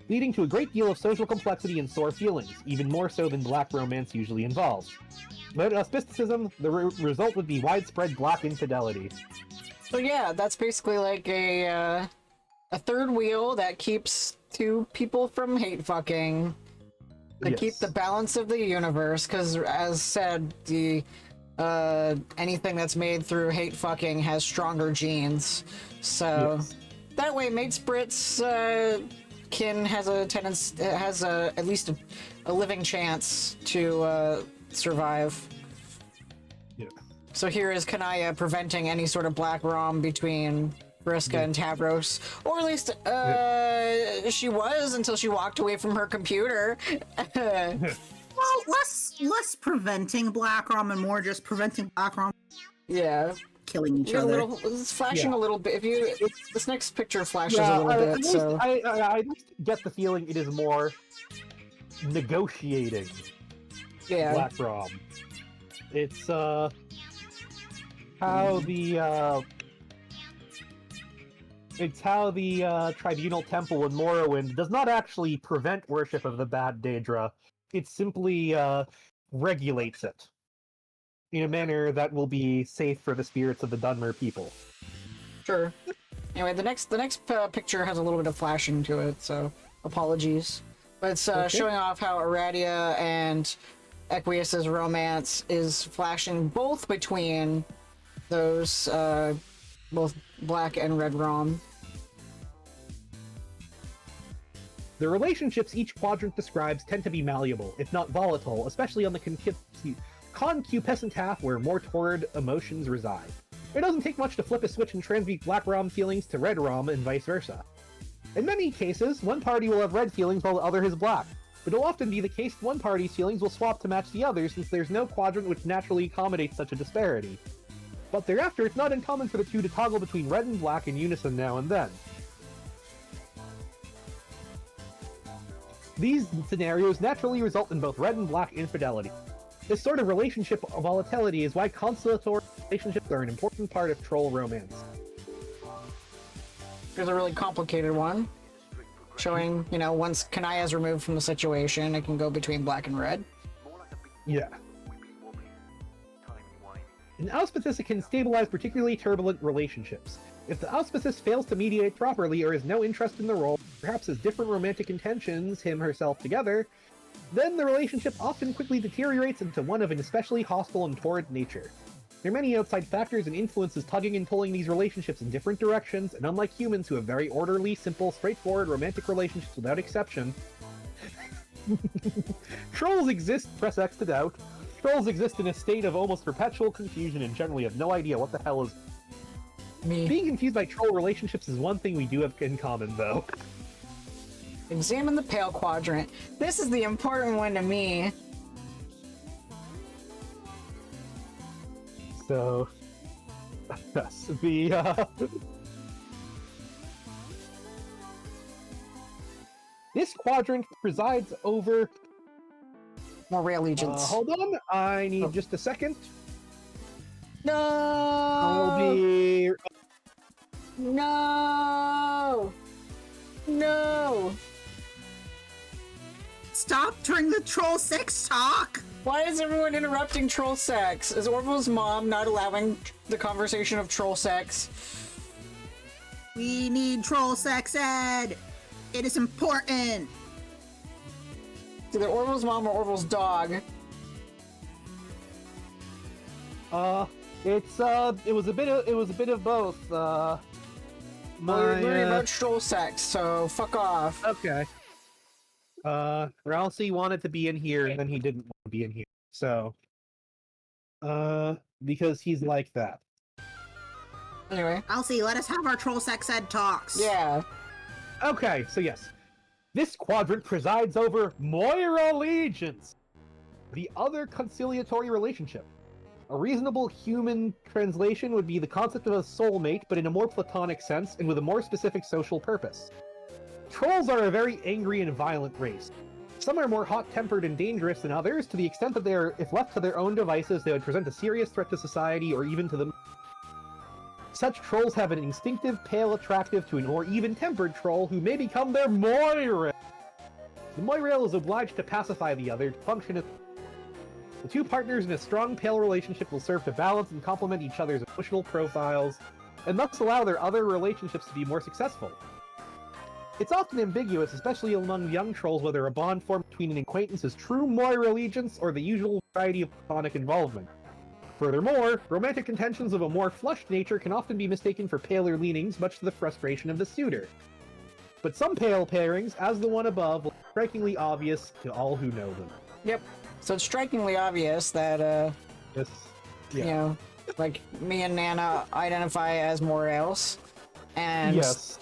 leading to a great deal of social complexity and sore feelings, even more so than black romance usually involves. Without auspicism, the result would be widespread black infidelity. So yeah, that's basically like a third wheel that keeps two people from hate fucking. To keep the balance of the universe, because as said, the anything that's made through hate fucking has stronger genes. So that way, mate sprits has a tendency, at least a living chance to survive. Yeah. So here is Kanaya preventing any sort of black rom between Vriska and Tavros, or at least she was until she walked away from her computer. Well, less preventing black rom and more just preventing black rom. Yeah, killing each other. It's flashing a little bit. This next picture flashes a little bit. So I get the feeling it is more negotiating. Yeah, black rom. It's how the Tribunal Temple in Morrowind does not actually prevent worship of the bad Daedra. It simply regulates it in a manner that will be safe for the spirits of the Dunmer people. Sure. Anyway, the next picture has a little bit of flashing to it, so apologies. But it's showing off how Aradia and Equius's romance is flashing both between those both black and red rom. The relationships each quadrant describes tend to be malleable, if not volatile, especially on the concupiscent half where more torrid emotions reside. It doesn't take much to flip a switch and transmute black rom feelings to red rom and vice versa. In many cases, one party will have red feelings while the other has black, but it'll often be the case one party's feelings will swap to match the other since there's no quadrant which naturally accommodates such a disparity. But thereafter, it's not uncommon for the two to toggle between red and black in unison now and then. These scenarios naturally result in both red and black infidelity. This sort of relationship volatility is why constellatory relationships are an important part of troll romance. Here's a really complicated one, showing, you know, once Kanaya is removed from the situation, it can go between black and red. Yeah. An auspicious can stabilize particularly turbulent relationships. If the auspicious fails to mediate properly or has no interest in the role, perhaps has different romantic intentions, him/herself together, then the relationship often quickly deteriorates into one of an especially hostile and torrid nature. There are many outside factors and influences tugging and pulling these relationships in different directions, and unlike humans who have very orderly, simple, straightforward romantic relationships without exception, trolls exist, press X to doubt. Trolls exist in a state of almost perpetual confusion and generally have no idea what the hell is... Me. Being confused by troll relationships is one thing we do have in common, though. Examine the pale quadrant. This is the important one to me. So... that's the, This quadrant presides over... Moray allegiance. Hold on, I need just a second. No! I'll be... No! No! Stop during the troll sex talk! Why is everyone interrupting troll sex? Is Orville's mom not allowing the conversation of troll sex? We need troll sex ed! It is important! It's either Orville's mom or Orville's dog. It was a bit of both. Well, you're learning about troll sex, so fuck off. Okay. Ralsei wanted to be in here, and then he didn't want to be in here. So, because he's like that. Anyway. Ralsei, let us have our troll sex ed talks. Yeah. Okay, so yes. This quadrant presides over Moira allegiance, the other conciliatory relationship. A reasonable human translation would be the concept of a soulmate, but in a more platonic sense and with a more specific social purpose. Trolls are a very angry and violent race. Some are more hot-tempered and dangerous than others, to the extent that they are, if left to their own devices, they would present a serious threat to society or even to them. Such trolls have an instinctive, pale attractive to a more even-tempered troll who may become their Moira. The Moira is obliged to pacify the other to function as... The two partners in a strong, pale relationship will serve to balance and complement each other's emotional profiles, and thus allow their other relationships to be more successful. It's often ambiguous, especially among young trolls, whether a bond formed between an acquaintance is true Moira allegiance or the usual variety of platonic involvement. Furthermore, romantic intentions of a more flushed nature can often be mistaken for paler leanings, much to the frustration of the suitor. But some pale pairings, as the one above, will be strikingly obvious to all who know them. Yep. So it's strikingly obvious that, Yes. Yeah. you know, like, me and Nana identify as Morales, and Yes,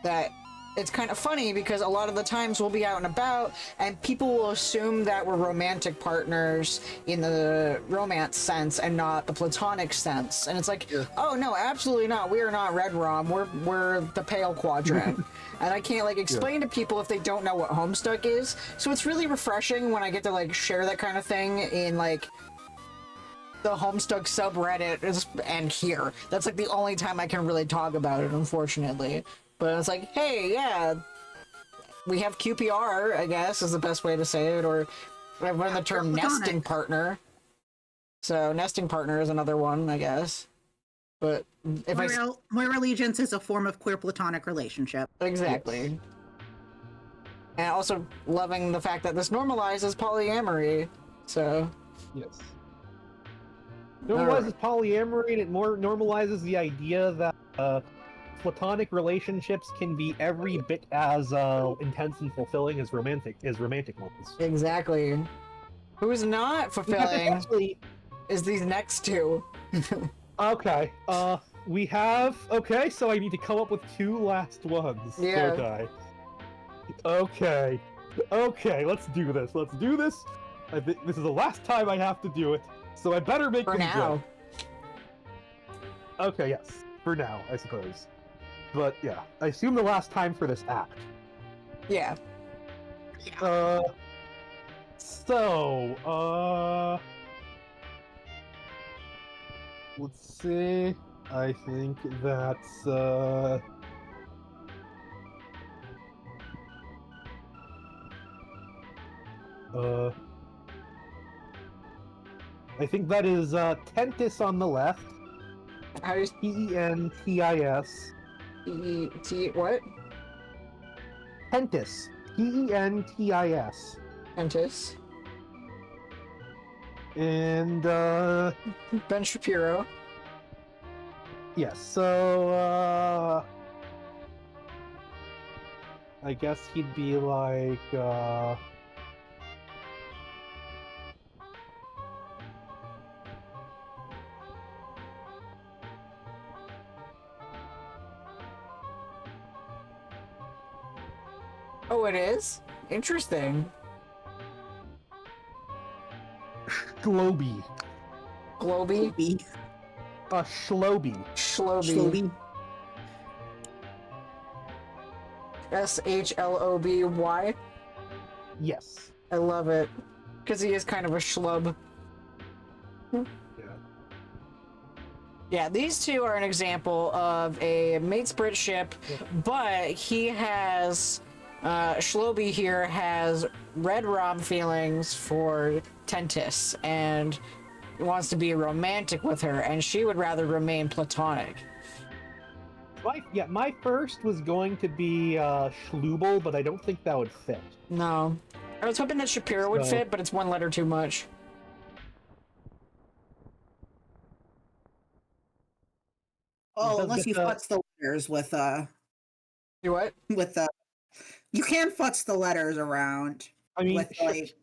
that it's kind of funny because a lot of the times we'll be out and about and people will assume that we're romantic partners in the romance sense and not the platonic sense, and it's like, oh no, absolutely not, we are not red rom, we're the pale quadrant. And I can't like explain to people if they don't know what Homestuck is, so it's really refreshing when I get to like share that kind of thing in like the Homestuck subreddit and here. That's like the only time I can really talk about it, unfortunately. But it's like, hey, yeah, we have QPR, I guess, is the best way to say it, or I've learned the term nesting partner. So nesting partner is another one, I guess. But if Moira allegiance is a form of queer platonic relationship. Exactly. Yes. And also loving the fact that this normalizes polyamory. So yes. Normalizes polyamory, and it more normalizes the idea that platonic relationships can be every bit as intense and fulfilling as romantic ones. Exactly. Who's not fulfilling is these next two. Okay. We have. Okay, so I need to come up with two last ones. Yeah. Don't I? Okay. Okay, let's do this. Let's do this. I think this is the last time I have to do it, so I better make For them now. good. Okay, yes. For now, I suppose. But yeah, I assume the last time for this act. Yeah. Let's see. I think that's I think that is Tentis on the left. How do you Pentis. what? Pentis. Pentis. Pentis. And Ben Shapiro. yes, so I guess he'd be like Oh, it is? Interesting. Shlobi. Globy? Shlobi. Shloby. Shloby. Yes. I love it. Because he is kind of a schlub. Yeah. Yeah, these two are an example of a mate split ship, but he has... Shloby here has red rom feelings for Tentis and wants to be romantic with her, and she would rather remain platonic. My first was going to be Schlubel, but I don't think that would fit. No. I was hoping that Shapiro would fit, but it's one letter too much. Oh, unless you futz the letters with You what? With you can futz the letters around. I mean, with, like...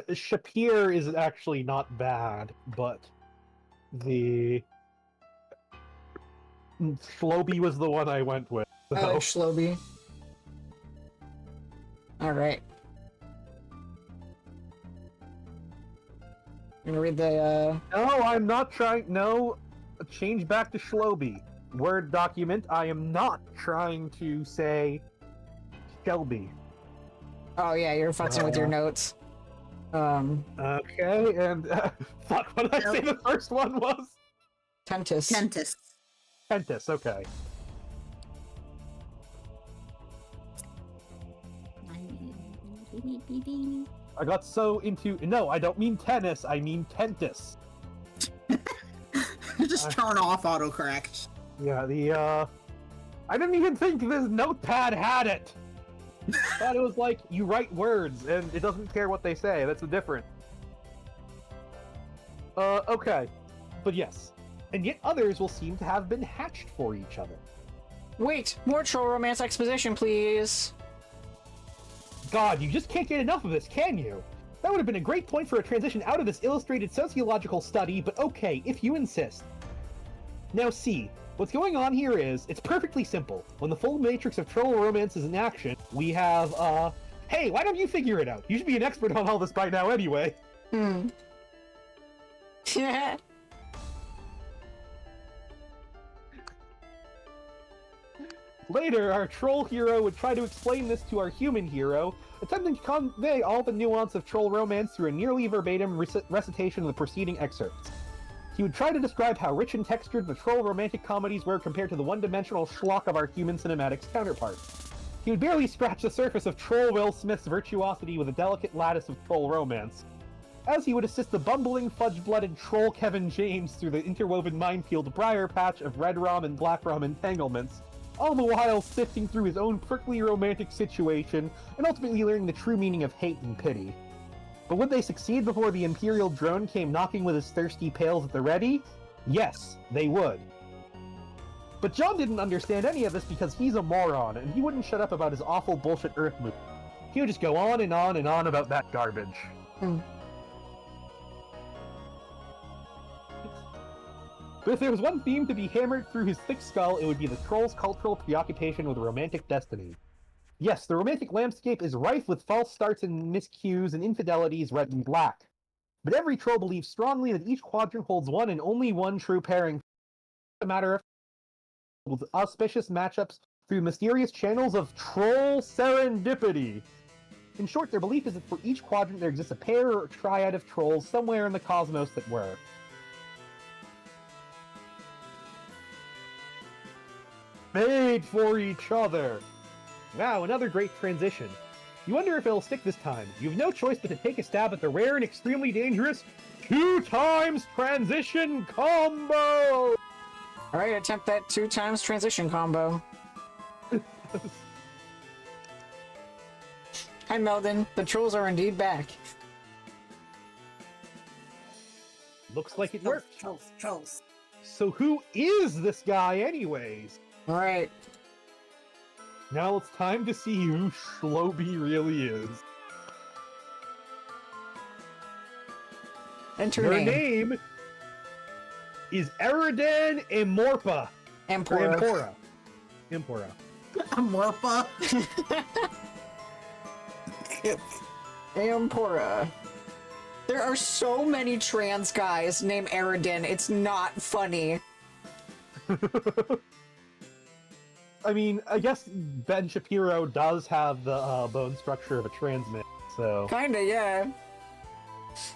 Shapir is actually not bad, but the Shlobi was the one I went with. So. I like Shloby. Alright. I'm gonna read the, No, I'm not trying... No, change back to Shlobi. Word document, I am not trying to say Shelby. Oh yeah, you're futzing with your notes. Okay, and fuck, what did I say the first one was? Tentis. Pentis, okay. I got so into... No, I don't mean tennis, I mean Pentis. Just turn off autocorrect. Yeah, I didn't even think this notepad had it! Thought it was like, you write words, and it doesn't care what they say, that's the difference. Okay. But yes. And yet others will seem to have been hatched for each other. Wait, more troll romance exposition, please. God, you just can't get enough of this, can you? That would have been a great point for a transition out of this illustrated sociological study, but okay, if you insist. Now see, what's going on here is, it's perfectly simple. When the full matrix of troll romance is in action, we have, hey, why don't you figure it out? You should be an expert on all this by now anyway. Yeah. Later, our troll hero would try to explain this to our human hero, attempting to convey all the nuance of troll romance through a nearly verbatim recitation of the preceding excerpts. He would try to describe how rich and textured the troll romantic comedies were compared to the one-dimensional schlock of our human cinematics counterparts. He would barely scratch the surface of troll Will Smith's virtuosity with a delicate lattice of troll romance, as he would assist the bumbling, fudge-blooded troll Kevin James through the interwoven minefield briar patch of red rum and black rum entanglements, all the while sifting through his own prickly romantic situation and ultimately learning the true meaning of hate and pity. But would they succeed before the Imperial drone came knocking with his thirsty pails at the ready? Yes, they would. But John didn't understand any of this because he's a moron, and he wouldn't shut up about his awful bullshit Earth movie. He would just go on and on and on about that garbage. But if there was one theme to be hammered through his thick skull, it would be the troll's cultural preoccupation with romantic destiny. Yes, the romantic landscape is rife with false starts and miscues and infidelities red and black. But every troll believes strongly that each quadrant holds one and only one true pairing, a matter of with auspicious matchups through mysterious channels of troll serendipity. In short, their belief is that for each quadrant there exists a pair or triad of trolls somewhere in the cosmos that were. Made for each other. Wow, another great transition. You wonder if it'll stick this time. You have no choice but to take a stab at the rare and extremely dangerous 2x transition combo! Alright, attempt that 2x transition combo. Hi Meldon, the trolls are indeed back. Looks like it worked. Trolls. So who is this guy anyways? Alright. Now it's time to see who Shloby really is. Enter Her name. name is Eridan Amorpa. Empora. Empora. Amorpa. Empora. There are so many trans guys named Eridan, it's not funny. I mean, I guess Ben Shapiro does have the bone structure of a trans man, so... Kinda, yeah.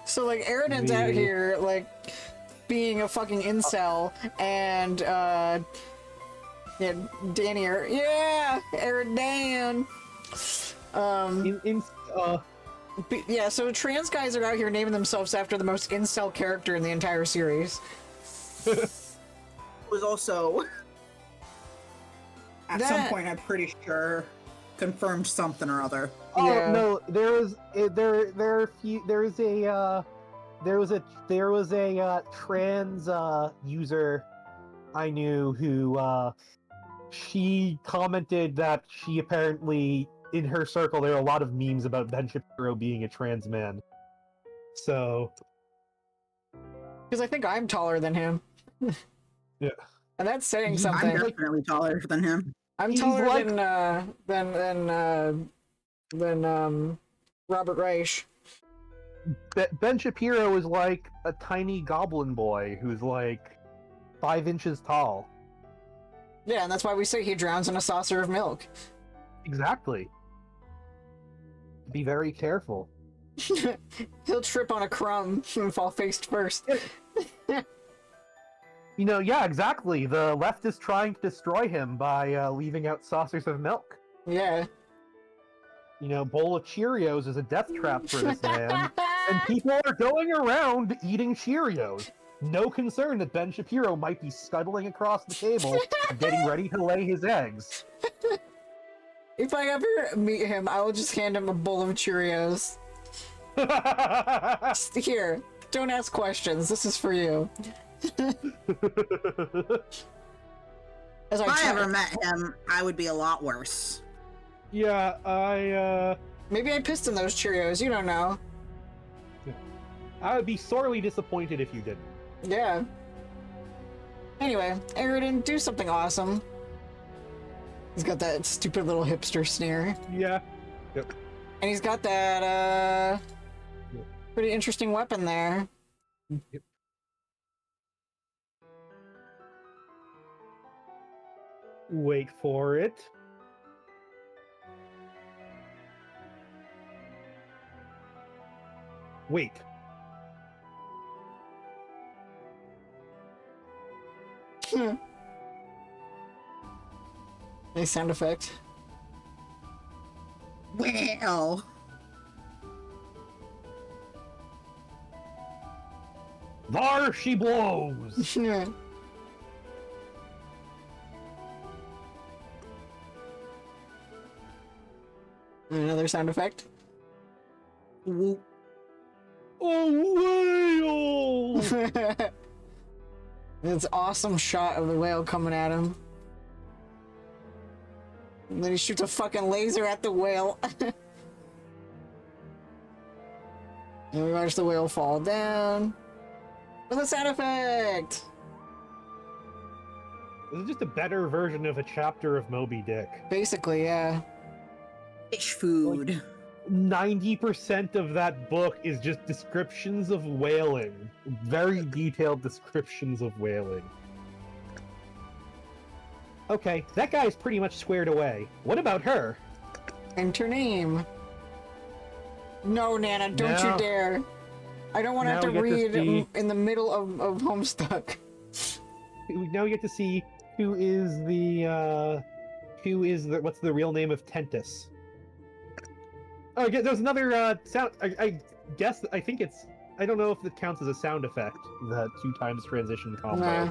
So, like, Eridan's out here, like, being a fucking incel, and, yeah, Danny, yeah, Eridan! Yeah, so trans guys are out here naming themselves after the most incel character in the entire series. Was also... At some point, I'm pretty sure confirmed something or other. Oh Yeah. no, there was a trans user I knew who she commented that she apparently in her circle there are a lot of memes about Ben Shapiro being a trans man. So Because I think I'm taller than him. yeah. And that's saying something. I'm definitely taller than him. I'm taller than Robert Reich. Ben Shapiro is like a tiny goblin boy who's like 5 inches tall. Yeah, and that's why we say he drowns in a saucer of milk. Exactly. Be very careful. He'll trip on a crumb and fall face first. You know, yeah, exactly. The left is trying to destroy him by leaving out saucers of milk. Yeah. You know, bowl of Cheerios is a death trap for this man. And people are going around eating Cheerios. No concern that Ben Shapiro might be scuttling across the table, getting ready to lay his eggs. If I ever meet him, I will just hand him a bowl of Cheerios. Here, don't ask questions. This is for you. If I ever met him, I would be a lot worse. Yeah, Maybe I pissed in those Cheerios, you don't know. I would be sorely disappointed if you didn't. Yeah. Anyway, Eridan, do something awesome. He's got that stupid little hipster sneer. Yeah. Yep. And he's got that, pretty interesting weapon there. Yep. Wait for it. Wait. Nice sound effect. Well. There she blows! Another sound effect. Whoop. A whale! It's an awesome shot of the whale coming at him. And then he shoots a fucking laser at the whale. And we watch the whale fall down. With a sound effect! This is just a better version of a chapter of Moby Dick. Basically, yeah. Fish food. 90% of that book is just descriptions of whaling. Very detailed descriptions of whaling. Okay, that guy's pretty much squared away. What about her? Enter name. No, Nana, don't you dare. I don't want to have to read in the middle of Homestuck. Now we get to see who is the what's the real name of Tentus? Oh, yeah, there's another sound. I guess I think it's. I don't know if it counts as a sound effect. The 2x transition combo. Nah,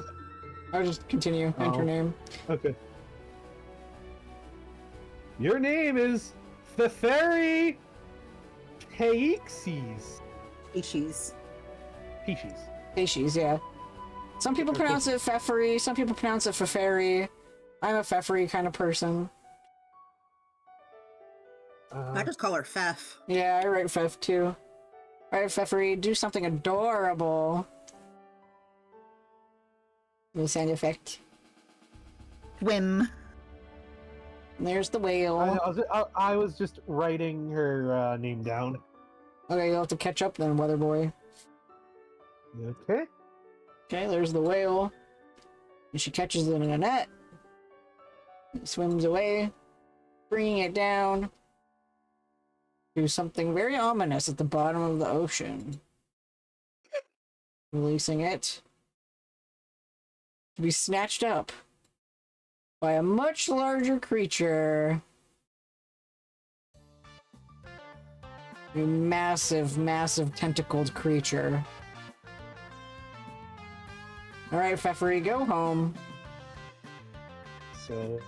I'll just continue. Enter name. Okay. Your name is Theferi Peixes. Species. Species, yeah. Some people pronounce it Pfeffery, some people pronounce it Pfeffery. I'm a Pfeffery kind of person. I just call her Pfeff. Yeah, I write Pfeff too. Alright, Pfeffery, do something adorable. Little sound effect. Swim. And there's the whale. I was just writing her name down. Okay, you'll have to catch up then, weather boy. Okay. Okay, there's the whale. And she catches it in a net. It swims away, bringing it down to something very ominous at the bottom of the ocean. Releasing it to be snatched up by a much larger creature. A massive, massive tentacled creature. Alright, Pfeffery, go home. So,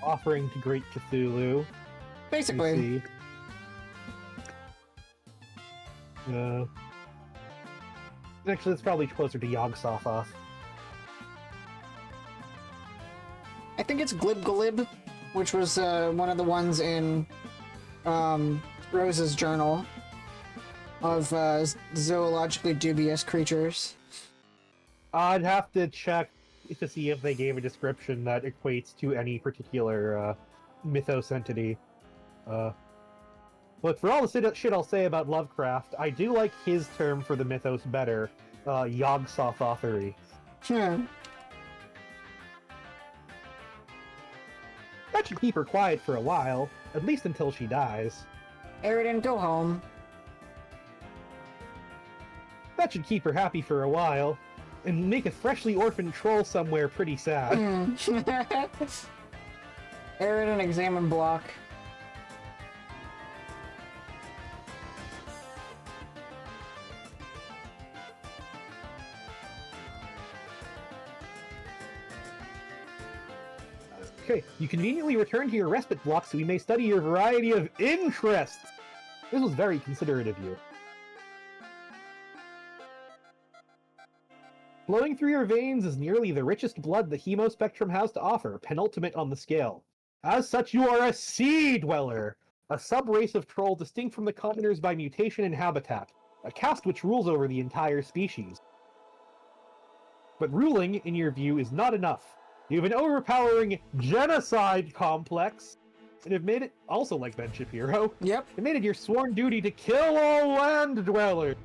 offering to Great Cthulhu. Basically. Actually, it's probably closer to Yog-Sothoth. I think it's Glib, which was one of the ones in Rose's journal of zoologically dubious creatures. I'd have to check to see if they gave a description that equates to any particular mythos entity. But for all the shit I'll say about Lovecraft, I do like his term for the mythos better, Yog-Sothothery. That should keep her quiet for a while, at least until she dies. Eridan, go home. That should keep her happy for a while, and make a freshly orphaned troll somewhere pretty sad. Eridan, examine block. Okay, you conveniently return to your respite block so we may study your variety of interests. This was very considerate of you. Flowing through your veins is nearly the richest blood the Hemospectrum has to offer, penultimate on the scale. As such, you are a sea dweller, a sub-race of troll distinct from the commoners by mutation and habitat, a caste which rules over the entire species. But ruling, in your view, is not enough. You have an overpowering genocide complex, and have made it, also like Ben Shapiro, Yep. have made it your sworn duty to kill all land dwellers.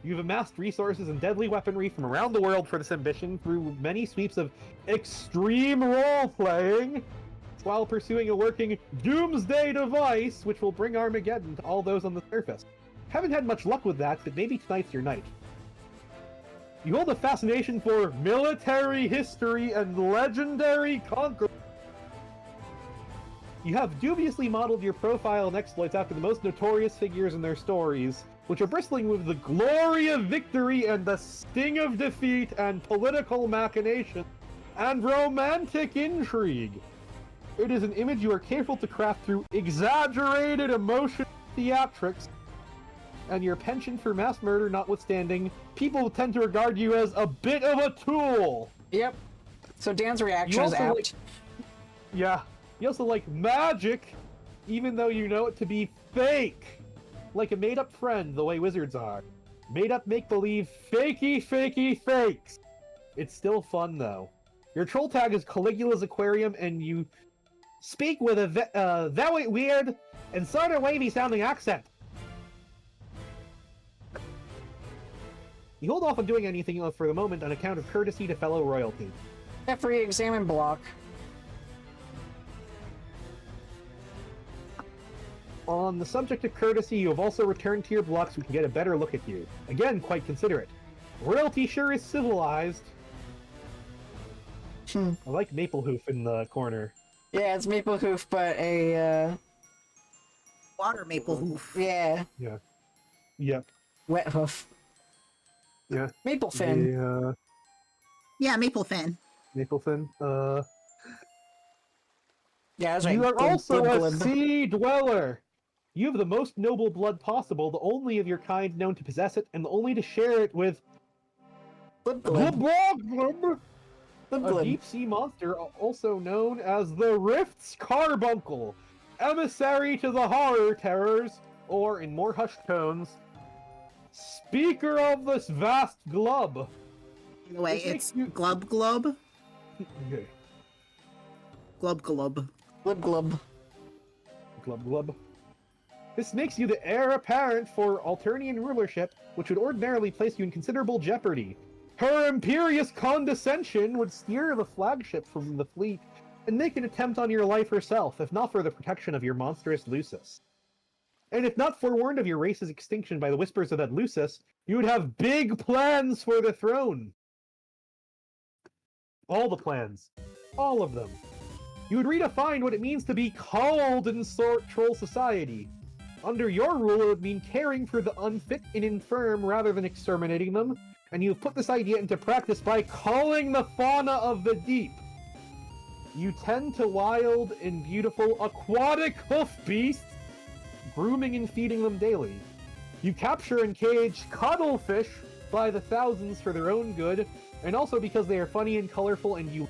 You've amassed resources and deadly weaponry from around the world for this ambition through many sweeps of extreme role-playing, while pursuing a working doomsday device which will bring Armageddon to all those on the surface. Haven't had much luck with that, but maybe tonight's your night. You hold a fascination for military history and legendary conquerors. You have dubiously modeled your profile and exploits after the most notorious figures in their stories, which are bristling with the glory of victory and the sting of defeat and political machination and romantic intrigue. It is an image you are careful to craft through exaggerated emotion theatrics, and your penchant for mass murder notwithstanding, people tend to regard you as a bit of a tool. Yep. So Dan's reaction is apt. Yeah. You also like magic, even though you know it to be fake. Like a made-up friend, the way wizards are. Made-up make-believe, fakey fakes. It's still fun, though. Your troll tag is Caligula's Aquarium, and you speak with a very weird and sort of wavy-sounding accent. You hold off on doing anything for the moment on account of courtesy to fellow royalty. Free examine block. On the subject of courtesy, you have also returned to your block so we can get a better look at you. Again, quite considerate. Royalty sure is civilized. I like Maplehoof in the corner. Yeah, it's Maplehoof, but a, Water Maplehoof. Yeah. Yeah. Yep. Wet hoof. Yeah. Maplefin. Yeah, Maplefin. Maplefin. Yeah, that's right. You are also a glib. sea dweller. You have the most noble blood possible, the only of your kind known to possess it, and the only to share it with a deep-sea monster also known as the Rift's Carbuncle, emissary to the horror terrors, or, in more hushed tones, speaker of this vast glub. By the way, it's Glub. Okay. Glub. Glib. Glub. This makes you the heir apparent for Alternian rulership, which would ordinarily place you in considerable jeopardy. Her imperious condescension would steer the flagship from the fleet and make an attempt on your life herself, if not for the protection of your monstrous Lucis. And if not forewarned of your race's extinction by the whispers of that Lucis, you would have big plans for the throne. All the plans. All of them. You would redefine what it means to be called in troll society. Under your rule, it would mean caring for the unfit and infirm rather than exterminating them, and you've put this idea into practice by calling the fauna of the deep. You tend to wild and beautiful aquatic hoof beasts, grooming and feeding them daily. You capture and cage cuttlefish by the thousands for their own good, and also because they are funny and colorful and you...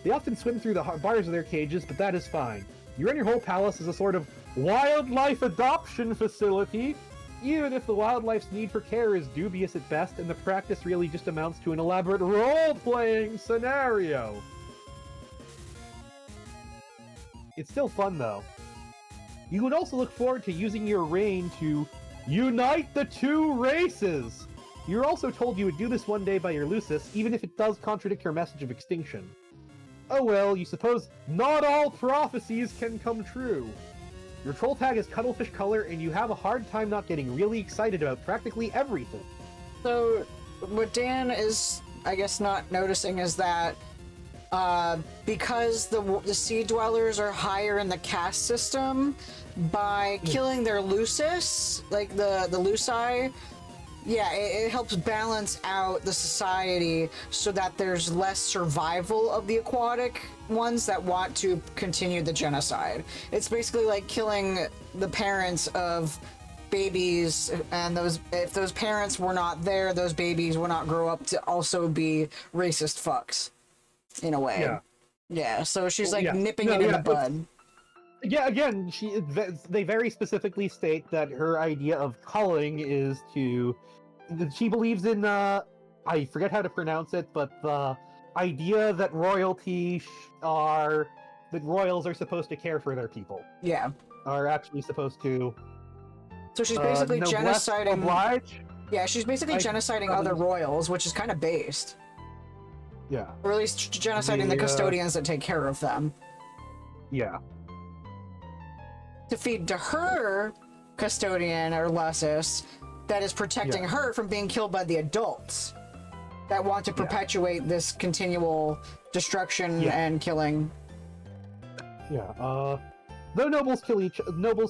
They often swim through the bars of their cages, but that is fine. You run your whole palace as a sort of wildlife adoption facility, even if the wildlife's need for care is dubious at best, and the practice really just amounts to an elaborate role-playing scenario. It's still fun, though. You would also look forward to using your reign to unite the two races! You're also told you would do this one day by your Lucis, even if it does contradict your message of extinction. Oh well, you suppose not all prophecies can come true. Your troll tag is cuttlefish color, and you have a hard time not getting really excited about practically everything. So, what Dan is, I guess, not noticing is that because the sea dwellers are higher in the caste system, by killing their Lucis, like the Luci, yeah, it helps balance out the society so that there's less survival of the aquatic ones that want to continue the genocide. It's basically like killing the parents of babies, and if those parents were not there, those babies would not grow up to also be racist fucks, in a way. Yeah, so she's like nipping it in the bud. Yeah, again, they very specifically state that her idea of culling is to... She believes in, I forget how to pronounce it, but the idea that royals are supposed to care for their people. Yeah. Are actually supposed to... So she's basically genociding... Oblige? Yeah, she's basically genociding other royals, which is kind of based. Yeah. Or at least genociding the custodians that take care of them. Yeah. To feed to her custodian or Lucis, that is protecting her from being killed by the adults that want to perpetuate this continual destruction and killing. Yeah, though nobles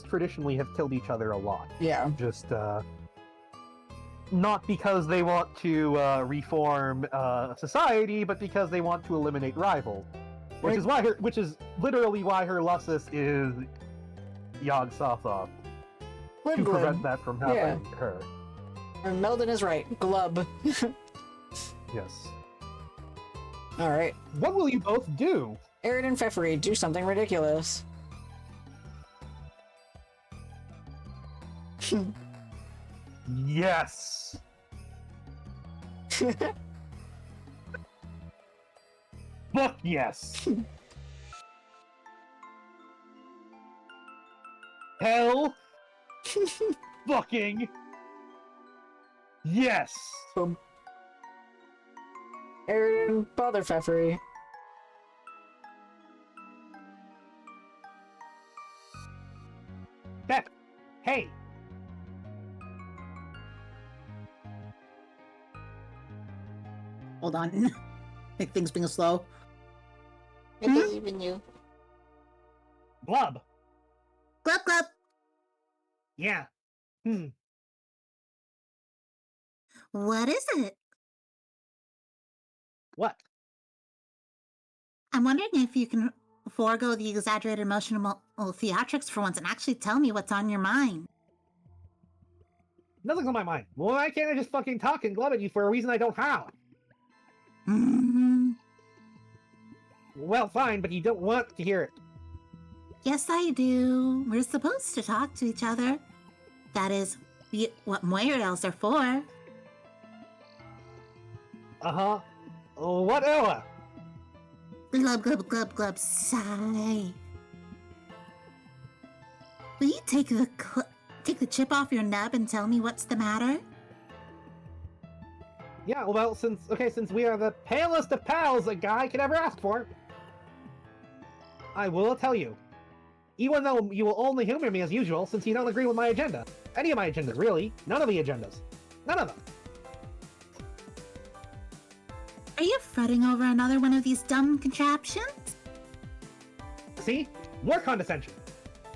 traditionally have killed each other a lot. Yeah. Just, not because they want to reform society, but because they want to eliminate rivals. Which is literally why her Lussus is Yog Sothoth. To prevent that from happening to her. And Meldon is right. Glub. Yes. Alright. What will you both do? Arid and Pfeffery, do something ridiculous. Yes! Fuck yes! Hell fucking yes! Arid and bother Pfeffery. Pep! Hey! Hold on. Make things being slow. Even you. Glub! Glub glub. Yeah. What is it? What? I'm wondering if you can forego the exaggerated emotional theatrics for once and actually tell me what's on your mind. Nothing's on my mind. Well, why can't I just fucking talk and glub at you for a reason I don't have? Mm-hmm. Well, fine, but you don't want to hear it. Yes, I do. We're supposed to talk to each other. That is what Moirails are for. Uh-huh. What Ella? Glub, glub, glub, glub, sigh. Will you take the chip off your nub and tell me what's the matter? Yeah, well, since we are the palest of pals a guy could ever ask for, I will tell you. Even though you will only humor me as usual, since you don't agree with my agenda. Any of my agendas, really. None of the agendas. None of them. Are you fretting over another one of these dumb contraptions? See? More condescension.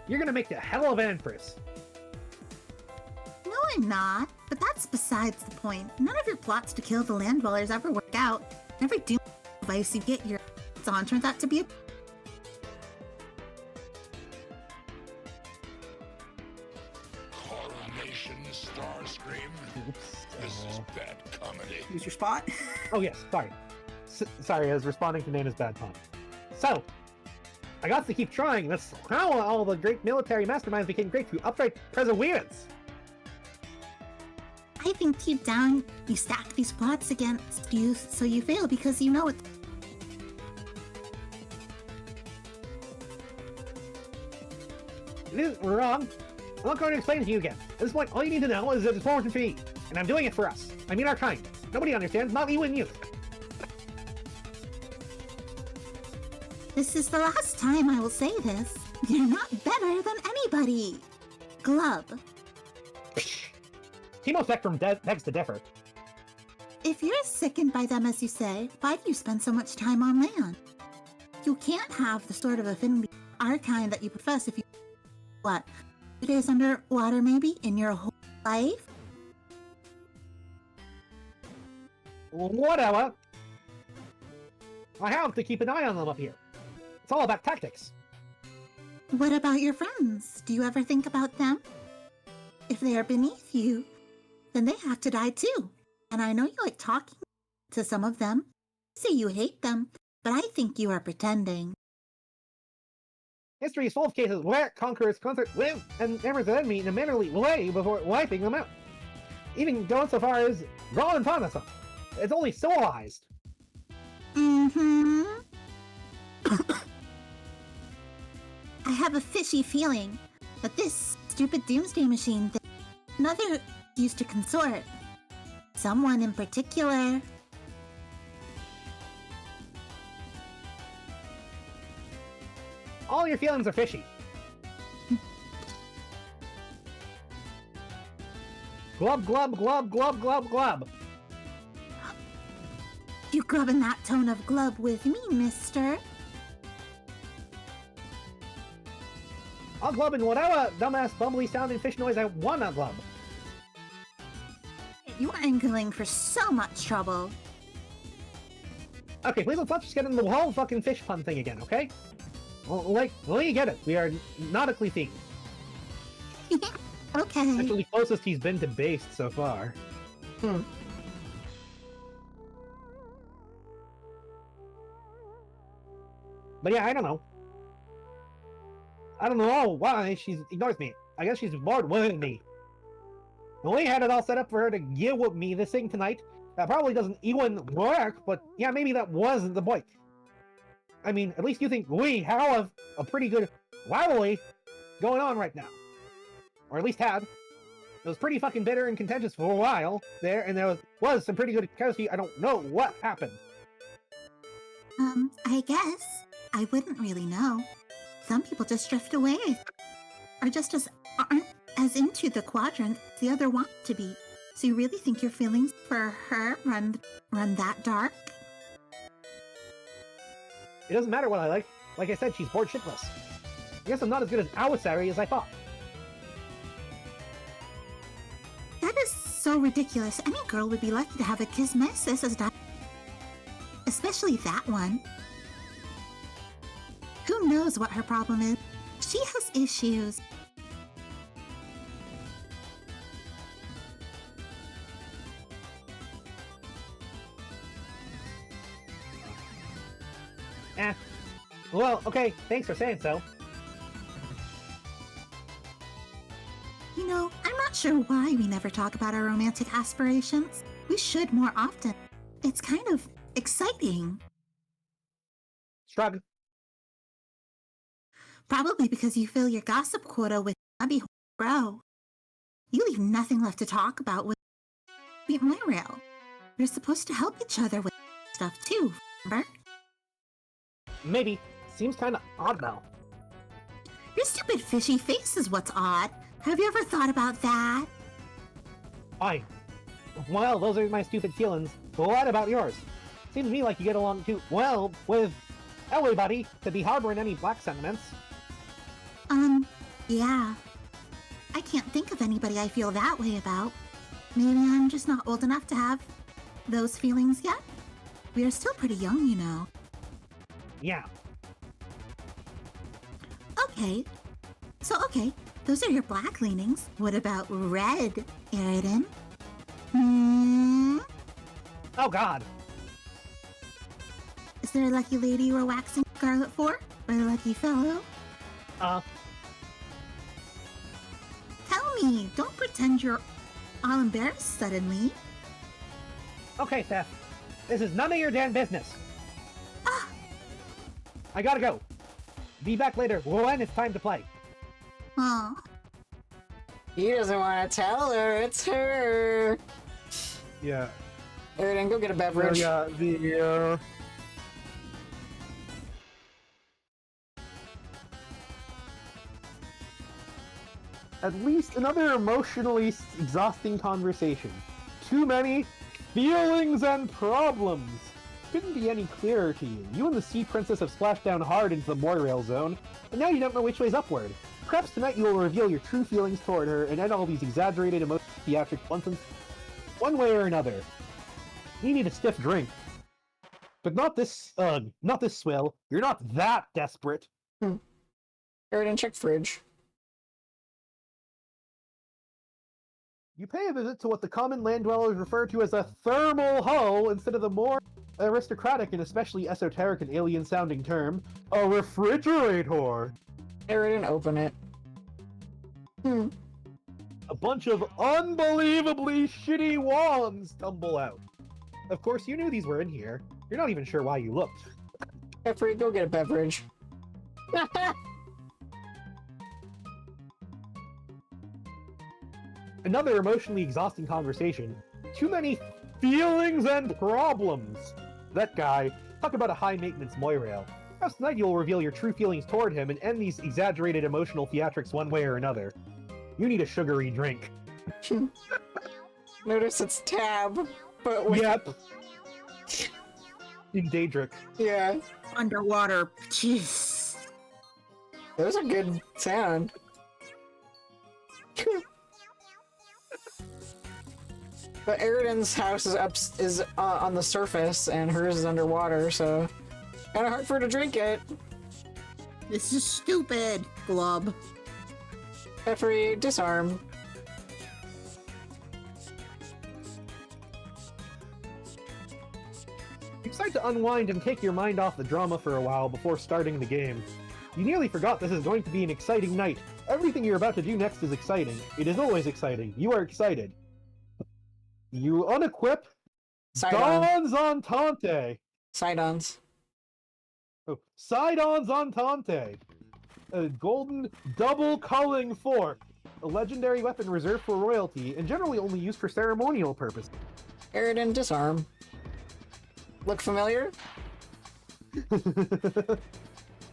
You're gonna make the hell of an empress. No, I'm not. But that's besides the point. None of your plots to kill the land dwellers ever work out. Every doom device you get your on turns out to be a... Coronation Starscream. This is bad comedy. Use your spot. Oh yes, sorry. Sorry, I was responding to Nana's bad time. So, I got to keep trying. That's how all the great military masterminds became great through upright perseverance. I think deep down, you stack these plots against you so you fail because you know it. It isn't wrong. I'm not going to explain it to you again. At this point, all you need to know is that it's important for me. And I'm doing it for us. I mean our kind. Nobody understands, not you and you. This is the last time I will say this. You're not better than anybody. Glub. Teemo Spectrum begs to differ. If you're sickened by them, as you say, why do you spend so much time on land? You can't have the sort of affinity our kind that you profess if you... What? 2 days underwater, maybe, in your whole life? Whatever. I have to keep an eye on them up here. It's all about tactics. What about your friends? Do you ever think about them? If they are beneath you, then they have to die too. And I know you like talking to some of them. You say you hate them, but I think you are pretending. History is full of cases where conquerors concert with and members of the enemy in a mannerly way before wiping them out. Even going so far as draw upon us. It's only civilized. Mm-hmm. I have a fishy feeling that this stupid doomsday machine thing, another used to consort. Someone in particular. All your feelings are fishy. Glub, glub, glub, glub, glub, glub. You grubbing that tone of glub with me, mister? I'll glub in whatever dumbass bumbly sounding fish noise I wanna glub. You are angling for so much trouble. Okay, please let's just get into the whole fucking fish pun thing again, okay? Well, you get it. We are nautically themed. Okay. Actually, closest he's been to based so far. But yeah, I don't know. I don't know why she ignores me. I guess she's bored with me. We had it all set up for her to get with me this thing tonight. That probably doesn't even work, but yeah, maybe that wasn't the point. I mean, at least you think we have a pretty good rivalry going on right now. Or at least had. It was pretty fucking bitter and contentious for a while there, and there was some pretty good chemistry. I don't know what happened. I guess. I wouldn't really know. Some people just drift away, or just aren't as into the quadrant as the other want to be. So you really think your feelings for her run that dark? It doesn't matter what I like. Like I said, she's bored shitless. I guess I'm not as good as Awasari as I thought. That is so ridiculous. Any girl would be lucky to have a kismesis as that. Especially that one. Who knows what her problem is? She has issues. Well, okay, thanks for saying so. You know, I'm not sure why we never talk about our romantic aspirations. We should more often. It's kind of exciting. Shrug. Probably because you fill your gossip quota with hubby bro. You leave nothing left to talk about with my rail. We're supposed to help each other with stuff too, remember? Maybe. Seems kinda odd now. Your stupid fishy face is what's odd. Have you ever thought about that? Fine. Well, those are my stupid feelings. But what about yours? Seems to me like you get along too well with everybody to be harboring any black sentiments. Yeah. I can't think of anybody I feel that way about. Maybe I'm just not old enough to have those feelings yet? We are still pretty young, you know. Yeah. Okay. Okay, those are your black leanings. What about red, Aridin? Oh god. Is there a lucky lady you were waxing scarlet for? Or a lucky fellow? Tell me, don't pretend you're all embarrassed suddenly. Okay, Seth. This is none of your damn business. I gotta go. Be back later when it's time to play. Aw. He doesn't want to tell her it's her. Yeah. Aridin, go get a beverage. Yeah, At least another emotionally exhausting conversation. Too many feelings and problems. Couldn't be any clearer to you. You and the Sea Princess have splashed down hard into the monorail zone, and now you don't know which way's upward. Perhaps tonight you will reveal your true feelings toward her and end all these exaggerated emotional theatric nonsense one way or another. You need a stiff drink. But not this swill. You're not that desperate. Aridin, check fridge. You pay a visit to what the common land dwellers refer to as a thermal hull instead of the more aristocratic and especially esoteric and alien-sounding term, a refrigerator. Aridin, open it. A bunch of unbelievably shitty wands tumble out. Of course, you knew these were in here. You're not even sure why you looked. Jeffrey, go get a beverage. Another emotionally exhausting conversation. Too many feelings and problems. That guy. Talk about a high-maintenance moirail. Perhaps tonight you'll reveal your true feelings toward him and end these exaggerated emotional theatrics one way or another. You need a sugary drink. Notice it's Tab, but with... Yep. In Daedric. Yeah. Underwater. Jeez. That was a good sound. But Eridan's house is on the surface, and hers is underwater, so kind of hard for her to drink it. This is stupid, Glub. Jeffrey, disarm. You decide to unwind and take your mind off the drama for a while before starting the game. You nearly forgot this is going to be an exciting night. Everything you're about to do next is exciting. It is always exciting. You are excited. You unequip Dawn's Entente. Sidons. Oh, Sidon's Entente. A golden double culling fork. A legendary weapon reserved for royalty and generally only used for ceremonial purposes. Eridan, disarm. Look familiar?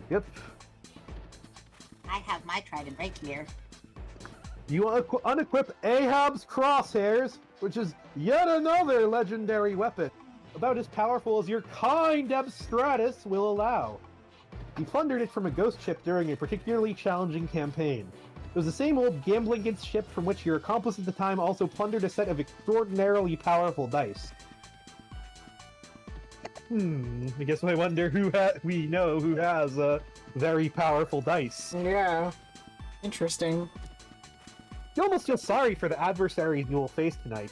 Yep. I have my trident right here. You unequip Ahab's Crosshairs, which is yet another legendary weapon, about as powerful as your kind Abstratus will allow. You plundered it from a ghost ship during a particularly challenging campaign. It was the same old gambling ship from which your accomplice at the time also plundered a set of extraordinarily powerful dice. I guess I wonder who we know who has very powerful dice. Yeah. Interesting. You almost feel sorry for the adversaries you will face tonight.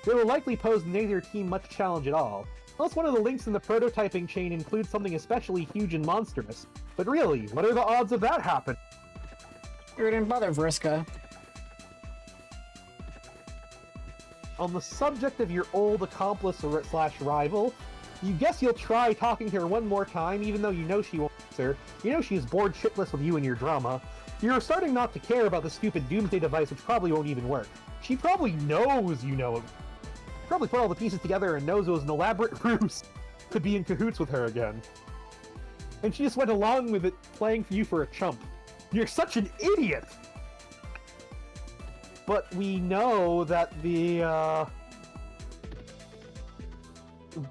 They will likely pose neither team much challenge at all, unless one of the links in the prototyping chain includes something especially huge and monstrous. But really, what are the odds of that happening? Eridan, bother Vriska. On the subject of your old accomplice / rival, you guess you'll try talking to her one more time, even though you know she won't answer. You know she's bored shitless with you and your drama. You're starting not to care about the stupid doomsday device, which probably won't even work. She probably knows you know it. Probably put all the pieces together and knows it was an elaborate ruse to be in cahoots with her again. And she just went along with it, playing for you for a chump. You're such an idiot! But we know that the,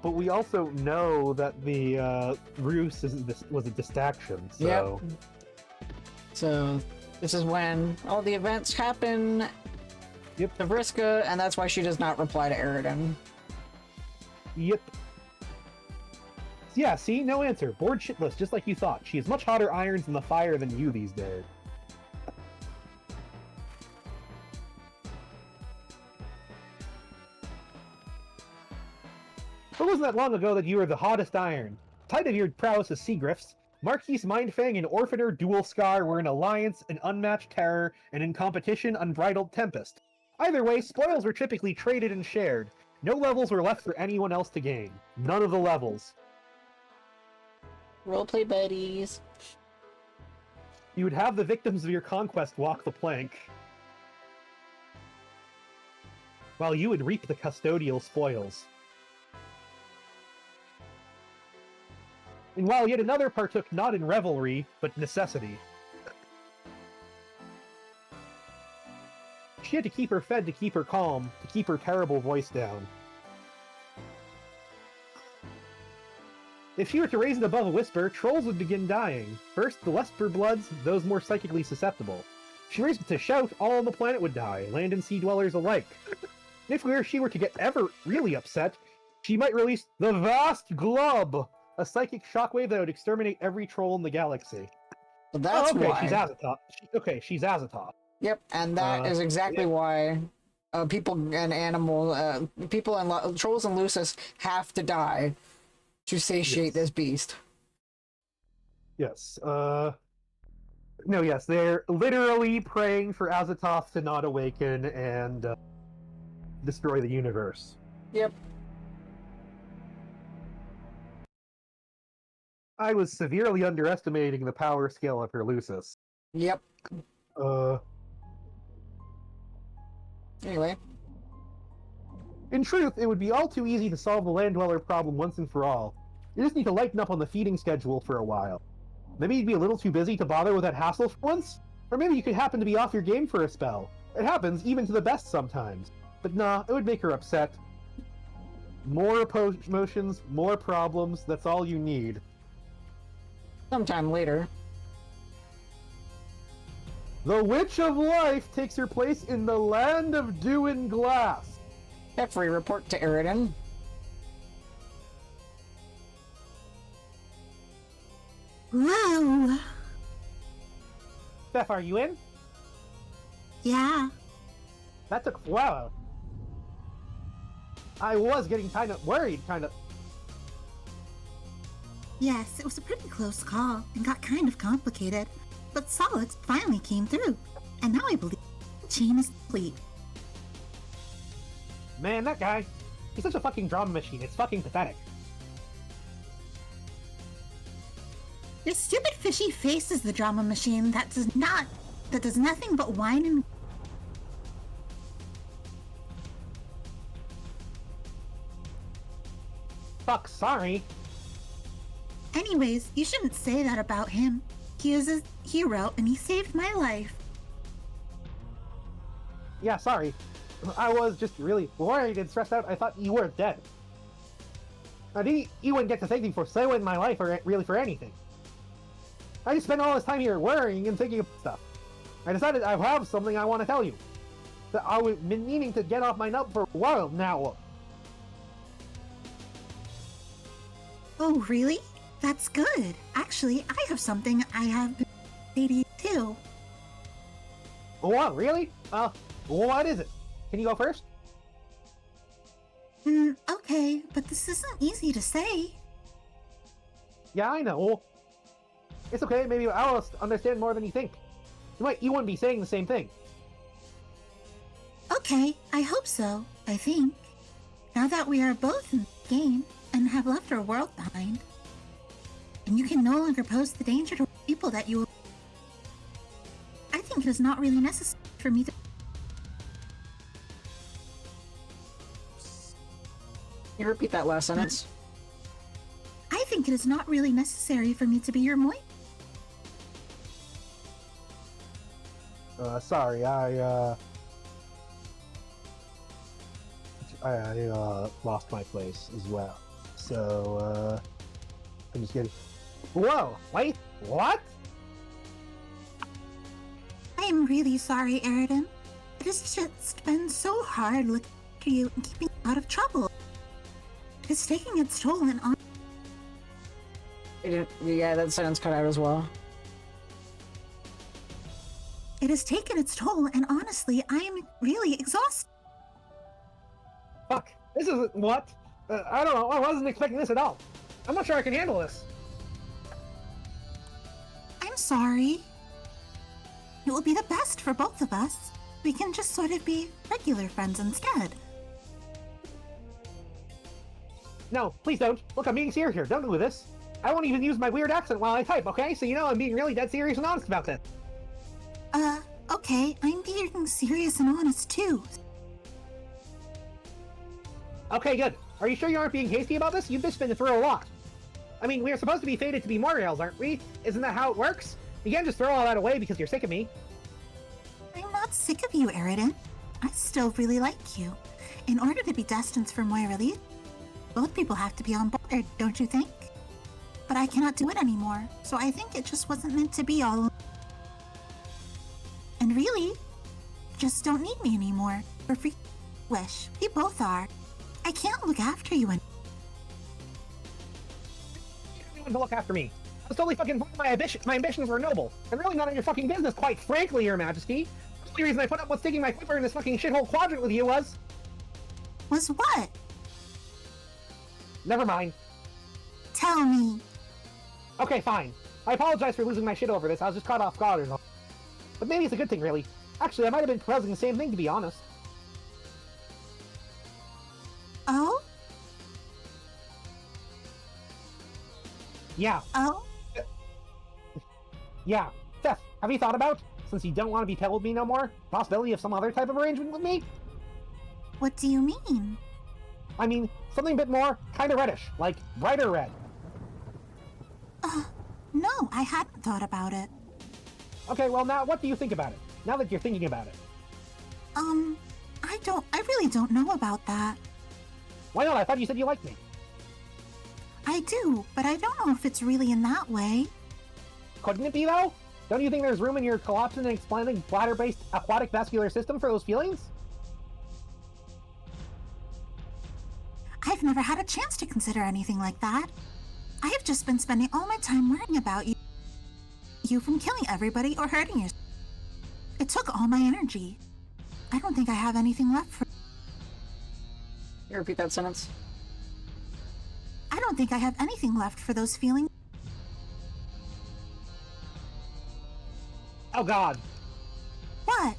But we also know that the ruse was a distraction, so... Yep. So, this is when all the events happen to Vriska, and that's why she does not reply to Eridan. Yep. Yeah, see? No answer. Bored shitless, just like you thought. She has much hotter irons in the fire than you these days. It wasn't that long ago that you were the hottest iron. Tight of your prowess as Seagriffs, Marquise Mindfang and Orphaner Dual Scar were in alliance, an unmatched terror, and in competition, unbridled tempest. Either way, spoils were typically traded and shared. No levels were left for anyone else to gain. None of the levels. Roleplay buddies. You would have the victims of your conquest walk the plank, while you would reap the custodial spoils. And while yet another partook not in revelry, but necessity. She had to keep her fed to keep her calm, to keep her terrible voice down. If she were to raise it above a whisper, trolls would begin dying. First, the lesser bloods, those more psychically susceptible. If she raised it to shout, all on the planet would die, land and sea dwellers alike. And if she were to get ever really upset, she might release the Vast Glub, a psychic shockwave that would exterminate every troll in the galaxy. So that's why. She's Azathoth. She's Azathoth. Yep, and that is exactly why people and trolls and Lucis have to die to satiate this beast. Yes. No, yes, they're literally praying for Azathoth to not awaken and destroy the universe. Yep. I was severely underestimating the power scale of her Lucis. Yep. Anyway. In truth, it would be all too easy to solve the land dweller problem once and for all. You just need to lighten up on the feeding schedule for a while. Maybe you'd be a little too busy to bother with that hassle for once? Or maybe you could happen to be off your game for a spell. It happens even to the best sometimes. But nah, it would make her upset. More emotions, more problems, that's all you need. Sometime later. The Witch of Life takes her place in the Land of Dew and Glass. Jeffrey, report to Eridan. Whoa! Steph, are you in? Yeah. That took a while. I was getting kind of worried, Yes, it was a pretty close call and got kind of complicated. But Solix finally came through, and now I believe the chain is complete. Man, that guy, he's such a fucking drama machine. It's fucking pathetic. Your stupid fishy face is the drama machine that does nothing but whine and... Fuck, sorry. Anyways, you shouldn't say that about him. He is a hero and he saved my life. Yeah, sorry. I was just really worried and stressed out. I thought you were dead. I didn't even get to thank you for saving my life or really for anything. I just spent all this time here worrying and thinking of stuff. I decided I have something I want to tell you. That I've been meaning to get off my nut for a while now. Oh, really? That's good. Actually, I have something I have been waiting too. What, really? What is it? Can you go first? Okay, but this isn't easy to say. Yeah, I know. It's okay, maybe I'll understand more than you think. You wouldn't be saying the same thing. Okay, I hope so, I think. Now that we are both in the game and have left our world behind, and you can no longer pose the danger to people that you... I think it is not really necessary for me to... Can you repeat that last sentence? I think it is not really necessary for me to be your moi. Sorry, I lost my place as well. So, I'm just getting... Whoa! Wait! What? I am really sorry, Eridan. It has just been so hard looking after you and keeping you out of trouble. It is taking its toll and on... Yeah, that sentence cut out as well. It has taken its toll, and honestly, I am really exhausted. Fuck! This isn't... What? I don't know, I wasn't expecting this at all. I'm not sure I can handle this. I'm sorry. It will be the best for both of us. We can just sort of be regular friends instead. No, please don't. Look, I'm being serious here. Don't do this. I won't even use my weird accent while I type, okay? So you know I'm being really dead serious and honest about this. Okay, I'm being serious and honest too. Okay, good. Are you sure you aren't being hasty about this? You've just been through a lot. I mean, we are supposed to be fated to be mortals, aren't we? Isn't that how it works? You can't just throw all that away because you're sick of me. I'm not sick of you, Eridan. I still really like you. In order to be destined for my relief, both people have to be on board, don't you think? But I cannot do it anymore, so I think it just wasn't meant to be all. And really, you just don't need me anymore. For free wish. We both are. I can't look after you anymore. You don't want to look after me. I was totally fucking my ambitions were noble. And really not in your fucking business, quite frankly, Your Majesty. The only reason I put up with sticking my quiver in this fucking shithole quadrant with you was... Was what? Never mind. Tell me. Okay, fine. I apologize for losing my shit over this. I was just caught off guard. But maybe it's a good thing, really. Actually, I might have been proposing the same thing, to be honest. Oh? Yeah. Oh? Yeah. Steph, have you thought about, since you don't want to be pet with me no more, possibility of some other type of arrangement with me? What do you mean? I mean, something a bit more kind of reddish, like brighter red. No, I hadn't thought about it. Okay, well now, what do you think about it? Now that you're thinking about it. I I really don't know about that. Why not? I thought you said you liked me. I do, but I don't know if it's really in that way. Couldn't it be, though? Don't you think there's room in your collapsing and expanding bladder-based aquatic vascular system for those feelings? I've never had a chance to consider anything like that. I have just been spending all my time worrying about you from killing everybody or hurting yourself. It took all my energy. I don't think I have anything left for... Can you repeat that sentence? I don't think I have anything left for those feelings. Oh god. What?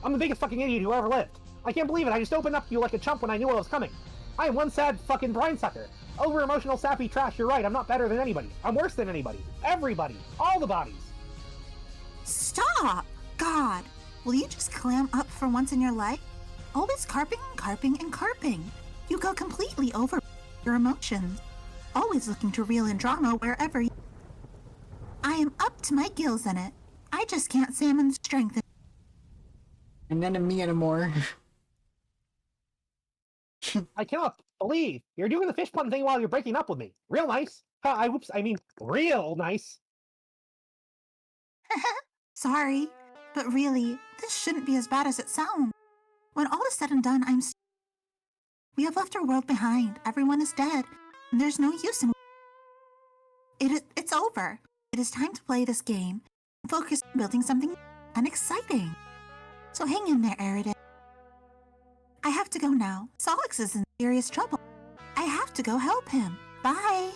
I'm the biggest fucking idiot who ever lived. I can't believe it, I just opened up to you like a chump when I knew what was coming. I am one sad fucking brine sucker. Over-emotional sappy trash, you're right, I'm not better than anybody. I'm worse than anybody. Everybody. All the bodies. Stop! God, will you just clam up for once in your life? Always carping and carping and carping. You go completely over your emotions. Always looking to reel in drama wherever you... I am up to my gills in it. I just can't salmon strength. And then me anymore. I cannot believe you're doing the fish pun thing while you're breaking up with me. Real nice. I mean, real nice. Sorry, but really, this shouldn't be as bad as it sounds. When all is said and done, we have left our world behind. Everyone is dead, and there's no use in... It's over. It is time to play this game and focus on building something and exciting. So hang in there, Eridan. I have to go now. Solix is in serious trouble. I have to go help him. Bye.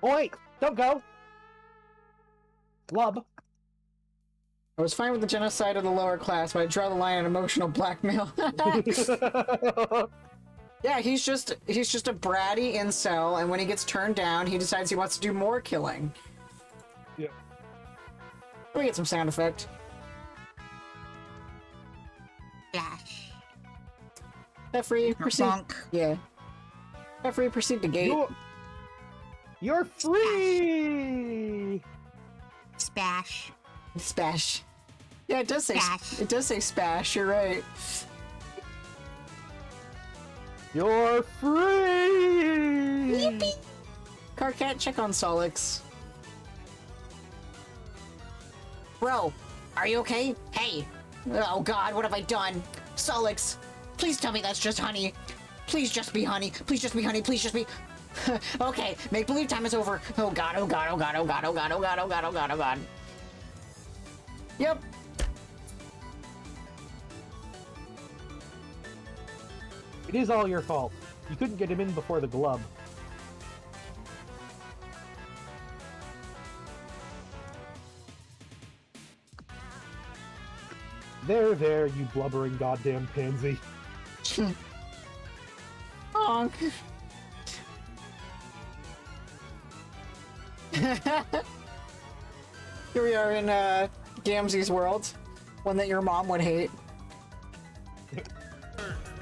Oh, wait, don't go. Glub. I was fine with the genocide of the lower class, but I draw the line at emotional blackmail. Yeah, he's just a bratty incel, and when he gets turned down, he decides he wants to do more killing. Yeah. Can we get some sound effect? Flash. Jeffrey, proceed. Bonk. Yeah. Jeffrey, proceed to gate. You're free! Spash. Spash. Yeah, it does say Spash. it does say spash. You're right. You're free! Yippee! Carcat, check on Solix. Bro, are you okay? Hey. Oh god, what have I done? Solix, please tell me that's just honey. Please just be honey. Please just be honey. Please just be... Okay, make believe time is over. Oh god, oh god, oh god, oh god, oh god, oh god, oh god, oh god, oh god. Yep. It is all your fault. You couldn't get him in before the glub. There, you blubbering goddamn pansy. Honk. Here we are in Gamzee's world, one that your mom would hate.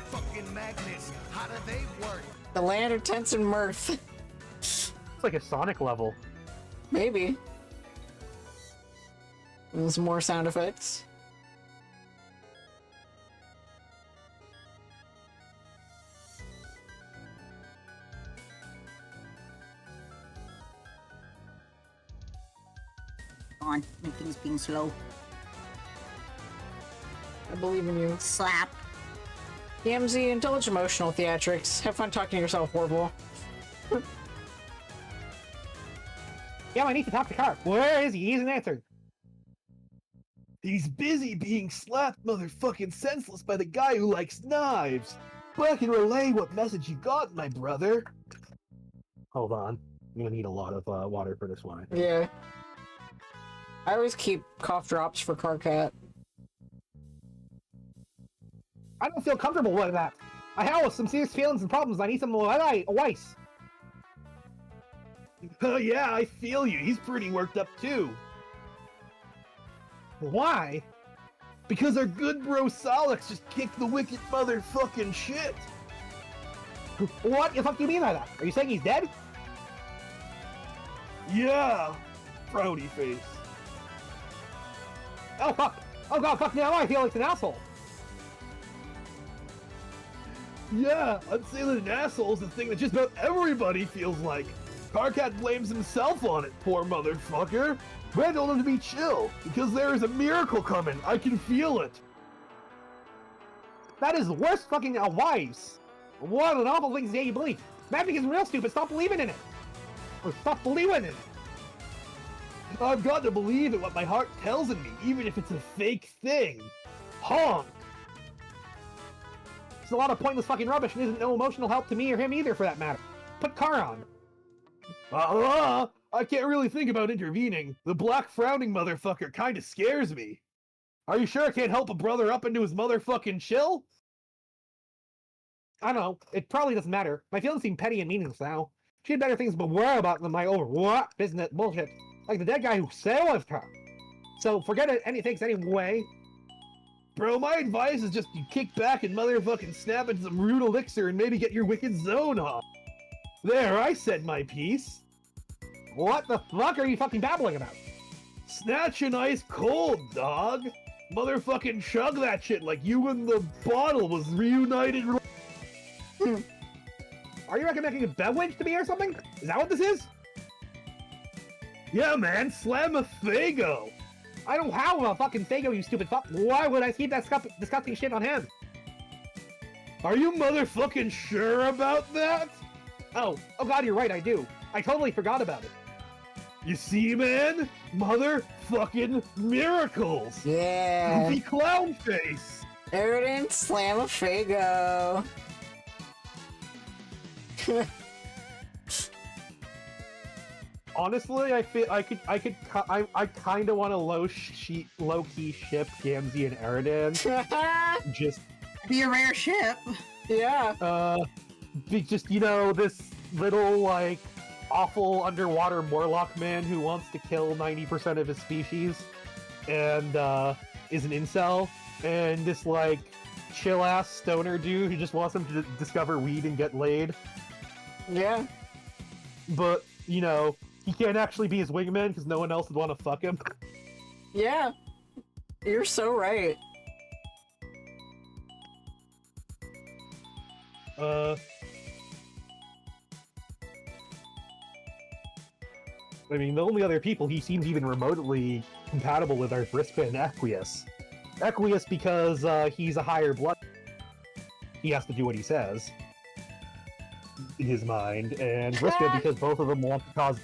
Fucking magnets, how do they work? The land of tense and mirth. It's like a Sonic level. Maybe. There's more sound effects. On, things being slow. I believe in you. Slap. Gamzee, indulge emotional theatrics. Have fun talking to yourself, Orville. Yeah, I need to talk to Carp. Where is he? He hasn't answered. He's busy being slapped motherfucking senseless by the guy who likes knives. But I can relay what message you got, my brother. Hold on. I'm gonna need a lot of water for this one, I think. Yeah. I always keep cough drops for Carcat. I don't feel comfortable with that. I have some serious feelings and problems. I need some ice. Oh yeah, I feel you. He's pretty worked up too. Why? Because our good bro Solix just kicked the wicked motherfucking shit. What the fuck do you mean by that? Are you saying he's dead? Yeah. Frowny face. Oh fuck! Oh god, fuck! Now I feel like an asshole. Yeah, unsalted an asshole is the thing that just about everybody feels like. Karkat blames himself on it, poor motherfucker. But I told him to be chill, because there is a miracle coming. I can feel it. That is the worst fucking advice. What an awful thing to say you believe. Magic is real stupid. Stop believing in it. Or stop believing in it. I've got to believe in what my heart tells me, even if it's a fake thing. Honk! It's a lot of pointless fucking rubbish and isn't no emotional help to me or him either, for that matter. Put Car on. I can't really think about intervening. The black frowning motherfucker kinda scares me. Are you sure I can't help a brother up into his motherfucking chill? I don't know. It probably doesn't matter. My feelings seem petty and meaningless now. She had better things to worry about than my what business bullshit. Like the dead guy who saved her. So forget it, anything anyway. Bro, my advice is just you kick back and motherfucking snap into some rude elixir and maybe get your wicked zone off. There, I said my piece. What the fuck are you fucking babbling about? Snatch an ice cold, dog. Motherfucking chug that shit like you and the bottle was reunited. Are you recommending a beverage to me or something? Is that what this is? Yeah, man, slam a Fago. I don't have a fucking Fago, you stupid fuck. Why would I keep that disgusting shit on him? Are you motherfucking sure about that? Oh god, you're right, I do. I totally forgot about it. You see, man? Motherfucking miracles! Yeah. Goofy clown face! Eridan, slam a Fago. Honestly, I kind of want to low key ship Gamzee and Eridan. Just be a rare ship. Yeah. Just this little like awful underwater Morlock man who wants to kill 90% of his species, and is an incel, and this like chill ass stoner dude who just wants him to discover weed and get laid. Yeah. But he can't actually be his wingman because no one else would want to fuck him. Yeah. You're so right. I mean, the only other people he seems even remotely compatible with are Vriska and Equius. Equius because he's a higher blood. He has to do what he says in his mind, and Vriska because both of them want to cause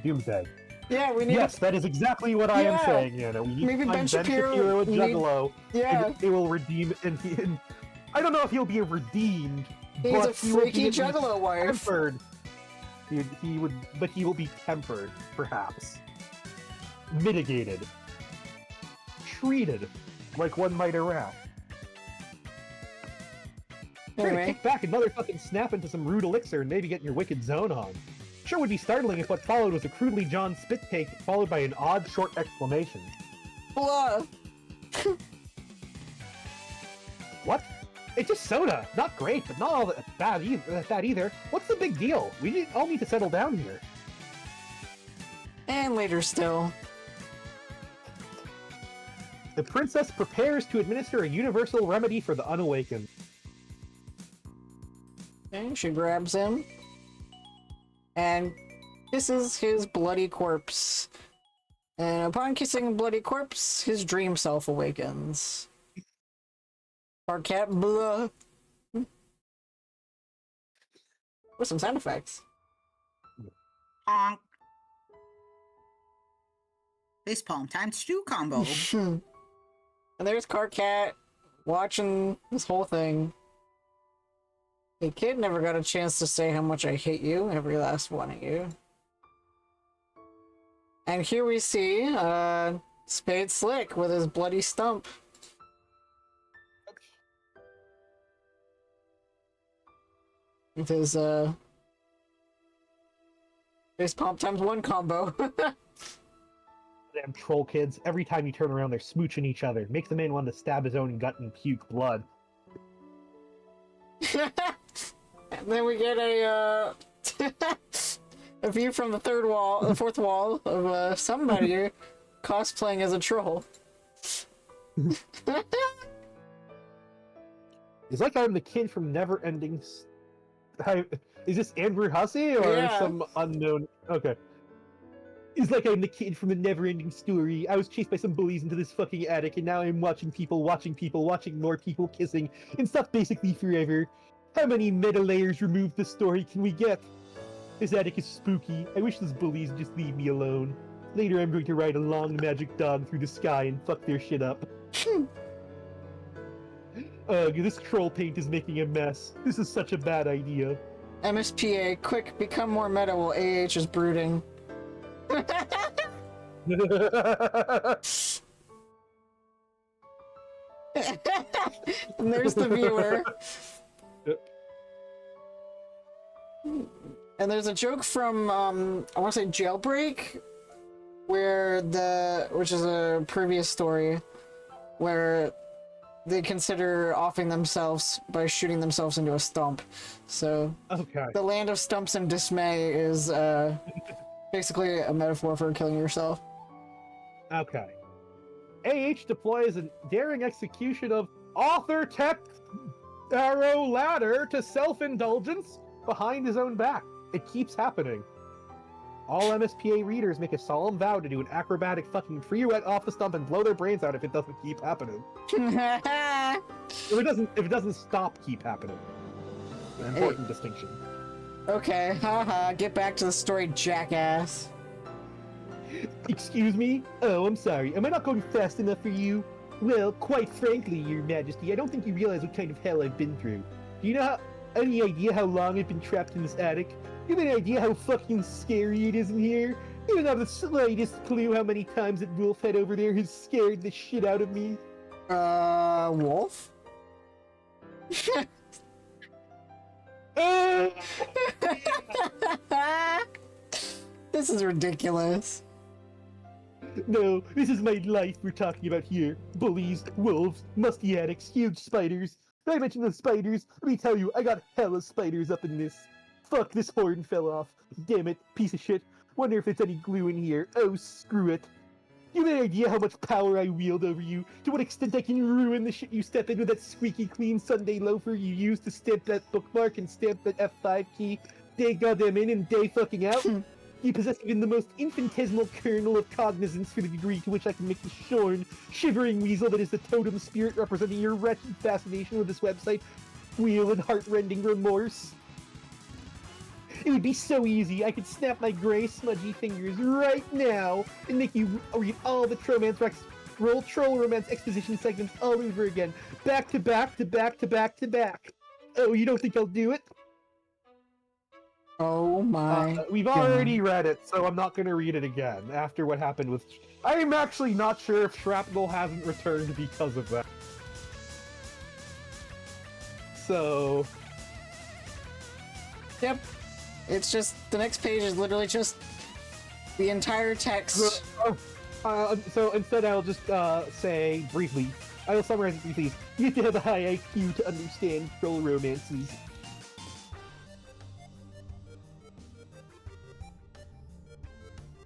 doomsday. Yeah, we need. Yes, that is exactly what I am saying. We need maybe to find Ben Shapiro and Juggalo. Yeah, it will redeem. And I don't know if he'll be redeemed. He's but a freaky Juggalo wife. Tempered. He would, but he will be tempered, perhaps. Mitigated. Treated like one might a rat. Try to kick back and motherfucking snap into some rude elixir and maybe get your wicked zone on. Sure would be startling if what followed was a crudely John spit take followed by an odd short exclamation. Blah. What? It's just soda. Not great, but not all that bad either. What's the big deal? We all need to settle down here. And later still. The princess prepares to administer a universal remedy for the unawakened. And she grabs him and kisses his bloody corpse. And upon kissing a bloody corpse, his dream self awakens. Karkat, blah. With some sound effects. Honk. Facepalm times 2 combo. And there's Karkat watching this whole thing. The kid never got a chance to say how much I hate you, every last one of you. And here we see Spade Slick with his bloody stump. With his face palm times 1 combo. Damn troll kids. Every time you turn around, they're smooching each other. Makes the man want to stab his own gut and puke blood. And then we get a a view from the fourth wall of somebody cosplaying as a troll. It's like I'm the kid from Never Ending. Is this Andrew Hussey or some unknown? Okay. It's like I'm the kid from the Never-Ending Story. I was chased by some bullies into this fucking attic, and now I'm watching more people kissing, and stuff basically forever. How many meta layers removed this story can we get? This attic is spooky. I wish those bullies would just leave me alone. Later I'm going to ride a long magic dog through the sky and fuck their shit up. Ugh, this troll paint is making a mess. This is such a bad idea. MSPA, quick, become more meta while AH is brooding. And there's the viewer. And there's a joke from I want to say Jailbreak, which is a previous story, where they consider offing themselves by shooting themselves into a stump. So the land of stumps and dismay is basically a metaphor for killing yourself. Okay. AH deploys a daring execution of author tech arrow ladder to self-indulgence behind his own back. It keeps happening. All MSPA readers make a solemn vow to do an acrobatic fucking pirouette off the stump and blow their brains out if it doesn't keep happening. if it doesn't stop keep happening. An important distinction. Okay, haha, get back to the story, jackass. Excuse me? Oh, I'm sorry. Am I not going fast enough for you? Well, quite frankly, Your Majesty, I don't think you realize what kind of hell I've been through. Do you know any idea how long I've been trapped in this attic? Do you have any idea how fucking scary it is in here? You don't have the slightest clue how many times that wolf head over there has scared the shit out of me. Wolf? This is ridiculous. No, this is my life we're talking about here. Bullies, wolves, musty attics, huge spiders. Did I mention those spiders? Let me tell you, I got hella spiders up in this. Fuck, this horn fell off. Damn it, piece of shit. Wonder if there's any glue in here. Oh, screw it. You have any idea how much power I wield over you? To what extent I can ruin the shit you step in with that squeaky clean Sunday loafer you use to stamp that bookmark and stamp that F5 key day goddamn in and day fucking out? You possess even the most infinitesimal kernel of cognizance for the degree to which I can make the shorn, shivering weasel that is the totem spirit representing your wretched fascination with this website wheel and heart-rending remorse. It would be so easy. I could snap my gray, smudgy fingers right now and make you read all the troll romance exposition segments all over again, back to back to back to back to back. Oh, you don't think I'll do it? Oh my We've already read it, so I'm not going to read it again after what happened with... I'm actually not sure if Shrapnel hasn't returned because of that. So... Yep. It's just, the next page is literally just the entire text. So instead I'll just say briefly, I will summarize it briefly. You have to have a high IQ to understand troll romances.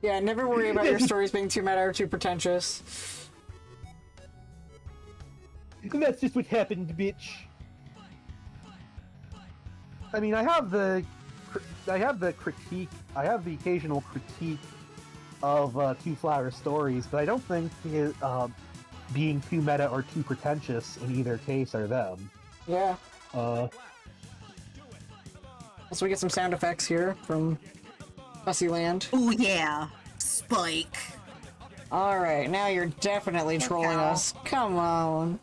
Yeah, never worry about your stories being too meta or too pretentious. And that's just what happened, bitch. I mean, I have the occasional critique of Two Flower Stories, but I don't think being too meta or too pretentious in either case are them. Yeah. So we get some sound effects here from Fussyland. Oh yeah, Spike. Alright, now you're definitely trolling us. Come on.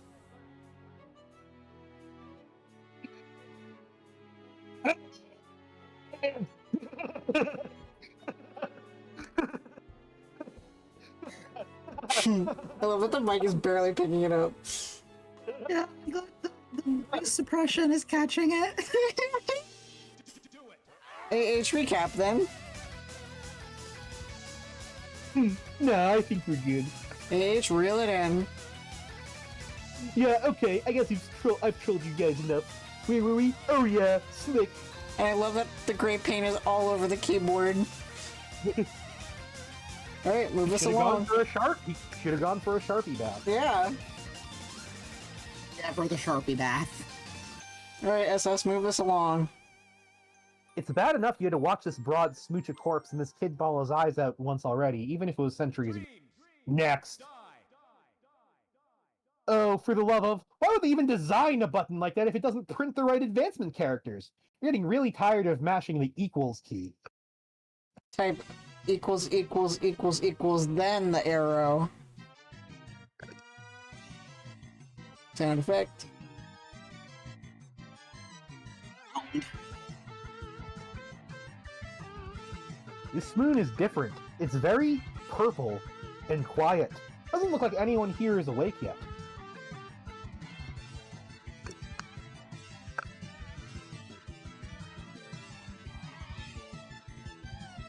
I love that the mic is barely picking it up. Yeah, the voice suppression is catching it. AH recap then. No, I think we're good. AH, reel it in. Yeah, okay, I guess I've trolled you guys enough. Where were we? Oh yeah, slick. And I love that the gray paint is all over the keyboard. Alright, move us along. He should have gone for a Sharpie bath. Yeah. Yeah, for the Sharpie bath. Alright, SS, move this along. It's bad enough you had to watch this broad smooch a corpse and this kid bawl his eyes out once already, even if it was centuries ago. Next. Oh, for the love of... Why would they even design a button like that if it doesn't print the right advancement characters? You're getting really tired of mashing the equals key. Type equals, equals, equals, equals, then the arrow. Sound effect. This moon is different. It's very purple and quiet. Doesn't look like anyone here is awake yet.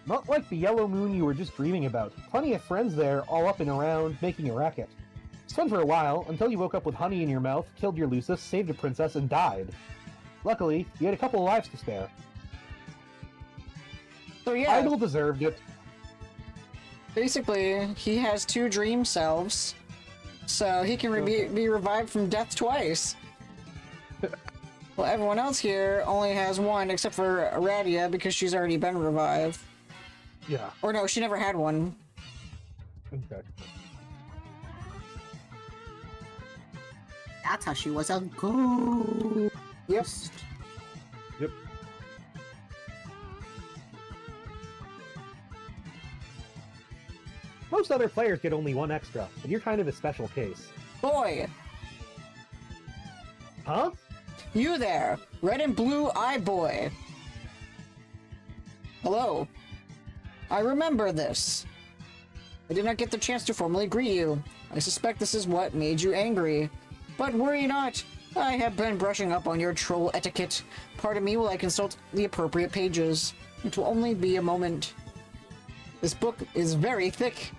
Not like the yellow moon you were just dreaming about. Plenty of friends there, all up and around, making a racket. It's fun for a while, until you woke up with honey in your mouth, killed your Lucis, saved a princess, and died. Luckily, you had a couple of lives to spare. So yeah, Idol deserved it. basically, he has 2 dream selves, so he can be revived from death twice. Well, everyone else here only has 1, except for Aradia, because she's already been revived. Yeah. Or no, she never had one. Okay. That's how she was a ghost. Yep. Yep. Most other players get only 1 extra, but you're kind of a special case. Boy, Huh? you there, red and blue eye boy. Hello. I remember this. I did not get the chance to formally greet you. I suspect this is what made you angry. But worry not. I have been brushing up on your troll etiquette. Pardon me while I consult the appropriate pages. It will only be a moment. This book is very thick.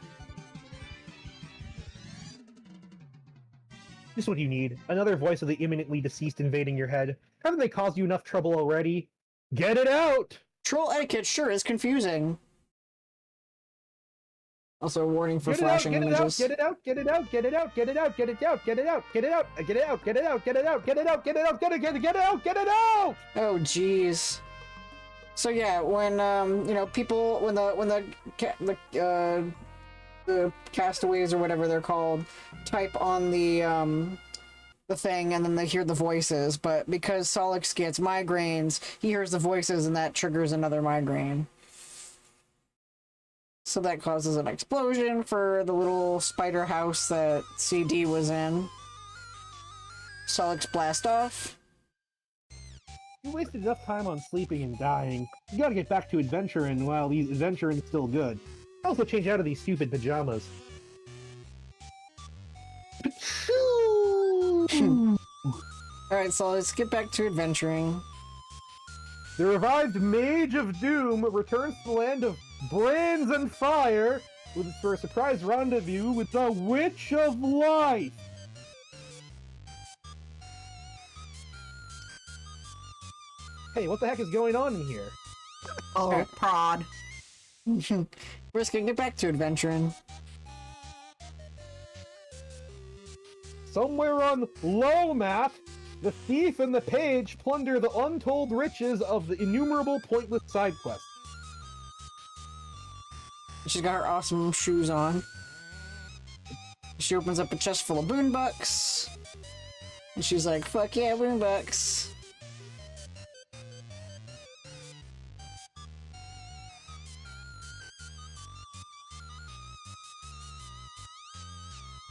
Just what you need. Another voice of the imminently deceased invading your head. Haven't they caused you enough trouble already? Get it out! Troll etiquette sure is confusing. Also a warning for flashing images. Get it out, get it out, get it out, get it out, get it out, get it out, get it out, get it out, get it out, get it out, get it out, get it out, get it out, get it out, get it out! Oh jeez. So yeah, when you know, people, when the castaways or whatever they're called type on the thing and then they hear the voices, but because Solix gets migraines, he hears the voices and that triggers another migraine. So that causes an explosion for the little spider house that CD was in. Solix blast off. You wasted enough time on sleeping and dying. You gotta get back to adventuring while these adventuring's still good. Also change out of these stupid pajamas. Alright, so let's get back to adventuring. The revived Mage of Doom returns to the land of brands and fire for a surprise rendezvous with the Witch of Life. Hey, what the heck is going on in here? Oh, prod. We're just gonna get back to adventuring. Somewhere on Lomat, the thief and the page plunder the untold riches of the innumerable pointless side quests. She's got her awesome shoes on. She opens up a chest full of boonbucks. And she's like, fuck yeah, boonbucks.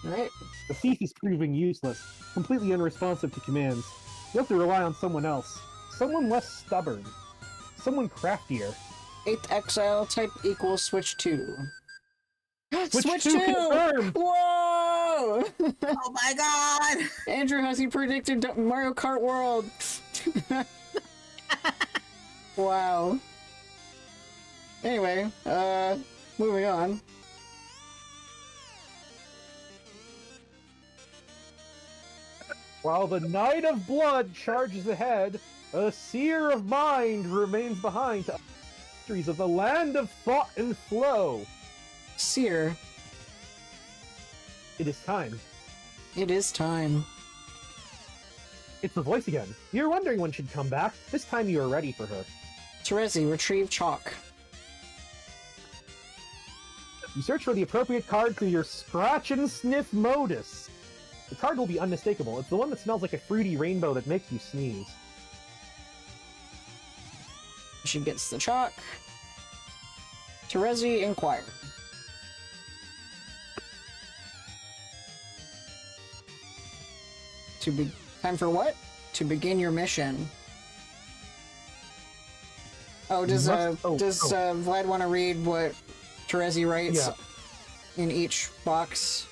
Alright. The thief is proving useless, completely unresponsive to commands. You have to rely on someone else. Someone less stubborn. Someone craftier. 8th exile type equals switch 2. Switch 2 confirmed! Whoa! Oh my god! Andrew, has he predicted Mario Kart World? Wow. Anyway, moving on. While the Knight of Blood charges ahead, a Seer of Mind remains behind to mysteries of the land of thought and flow. Seer. It is time. It is time. It's the voice again. You were wondering when she'd come back. This time you were ready for her. Terezi, retrieve chalk. You search for the appropriate card through your scratch and sniff modus. The card will be unmistakable. It's the one that smells like a fruity rainbow that makes you sneeze. She gets the chalk. Terezi, inquire. Time for what? To begin your mission. Oh, does Vlad want to read what Terezi writes in each box?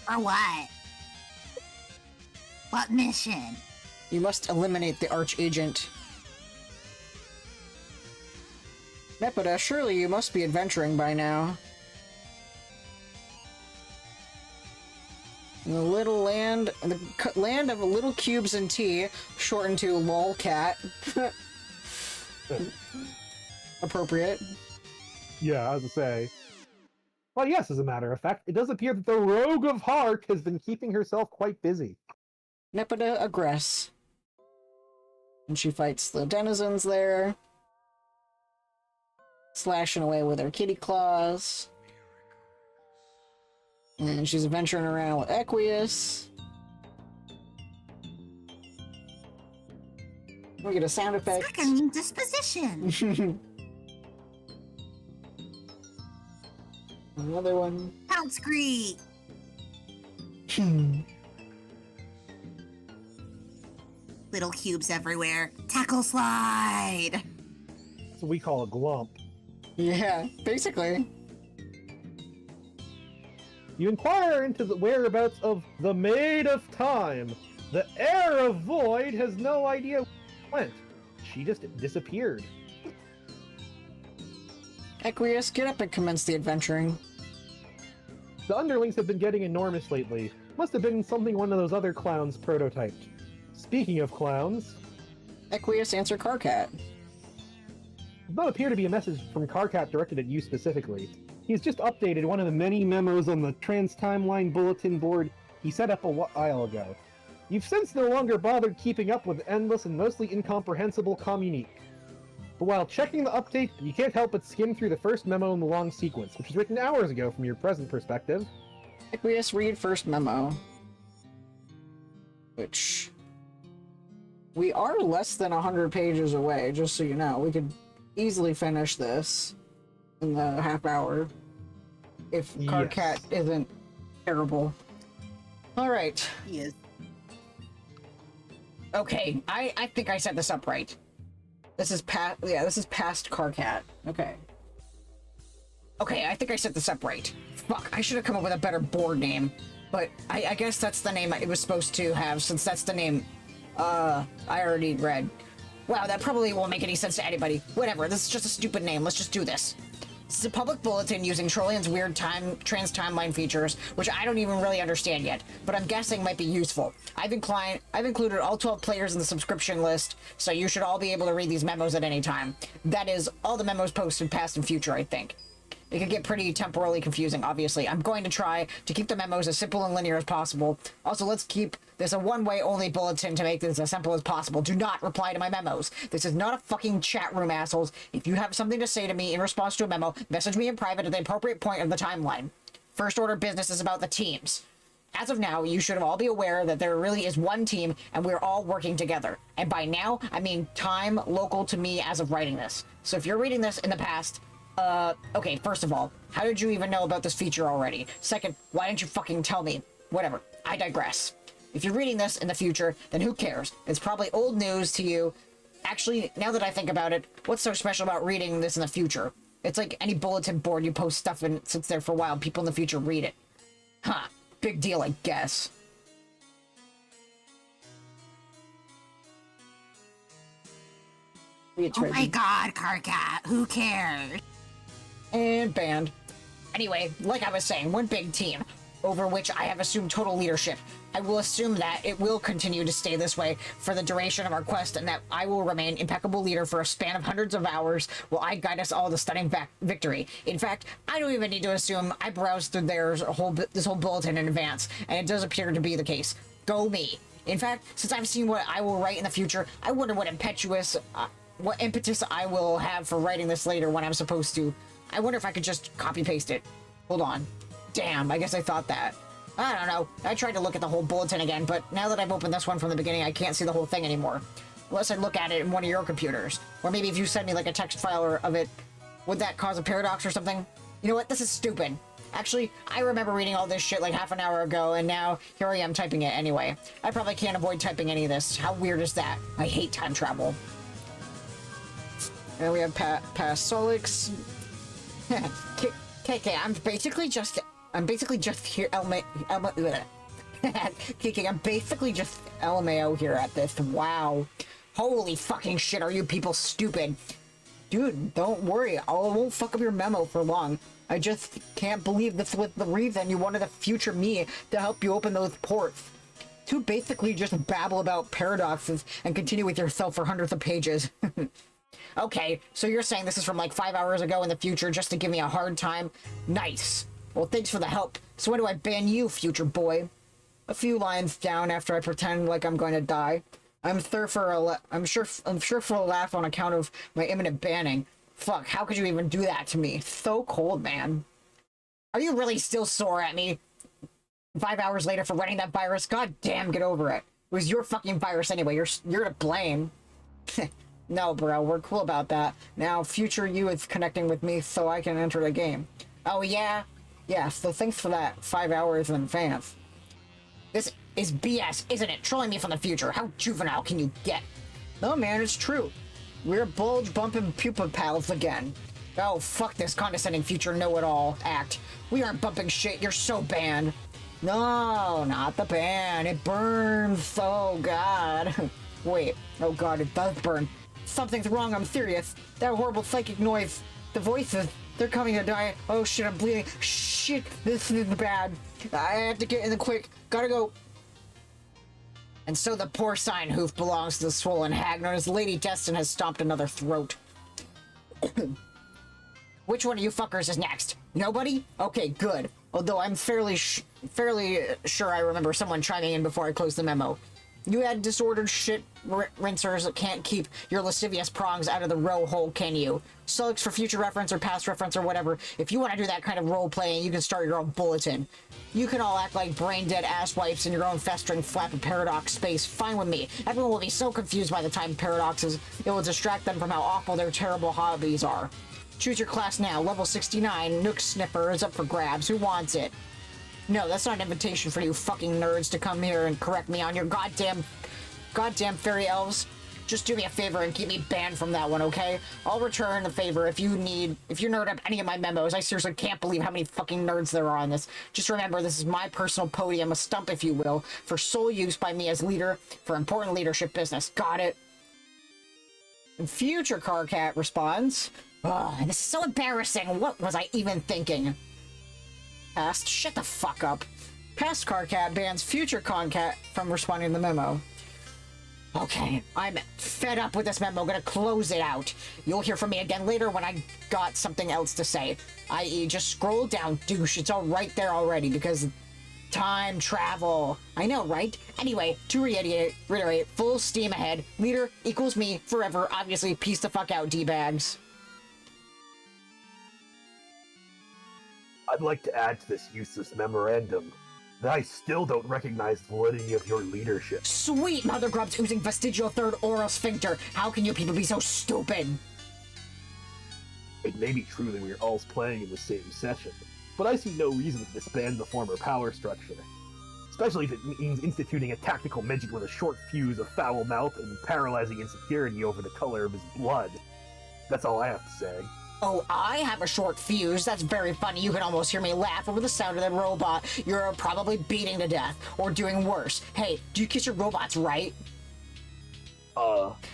Or what? What mission? You must eliminate the Archagent. Nepeta, surely you must be adventuring by now. In the little land, land of little cubes and tea, shortened to lolcat. Appropriate. Yeah, as I say. Well, yes, as a matter of fact, it does appear that the Rogue of Heart has been keeping herself quite busy. Nepeta aggress. And she fights the denizens there. Slashing away with her kitty claws. And she's adventuring around with Equius. We get a sound effect. Second disposition. Another one. Pound screed. Little cubes everywhere. Tackle slide. That's what we call a glump. Yeah, basically. You inquire into the whereabouts of the Maid of Time. The Heir of Void has no idea where she went. She just disappeared. Equius, get up and commence the adventuring. The underlings have been getting enormous lately. Must have been something one of those other clowns prototyped. Speaking of clowns... Equius, answer Karkat. Does not appear to be a message from Karkat directed at you specifically. He's just updated one of the many memos on the Trans-Timeline bulletin board he set up a while ago. You've since no longer bothered keeping up with endless and mostly incomprehensible communique. But while checking the update, you can't help but skim through the first memo in the long sequence, which was written hours ago from your present perspective. Equius, read first memo. Which... we are less than 100 pages away, just so you know. We could easily finish this in the half hour if Karkat isn't terrible. Alright. He is. Okay, I think I set this up right. This is past Karkat. Okay. Okay, I think I set this up right. Fuck, I should have come up with a better board name. But I guess that's the name it was supposed to have, since that's the name I already read. Wow, that probably won't make any sense to anybody. Whatever, this is just a stupid name. Let's just do this. This is a public bulletin using Trollion's weird trans-timeline features, which I don't even really understand yet, but I'm guessing might be useful. I've included all 12 players in the subscription list, so you should all be able to read these memos at any time. That is, all the memos posted past and future, I think. It could get pretty temporally confusing, obviously. I'm going to try to keep the memos as simple and linear as possible. Also, let's keep this a one-way only bulletin to make this as simple as possible. Do not reply to my memos. This is not a fucking chat room, assholes. If you have something to say to me in response to a memo, message me in private at the appropriate point of the timeline. First order business is about the teams. As of now, you should all be aware that there really is one team and we're all working together. And by now, I mean time local to me as of writing this. So if you're reading this in the past... okay, first of all, how did you even know about this feature already? Second, why didn't you fucking tell me? Whatever, I digress. If you're reading this in the future, then who cares? It's probably old news to you. Actually, now that I think about it, what's so special about reading this in the future? It's like any bulletin board you post stuff and it sits there for a while and people in the future read it. Huh, big deal, I guess. Oh my god, Karkat, who cares? And banned. Anyway, like I was saying, one big team, over which I have assumed total leadership. I will assume that it will continue to stay this way for the duration of our quest, and that I will remain impeccable leader for a span of hundreds of hours while I guide us all to stunning victory. In fact, I don't even need to assume. I browsed through this whole bulletin in advance, and it does appear to be the case. Go me. In fact, since I've seen what I will write in the future, I wonder what impetus I will have for writing this later when I'm supposed to. I wonder if I could just copy-paste it. Hold on. Damn, I guess I thought that. I don't know. I tried to look at the whole bulletin again, but now that I've opened this one from the beginning, I can't see the whole thing anymore. Unless I look at it in one of your computers. Or maybe if you send me like a text file of it, would that cause a paradox or something? You know what? This is stupid. Actually, I remember reading all this shit like half an hour ago, and now here I am typing it anyway. I probably can't avoid typing any of this. How weird is that? I hate time travel. And we have past Solix. KK, I'm basically just here, KK, I'm basically just LMAO here at this. Wow. Holy fucking shit, are you people stupid? Dude, don't worry, I won't fuck up your memo for long. I just can't believe this was the reason you wanted a future me to help you open those ports. To basically just babble about paradoxes and continue with yourself for hundreds of pages. Okay, so you're saying this is from like 5 hours ago in the future just to give me a hard time? Nice. Well, thanks for the help. So when do I ban you, future boy? A few lines down after I pretend like I'm going to die. I'm sure for a laugh on account of my imminent banning. Fuck, how could you even do that to me? So cold, man. Are you really still sore at me? 5 hours later for running that virus? God damn, get over it. It was your fucking virus anyway. You're to blame. No, bro, we're cool about that. Now, future you is connecting with me so I can enter the game. Oh, yeah? Yeah, so thanks for that 5 hours in advance. This is BS, isn't it? Trolling me from the future. How juvenile can you get? No, man, it's true. We're bulge-bumping pupa pals again. Oh, fuck this condescending future know-it-all act. We aren't bumping shit, you're so banned. No, not the ban. It burns. Oh, God. Wait. Oh, God, it does burn. Something's wrong, I'm serious. That horrible psychic noise. The voices. They're coming to die. Oh, shit, I'm bleeding. Shit, this is bad. I have to get in the quick. Gotta go. And so the porcine hoof belongs to the swollen hag known as Lady Destin has stomped another throat. Which one of you fuckers is next? Nobody? Okay, good. Although I'm fairly sure I remember someone chiming in before I closed the memo. You had disordered shit rinsers that can't keep your lascivious prongs out of the row hole, can you? Solix for future reference or past reference or whatever. If you want to do that kind of role-playing, you can start your own bulletin. You can all act like brain-dead asswipes in your own festering flap of paradox space. Fine with me. Everyone will be so confused by the time paradoxes, it will distract them from how awful their terrible hobbies are. Choose your class now. Level 69, Nook Sniffer is up for grabs. Who wants it? No, that's not an invitation for you fucking nerds to come here and correct me on your goddamn fairy elves. Just do me a favor and keep me banned from that one, okay? I'll return the favor if you nerd up any of my memos. I seriously can't believe how many fucking nerds there are on this. Just remember, this is my personal podium, a stump if you will, for sole use by me as leader for important leadership business. Got it? And future Carcat responds, "Ugh, this is so embarrassing. What was I even thinking?" Past, shut the fuck up. Past Carcat bans future Concat from responding to the memo. Okay, I'm fed up with this memo. Gonna close it out. You'll hear from me again later when I got something else to say. I.e., just scroll down, douche. It's all right there already because time travel. I know, right? Anyway, to reiterate, full steam ahead. Leader equals me forever. Obviously, peace the fuck out, D-bags. I'd like to add to this useless memorandum that I still don't recognize the validity of your leadership. Sweet mother grubs oozing vestigial third oral sphincter. How can you people be so stupid? It may be true that we are all playing in the same session, but I see no reason to disband the former power structure. Especially if it means instituting a tactical midget with a short fuse, a foul mouth, and paralyzing insecurity over the color of his blood. That's all I have to say. Oh, I have a short fuse. That's very funny. You can almost hear me laugh over the sound of that robot you're probably beating to death, or doing worse. Hey, do you kiss your robots, right?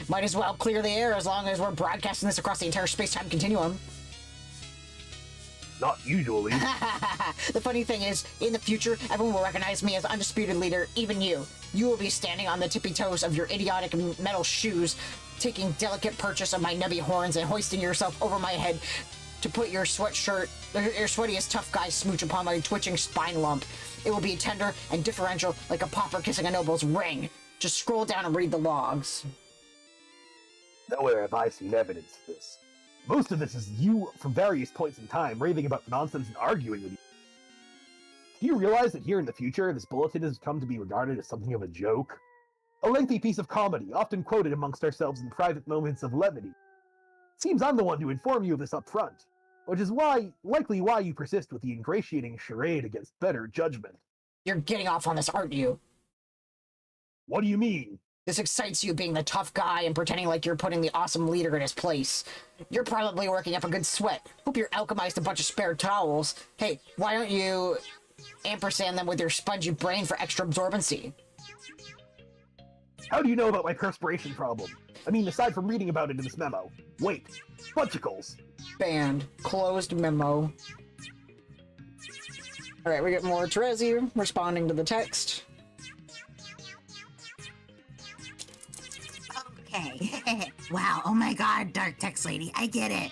Might as well clear the air as long as we're broadcasting this across the entire space-time continuum. Not usually. The funny thing is, in the future, everyone will recognize me as undisputed leader, even you. You will be standing on the tippy toes of your idiotic metal shoes, taking delicate purchase of my nubby horns and hoisting yourself over my head to put your sweatiest tough guy smooch upon my twitching spine lump. It will be tender and differential like a pauper kissing a noble's ring. Just scroll down and read the logs. Nowhere have I seen evidence of this. Most of this is you, from various points in time, raving about nonsense and arguing with you. Do you realize that here in the future, this bulletin has come to be regarded as something of a joke? A lengthy piece of comedy, often quoted amongst ourselves in private moments of levity. It seems I'm the one to inform you of this up front, which is likely why you persist with the ingratiating charade against better judgment. You're getting off on this, aren't you? What do you mean? This excites you, being the tough guy and pretending like you're putting the awesome leader in his place. You're probably working up a good sweat. Hope you're alchemized a bunch of spare towels. Hey, why don't you ampersand them with your spongy brain for extra absorbency? How do you know about my perspiration problem? I mean, aside from reading about it in this memo. Wait, fudgicles. Banned. Closed memo. Alright, we get more Terezi responding to the text. Okay. Wow, oh my god, Dark Text Lady, I get it.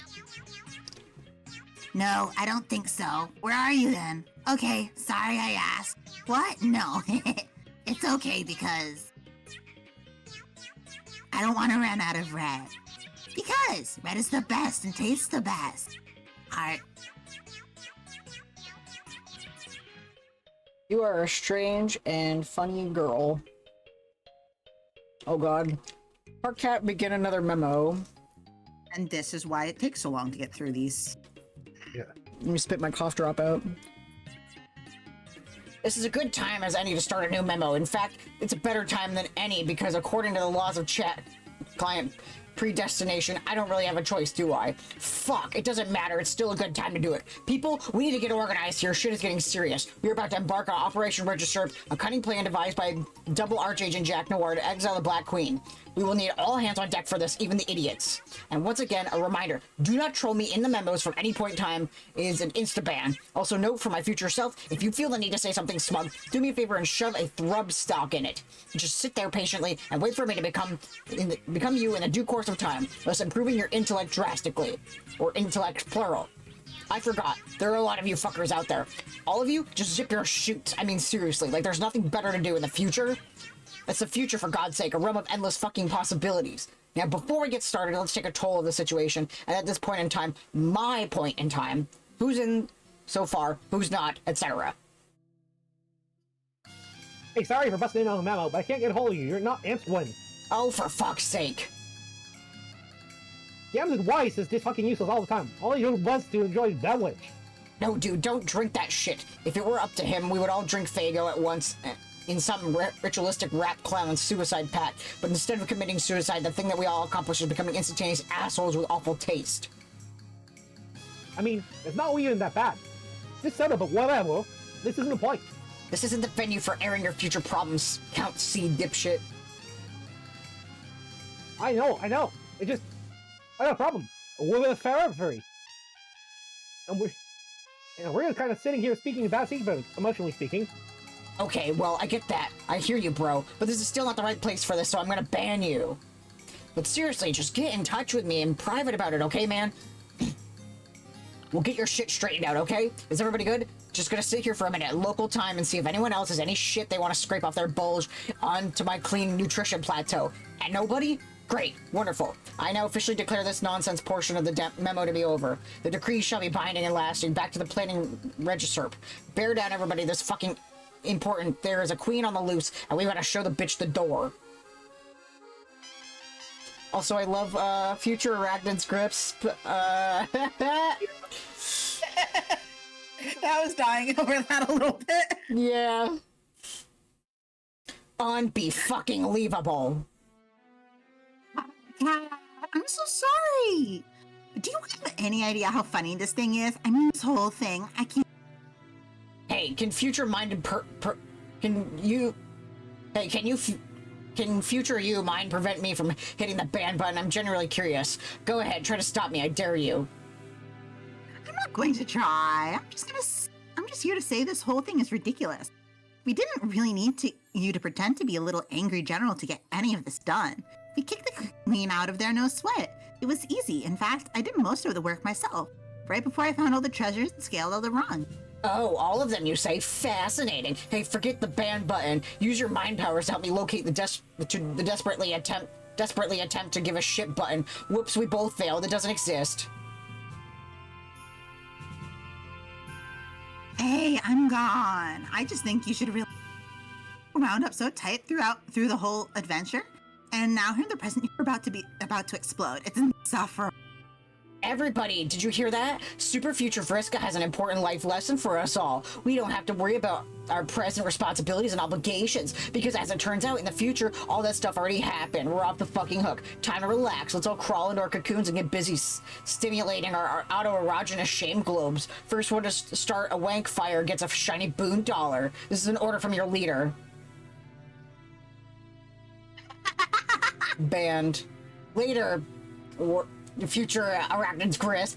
No, I don't think so. Where are you then? Okay, sorry I asked. What? No. It's okay because I don't want to run out of red. Because red is the best and tastes the best. Heart. You are a strange and funny girl. Oh god. Our cat begin another memo. And this is why it takes so long to get through these. Yeah. Let me spit my cough drop out. This is a good time as any to start a new memo. In fact, it's a better time than any because according to the laws of chat client predestination, I don't really have a choice, do I? Fuck, it doesn't matter. It's still a good time to do it. People, we need to get organized here. Shit is getting serious. We're about to embark on Operation Register, a cunning plan devised by double Archagent Jack Noir to exile the Black Queen. We will need all hands on deck for this, even the idiots. And once again, a reminder, do not troll me in the memos from any point in time. It is an insta-ban. Also note for my future self, if you feel the need to say something smug, do me a favor and shove a thrub stock in it. Just sit there patiently and wait for me to become you in the due course of time, thus improving your intellect drastically. Or intellect plural. I forgot. There are a lot of you fuckers out there. All of you, just zip your shoots. I mean, seriously, like there's nothing better to do in the future. That's the future, for God's sake, a realm of endless fucking possibilities. Now, before we get started, let's take a toll of the situation, and at this point in time, my point in time, who's in so far, who's not, etc. Hey, sorry for busting in on the memo, but I can't get a hold of you. You're not answering. Oh, for fuck's sake. Gam's Weiss is just fucking useless all the time. All he wants to enjoy is beverage. No, dude, don't drink that shit. If it were up to him, we would all drink Faygo at once in some ritualistic rap clown suicide pact. But instead of committing suicide, the thing that we all accomplish is becoming instantaneous assholes with awful taste. I mean, it's not even that bad. Just settle, but whatever. This isn't the point. This isn't the venue for airing your future problems, Count C. dipshit. I know. It just... I got a problem. We're a ferry. And we're just kind of sitting here speaking about seafood, emotionally speaking. Okay, well, I get that. I hear you, bro. But this is still not the right place for this, so I'm gonna ban you. But seriously, just get in touch with me in private about it, okay, man? We'll get your shit straightened out, okay? Is everybody good? Just gonna sit here for a minute at local time and see if anyone else has any shit they want to scrape off their bulge onto my clean nutrition plateau. And nobody? Great. Wonderful. I now officially declare this nonsense portion of the memo to be over. The decree shall be binding and lasting. Back to the planning register. Bear down, everybody. This fucking important. There is a queen on the loose, and we gotta show the bitch the door. Also, I love future arachnid scripts. I was dying over that a little bit. Yeah. Unbe-fucking-leavable. I'm so sorry. Do you have any idea how funny this thing is? I mean, this whole thing. I can't. Hey, can future-minded can future you mind prevent me from hitting the ban button? I'm genuinely curious. Go ahead, try to stop me. I dare you. I'm not going to try. I'm just here to say this whole thing is ridiculous. We didn't really need you to pretend to be a little angry general to get any of this done. We kicked the queen out of there, no sweat. It was easy. In fact, I did most of the work myself, right before I found all the treasures and scaled all the rung. Oh, all of them, you say? Fascinating. Hey, forget the ban button. Use your mind powers to help me locate the desperately attempt to give a shit button. Whoops, we both failed. It doesn't exist. Hey, I'm gone. I just think you should really wound up so tight through the whole adventure, and now here in the present, you're about to explode. It's insufferable. Everybody, did you hear that? Super Future Vriska has an important life lesson for us all. We don't have to worry about our present responsibilities and obligations, because as it turns out, in the future, all that stuff already happened. We're off the fucking hook. Time to relax. Let's all crawl into our cocoons and get busy stimulating our autoerogenous shame globes. First one to start a wank fire gets a shiny boon dollar. This is an order from your leader. Banned. Later, the future arachnid's grasp.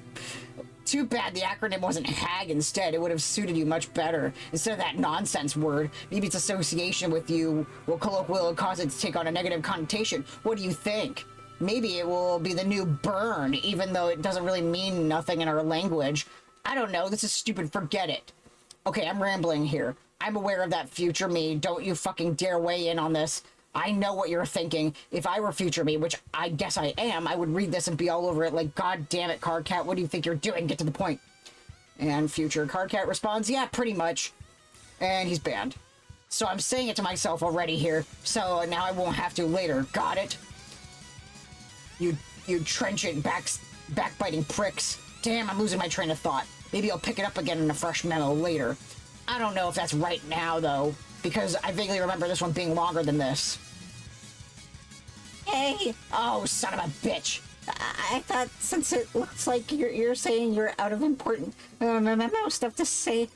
Too bad the acronym wasn't HAG instead. It would have suited you much better. Instead of that nonsense word, maybe its association with you will colloquially cause it to take on a negative connotation. What do you think? Maybe it will be the new burn, even though it doesn't really mean nothing in our language. I don't know. This is stupid. Forget it. Okay, I'm rambling here. I'm aware of that future me. Don't you fucking dare weigh in on this. I know what you're thinking. If I were future me, which I guess I am, I would read this and be all over it like, God damn it, Cardcat, what do you think you're doing? Get to the point. And future Cardcat responds, yeah, pretty much. And he's banned. So I'm saying it to myself already here, so now I won't have to later. Got it? You trenchant backbiting pricks. Damn, I'm losing my train of thought. Maybe I'll pick it up again in a fresh memo later. I don't know if that's right now, though, because I vaguely remember this one being longer than this. Hey! Oh, son of a bitch! I thought since it looks like you're saying you're out of important memo stuff to say,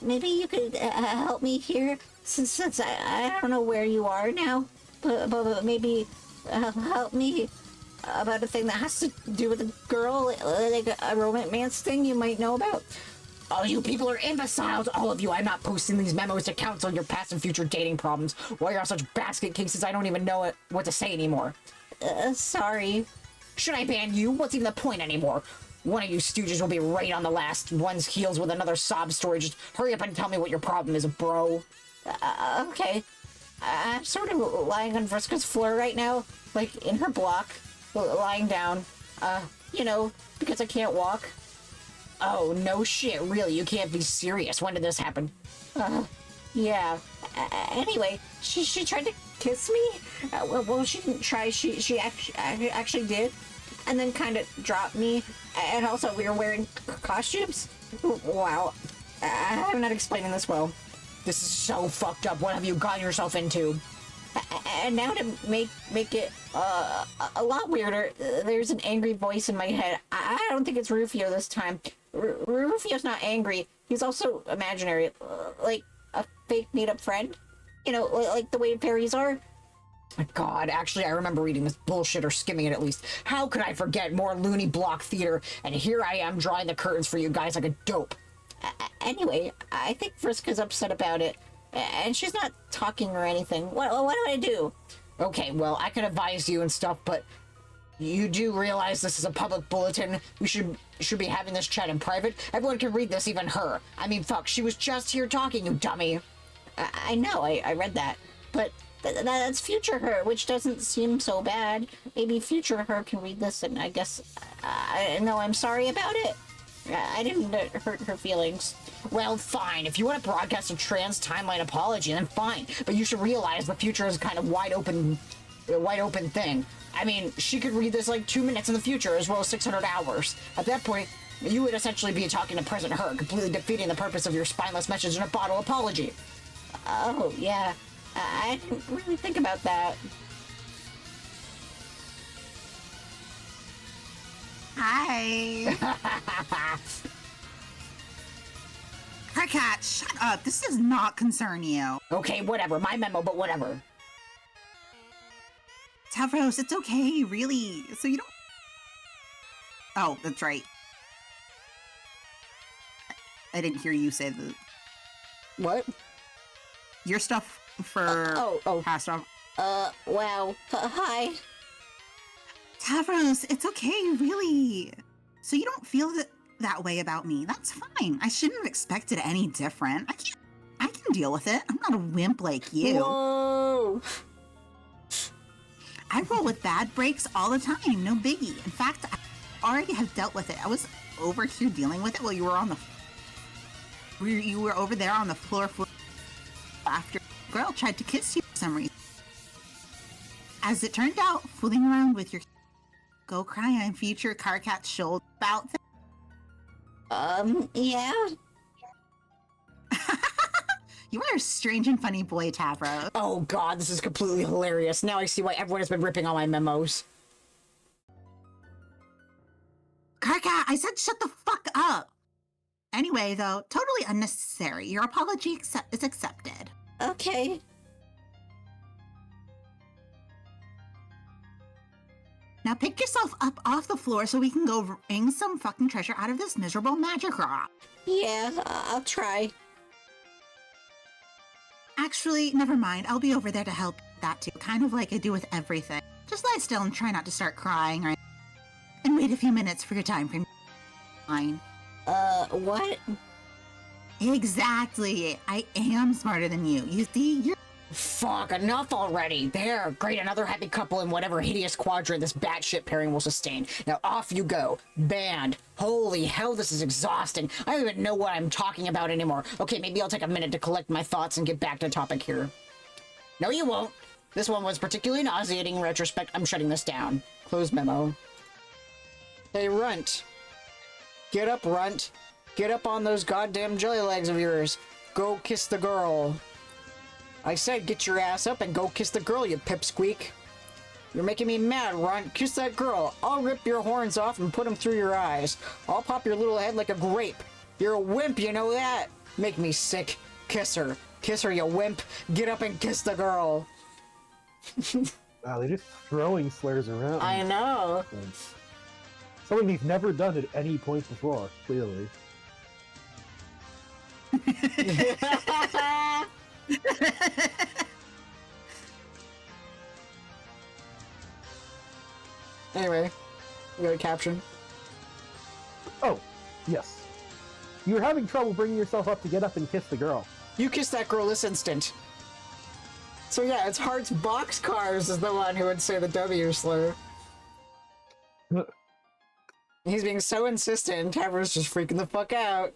maybe you could help me here, since I don't know where you are now, but maybe help me about a thing that has to do with a girl, like a romance thing you might know about. Oh, you people are imbeciles, all of you. I'm not posting these memos to counsel your past and future dating problems. Why you're on such basket cases, I don't even know what to say anymore. Sorry. Should I ban you? What's even the point anymore? One of you stooges will be right on the last one's heels with another sob story. Just hurry up and tell me what your problem is, bro. Okay. I'm sort of lying on Vriska's floor right now, like in her block, lying down. You know, because I can't walk. Oh, no shit, really? You can't be serious. When did this happen? Yeah. Anyway, she tried to kiss me? Well, she didn't try. She actually did. And then kind of dropped me. And also, we were wearing costumes? Wow. I'm not explaining this well. This is so fucked up. What have you gotten yourself into? And now to make it a lot weirder, there's an angry voice in my head. I don't think it's Rufio this time. Rufio's not angry. He's also imaginary, like a fake made-up friend. You know, like the way fairies are. My God, actually, I remember reading this bullshit or skimming it at least. How could I forget? More loony block theater, and here I am drawing the curtains for you guys like a dope. Anyway, I think Vriska's upset about it. And she's not talking or anything. What do I do? Okay, well, I can advise you and stuff, but you do realize this is a public bulletin. We should be having this chat in private. Everyone can read this, even her. I mean, fuck, she was just here talking, you dummy. I know, I read that. But that's future her, which doesn't seem so bad. Maybe future her can read this, and I guess I know I'm sorry about it. I didn't hurt her feelings. Well, fine. If you want to broadcast a trans timeline apology, then fine. But you should realize the future is kind of wide open thing. I mean, she could read this like 2 minutes in the future as well as 600 hours. At that point, you would essentially be talking to present her, completely defeating the purpose of your spineless message in a bottle apology. Oh, yeah. I didn't really think about that. Hi. Cardcat, shut up. This does not concern you. Okay, whatever. My memo, but whatever. Tavros, it's okay, really. So you don't... Oh, that's right. I didn't hear you say the... What? Your stuff for... passed off. Wow. Hi. Tavros, it's okay, really. So you don't feel that that way about me. That's fine. I shouldn't have expected any different. I can deal with it. I'm not a wimp like you. Whoa! I roll with bad breaks all the time. No biggie. In fact, I already have dealt with it. I was over here dealing with it while you were on the... You were over there on the floor after a girl tried to kiss you for some reason. As it turned out, fooling around with your go cry on future Karkat's shoulder about things. Yeah. You are a strange and funny boy, Tavros. Oh god, this is completely hilarious. Now I see why everyone has been ripping on my memos. Karkat, I said shut the fuck up. Anyway, though, totally unnecessary. Your apology is accepted. Okay. Now pick yourself up off the floor so we can go wring some fucking treasure out of this miserable magic rock. Yeah, I'll try. Actually, never mind. I'll be over there to help that too. Kind of like I do with everything. Just lie still and try not to start crying, right? And wait a few minutes for your time frame. Fine. What? Exactly. I am smarter than you. You see, you're... Fuck, enough already. There, great, another happy couple in whatever hideous quadrant this batshit pairing will sustain. Now off you go. Banned. Holy hell, this is exhausting. I don't even know what I'm talking about anymore. Okay, maybe I'll take a minute to collect my thoughts and get back to topic here. No, you won't. This one was particularly nauseating in retrospect. I'm shutting this down. Close memo. Hey, Runt. Get up, Runt. Get up on those goddamn jelly legs of yours. Go kiss the girl. I said get your ass up and go kiss the girl, you pipsqueak. You're making me mad, Runt. Kiss that girl. I'll rip your horns off and put them through your eyes. I'll pop your little head like a grape. You're a wimp, you know that? Make me sick. Kiss her. Kiss her, you wimp. Get up and kiss the girl. Wow, they're just throwing slurs around. I know. Something they've never done at any point before, clearly. Anyway, we got a caption. Oh, yes. You're having trouble bringing yourself up to get up and kiss the girl. You kissed that girl this instant. So yeah, it's Heart's Boxcars is the one who would say the W slur. He's being so insistent, and Tavros just freaking the fuck out.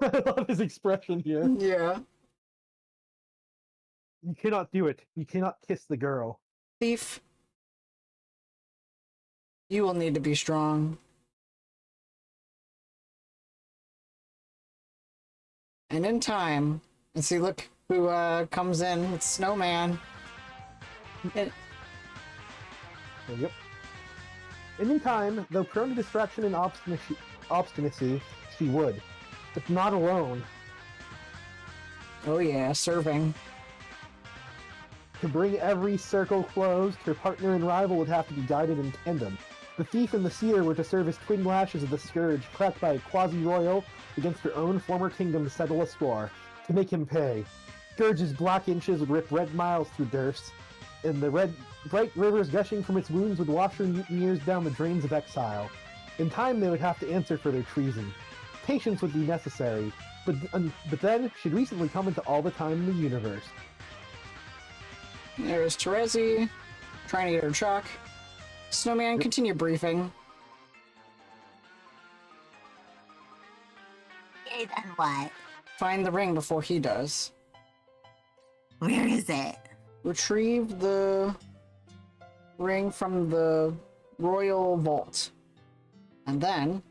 I love his expression here. Yeah. You cannot do it. You cannot kiss the girl. Thief. You will need to be strong. And in time, and see, look who comes in. It's Snowman. Yep. And in time, though prone to distraction and obstinacy, she would. But not alone. Oh yeah, serving. To bring every circle closed, her partner and rival would have to be guided in tandem. The thief and the seer were to serve as twin lashes of the scourge cracked by a quasi-royal against her own former kingdom to settle a score, to make him pay. Scourge's black inches would rip red miles through Durst, and the bright rivers gushing from its wounds would wash her mutineers down the drains of exile. In time they would have to answer for their treason. Patience would be necessary, but then she'd recently come into all the time in the universe. There's Terezi, trying to get her truck. Snowman, continue briefing. Okay, then what? Find the ring before he does. Where is it? Retrieve the ring from the royal vault. And then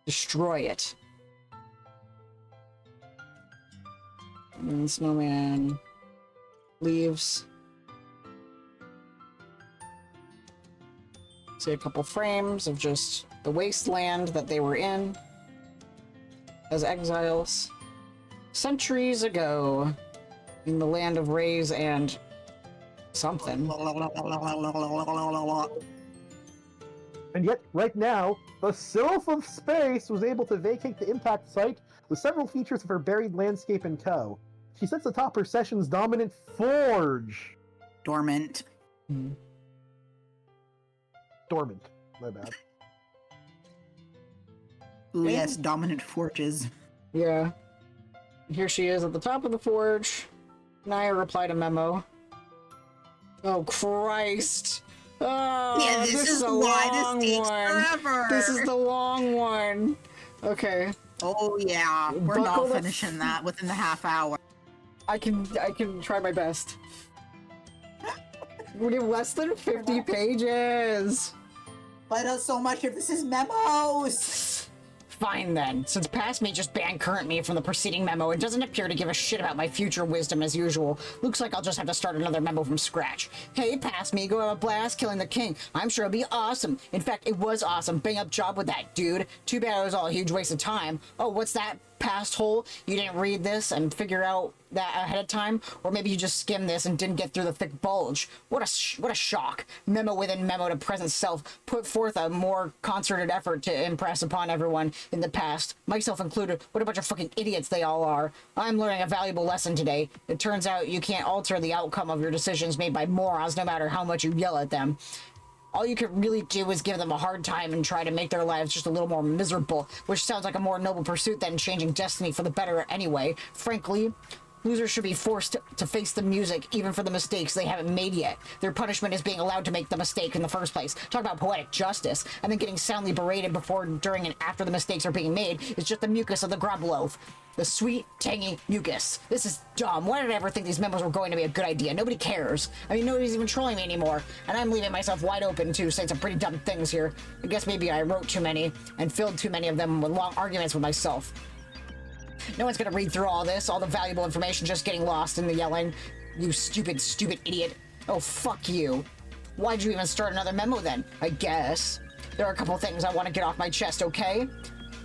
destroy it. And then Snowman leaves. See a couple frames of just the wasteland that they were in as exiles centuries ago in the land of rays and something. And yet, right now, the Sylph of Space was able to vacate the impact site with several features of her buried landscape in tow. She sits atop her session's dominant forge. Dormant. dormant. My bad. Ooh, yes, dominant forges. Yeah. Here she is at the top of the forge. Naya replied a memo. Oh, Christ. Oh, Yeah, this is a why long this takes one. forever. This is the long one. Okay. Oh, yeah. We're Buckle not finishing that within the half hour. I can try my best. We have less than 50 pages. But so much of this is memos. Fine then. Since past me just banned current me from the preceding memo, it doesn't appear to give a shit about my future wisdom as usual. Looks like I'll just have to start another memo from scratch. Hey, past me, go have a blast killing the king. I'm sure it'll be awesome. In fact, it was awesome. Bang up job with that, dude. Too bad it was all a huge waste of time. Oh, what's that? Past hole? You didn't read this and figure out that ahead of time? Or maybe you just skimmed this and didn't get through the thick bulge. What a shock. Memo within memo to present self. Put forth a more concerted effort to impress upon everyone in the past, myself included. What a bunch of fucking idiots they all are. I'm learning a valuable lesson today. It turns out you can't alter the outcome of your decisions made by morons no matter how much you yell at them. All you can really do is give them a hard time and try to make their lives just a little more miserable, which sounds like a more noble pursuit than changing destiny for the better anyway. Frankly, losers should be forced to face the music, even for the mistakes they haven't made yet. Their punishment is being allowed to make the mistake in the first place. Talk about poetic justice, and then getting soundly berated before, during, and after the mistakes are being made is just the mucus of the grub loaf. The sweet, tangy mucus. This is dumb. Why did I ever think these memos were going to be a good idea? Nobody cares. I mean, nobody's even trolling me anymore. And I'm leaving myself wide open to say some pretty dumb things here. I guess maybe I wrote too many and filled too many of them with long arguments with myself. No one's gonna read through all this, all the valuable information just getting lost in the yelling. You stupid, stupid idiot. Oh, fuck you. Why'd you even start another memo then? I guess. There are a couple things I want to get off my chest, okay?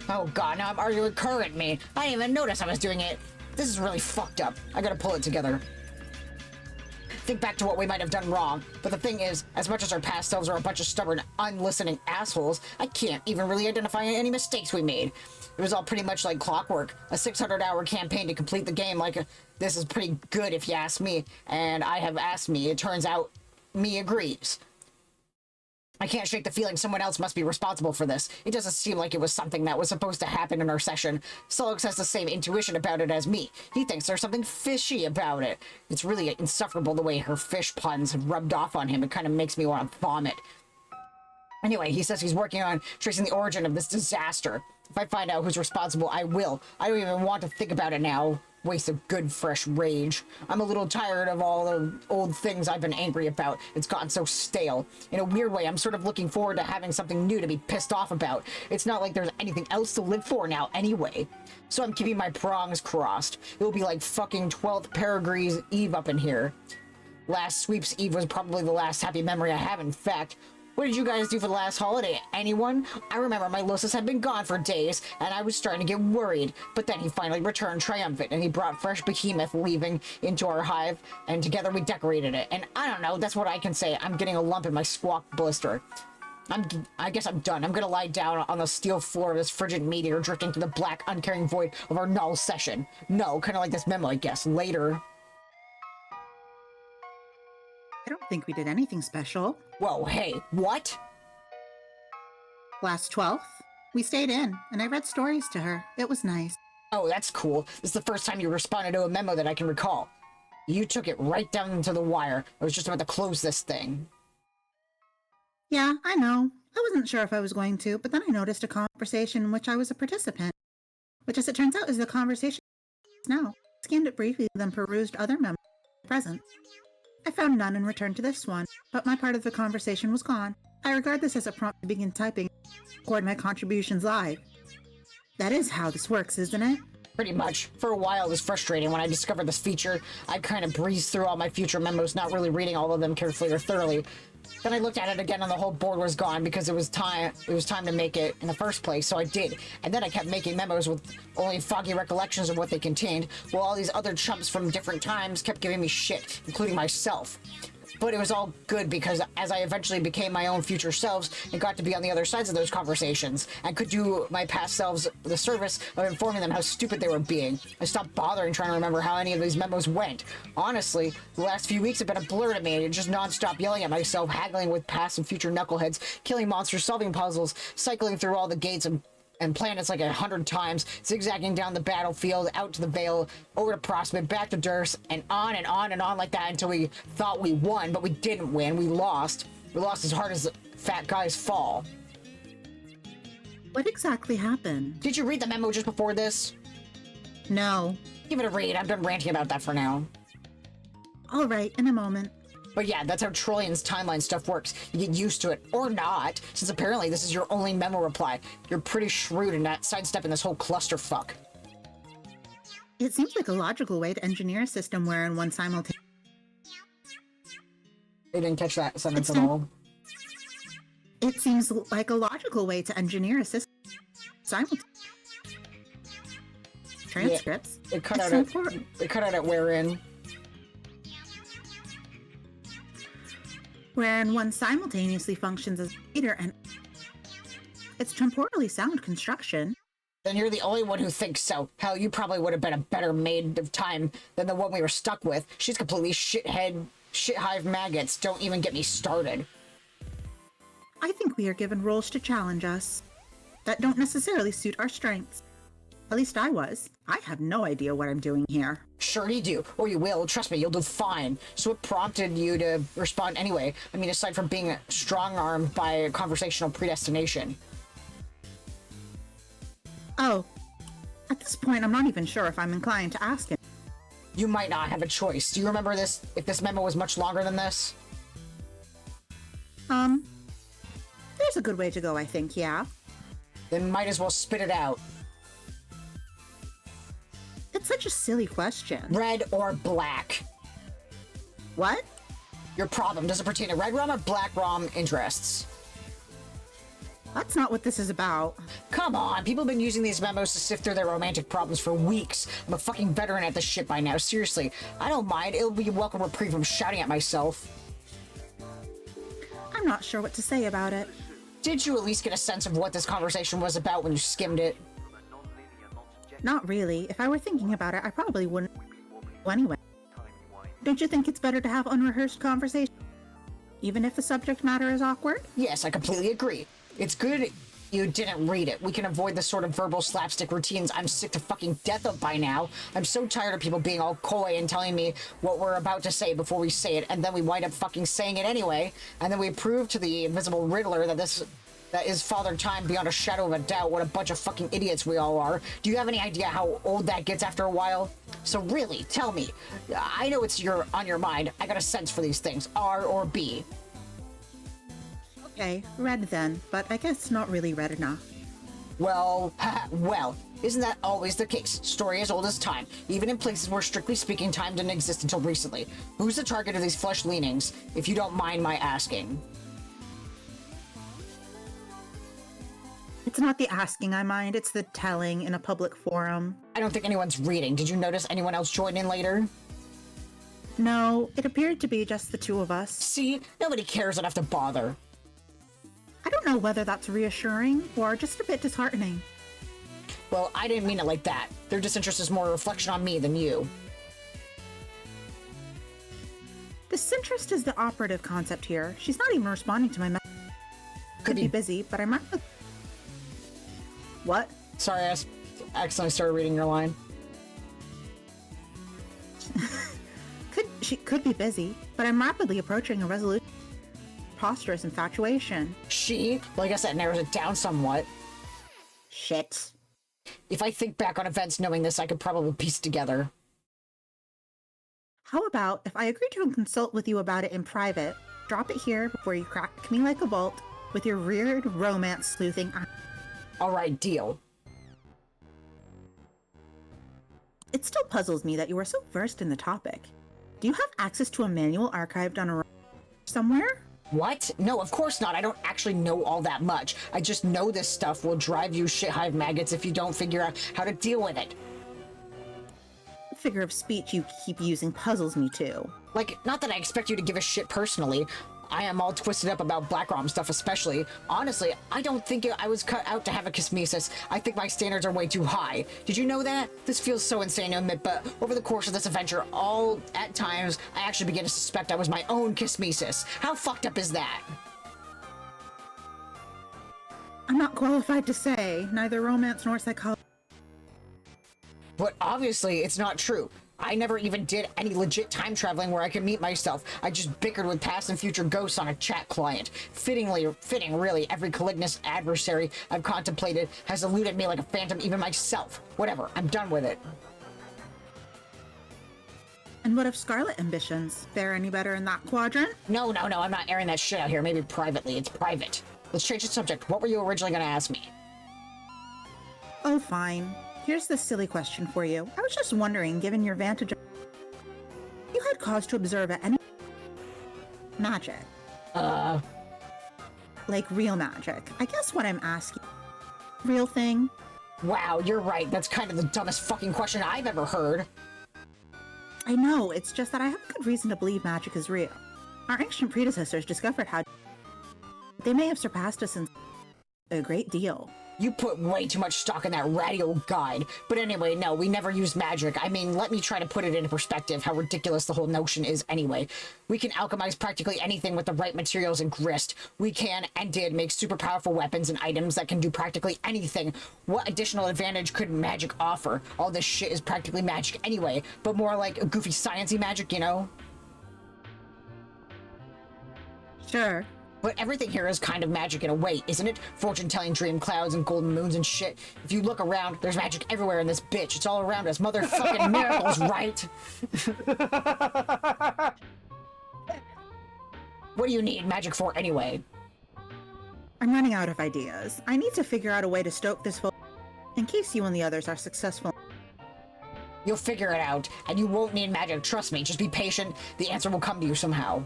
Oh god, now I'm arguing with current me. I didn't even notice I was doing it. This is really fucked up. I gotta pull it together. Think back to what we might have done wrong, but the thing is, as much as our past selves are a bunch of stubborn, unlistening assholes, I can't even really identify any mistakes we made. It was all pretty much like clockwork. A 600-hour campaign to complete the game this is pretty good if you ask me, and I have asked me. It turns out me agrees. I can't shake the feeling someone else must be responsible for this. It doesn't seem like it was something that was supposed to happen in our session. Solix has the same intuition about it as me. He thinks there's something fishy about it. It's really insufferable the way her fish puns have rubbed off on him. It kind of makes me want to vomit. Anyway, he says he's working on tracing the origin of this disaster. If I find out who's responsible, I will. I don't even want to think about it now. Waste of good, fresh rage. I'm a little tired of all the old things I've been angry about. It's gotten so stale. In a weird way, I'm sort of looking forward to having something new to be pissed off about. It's not like there's anything else to live for now anyway. So I'm keeping my prongs crossed. It'll be like fucking 12th Peregrine's Eve up in here. Last Sweep's Eve was probably the last happy memory I have, in fact. What did you guys do for the last holiday? Anyone? I remember my Lysis had been gone for days, and I was starting to get worried. But then he finally returned triumphant, and he brought fresh behemoth leaving into our hive, and together we decorated it. And I don't know, that's what I can say. I'm getting a lump in my squawk blister. I guess I'm done. I'm gonna lie down on the steel floor of this frigid meteor drifting through the black, uncaring void of our null session. No, kind of like this memo, I guess. Later. I don't think we did anything special. Whoa, hey, what? Last 12th, we stayed in, and I read stories to her. It was nice. Oh, that's cool. This is the first time you responded to a memo that I can recall. You took it right down to the wire. I was just about to close this thing. Yeah, I know. I wasn't sure if I was going to, but then I noticed a conversation in which I was a participant, which, as it turns out, is the conversation now. Scanned it briefly, then perused other memos present. I found none and returned to this one, but my part of the conversation was gone. I regard this as a prompt to begin typing, record my contributions live. That is how this works, isn't it? Pretty much. For a while it was frustrating. When I discovered this feature, I kind of breezed through all my future memos, not really reading all of them carefully or thoroughly. Then I looked at it again and the whole board was gone because it was time to make it in the first place, so I did. And then I kept making memos with only foggy recollections of what they contained, while all these other chumps from different times kept giving me shit, including myself. But it was all good because as I eventually became my own future selves and got to be on the other sides of those conversations and could do my past selves the service of informing them how stupid they were being, I stopped bothering trying to remember how any of these memos went. Honestly, the last few weeks have been a blur to me, just non-stop yelling at myself, haggling with past and future knuckleheads, killing monsters, solving puzzles, cycling through all the gates and planets like 100 times, zigzagging down the battlefield, out to the Vale, over to Prospect, back to Durst, and on and on and on like that until we thought we won, but we didn't win. We lost. We lost as hard as fat guys fall. What exactly happened? Did you read the memo just before this? No. Give it a read. I'm done ranting about that for now. All right, in a moment. But yeah, that's how Trillian's timeline stuff works. You get used to it, or not, since apparently this is your only memo reply. You're pretty shrewd in not sidestepping this whole clusterfuck. It seems like a logical way to engineer a system wherein one simultaneously... I didn't catch that sentence at all. It seems like a logical way to engineer a system simultaneously. Transcripts. Yeah, it cut out at wherein. Wherein one simultaneously functions as a leader and it's temporally sound construction. Then you're the only one who thinks so. Hell, you probably would have been a better maid of time than the one we were stuck with. She's completely shit-hive maggots. Don't even get me started. I think we are given roles to challenge us that don't necessarily suit our strengths. At least I was. I have no idea what I'm doing here. Sure you do, or you will. Trust me, you'll do fine. So what prompted you to respond anyway? I mean, aside from being strong-armed by conversational predestination. Oh, at this point, I'm not even sure if I'm inclined to ask it. You might not have a choice. Do you remember this? If this memo was much longer than this? There's a good way to go, I think, yeah. Then might as well spit it out. It's such a silly question. Red or black? What? Your problem. Does it pertain to red ROM or black ROM interests? That's not what this is about. Come on, people have been using these memos to sift through their romantic problems for weeks. I'm a fucking veteran at this shit by now, seriously. I don't mind, it'll be a welcome reprieve from shouting at myself. I'm not sure what to say about it. Did you at least get a sense of what this conversation was about when you skimmed it? Not really. If I were thinking about it, I probably wouldn't anyway. Don't you think it's better to have unrehearsed conversation, even if the subject matter is awkward? Yes, I completely agree. It's good you didn't read it. We can avoid the sort of verbal slapstick routines I'm sick to fucking death of by now. I'm so tired of people being all coy and telling me what we're about to say before we say it, and then we wind up fucking saying it anyway, and then we prove to the invisible Riddler that is Father Time beyond a shadow of a doubt what a bunch of fucking idiots we all are. Do you have any idea how old that gets after a while? So really, tell me. I know it's on your mind. I got a sense for these things. R or B? Okay, red then, but I guess not really red enough. Well, isn't that always the case? Story as old as time, even in places where strictly speaking time didn't exist until recently. Who's the target of these flesh leanings, if you don't mind my asking? It's not the asking I mind, it's the telling in a public forum. I don't think anyone's reading. Did you notice anyone else join in later? No, it appeared to be just the two of us. See? Nobody cares enough to bother. I don't know whether that's reassuring or just a bit disheartening. Well, I didn't mean it like that. Their disinterest is more a reflection on me than you. Disinterest is the operative concept here. She's not even responding to my message. Could be busy, but I'm not... What? Sorry, I accidentally started reading your line. She could be busy, but I'm rapidly approaching a resolution. Preposterous infatuation. She? Well, I guess that narrows it down somewhat. Shit. If I think back on events knowing this, I could probably piece together. How about if I agree to consult with you about it in private, drop it here before you crack me like a bolt with your weird romance sleuthing. Alright, deal. It still puzzles me that you are so versed in the topic. Do you have access to a manual archived on a somewhere? What? No, of course not. I don't actually know all that much. I just know this stuff will drive you shit-hive maggots if you don't figure out how to deal with it. figure of speech you keep using puzzles me too. Like, not that I expect you to give a shit personally. I am all twisted up about Black Rom stuff especially. Honestly, I don't think I was cut out to have a kismesis. I think my standards are way too high. Did you know that? This feels so insane to admit, but over the course of this adventure, at times, I actually began to suspect I was my own kismesis. How fucked up is that? I'm not qualified to say, neither romance nor psychology. But obviously, it's not true. I never even did any legit time traveling where I could meet myself. I just bickered with past and future ghosts on a chat client. Fitting, really, every malignant adversary I've contemplated has eluded me like a phantom, even myself. Whatever, I'm done with it. And what of Scarlet ambitions? Fare any better in that quadrant? No, I'm not airing that shit out here. Maybe privately. It's private. Let's change the subject. What were you originally going to ask me? Oh, fine. Here's this silly question for you. I was just wondering, given your vantage, you had cause to observe any magic. Like real magic. I guess what I'm asking, real thing? Wow, you're right. That's kind of the dumbest fucking question I've ever heard. I know, it's just that I have good reason to believe magic is real. Our ancient predecessors discovered how they may have surpassed us in a great deal. You put way too much stock in that ratty old guide. But anyway, no, we never used magic. I mean, let me try to put it into perspective how ridiculous the whole notion is anyway. We can alchemize practically anything with the right materials and grist. We can, and did, make super powerful weapons and items that can do practically anything. What additional advantage could magic offer? All this shit is practically magic anyway, but more like a goofy science-y magic, you know? Sure. But everything here is kind of magic in a way, isn't it? Fortune-telling dream clouds and golden moons and shit. If you look around, there's magic everywhere in this bitch. It's all around us. Motherfucking miracles, right? What do you need magic for anyway? I'm running out of ideas. I need to figure out a way to stoke this in case you and the others are successful. You'll figure it out, and you won't need magic. Trust me, just be patient. The answer will come to you somehow.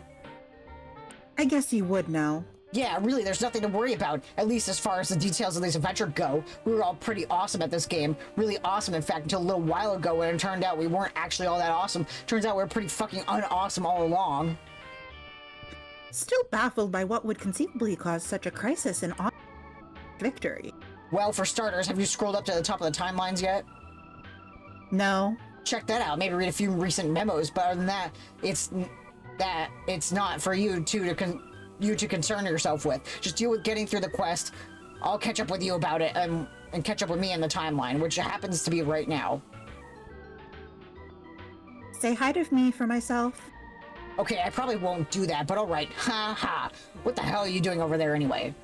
I guess you would know. Yeah, really, there's nothing to worry about, at least as far as the details of this adventure go. We were all pretty awesome at this game. Really awesome, in fact, until a little while ago when it turned out we weren't actually all that awesome. Turns out we were pretty fucking unawesome all along. Still baffled by what would conceivably cause such a crisis in victory. Well, for starters, have you scrolled up to the top of the timelines yet? No. Check that out, maybe read a few recent memos, but other than that, it's not for you to concern yourself with. Just deal with getting through the quest. I'll catch up with you about it and catch up with me in the timeline, which happens to be right now. Say hi to me for myself. Okay, I probably won't do that, but alright. Ha ha. What the hell are you doing over there anyway?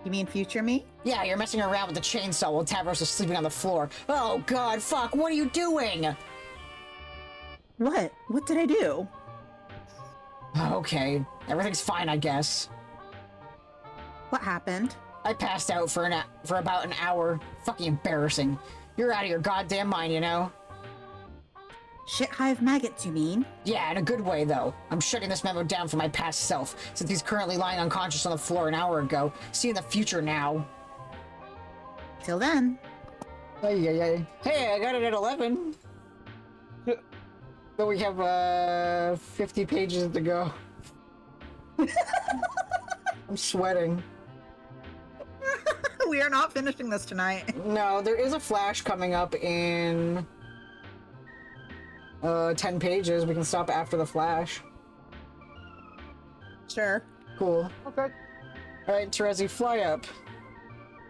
You mean future me? Yeah, you're messing around with the chainsaw while Tavros is sleeping on the floor. Oh god, fuck, what are you doing? What? What did I do? Okay, everything's fine, I guess. What happened? I passed out for about an hour. Fucking embarrassing. You're out of your goddamn mind, you know? Shit hive maggots, you mean? Yeah, in a good way, though. I'm shutting this memo down for my past self, since he's currently lying unconscious on the floor an hour ago. See in the future now. Till then. Hey, I got it at 11. But we have 50 pages to go. I'm sweating. We are not finishing this tonight. No, there is a flash coming up in 10 pages. We can stop after the flash. Sure. Cool. Okay. Alright, Terezi, fly up.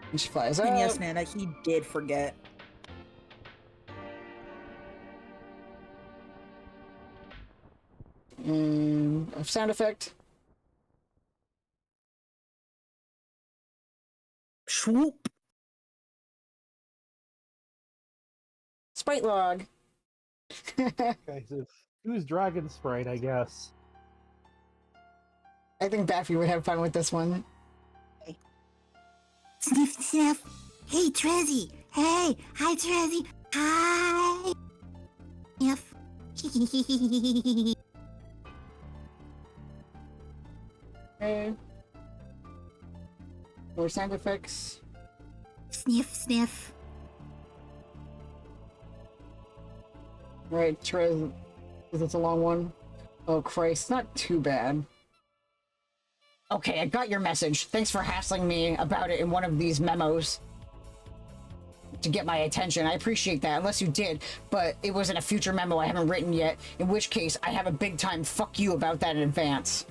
And she flies up. And yes, Nana, he did forget. Sound effect. Swoop. Sprite log. Okay, so who's Dragon Sprite, I guess? I think Baffy would have fun with this one. Sniff, sniff. Hey, Trezzy. Hey. Hi, Trezzy. Hi. Sniff. Okay. More sound effects. Sniff, sniff. Right, Therese, it's a long one. Oh Christ, not too bad. Okay, I got your message. Thanks for hassling me about it in one of these memos to get my attention. I appreciate that, unless you did, but it was in a future memo I haven't written yet, in which case I have a big time fuck you about that in advance.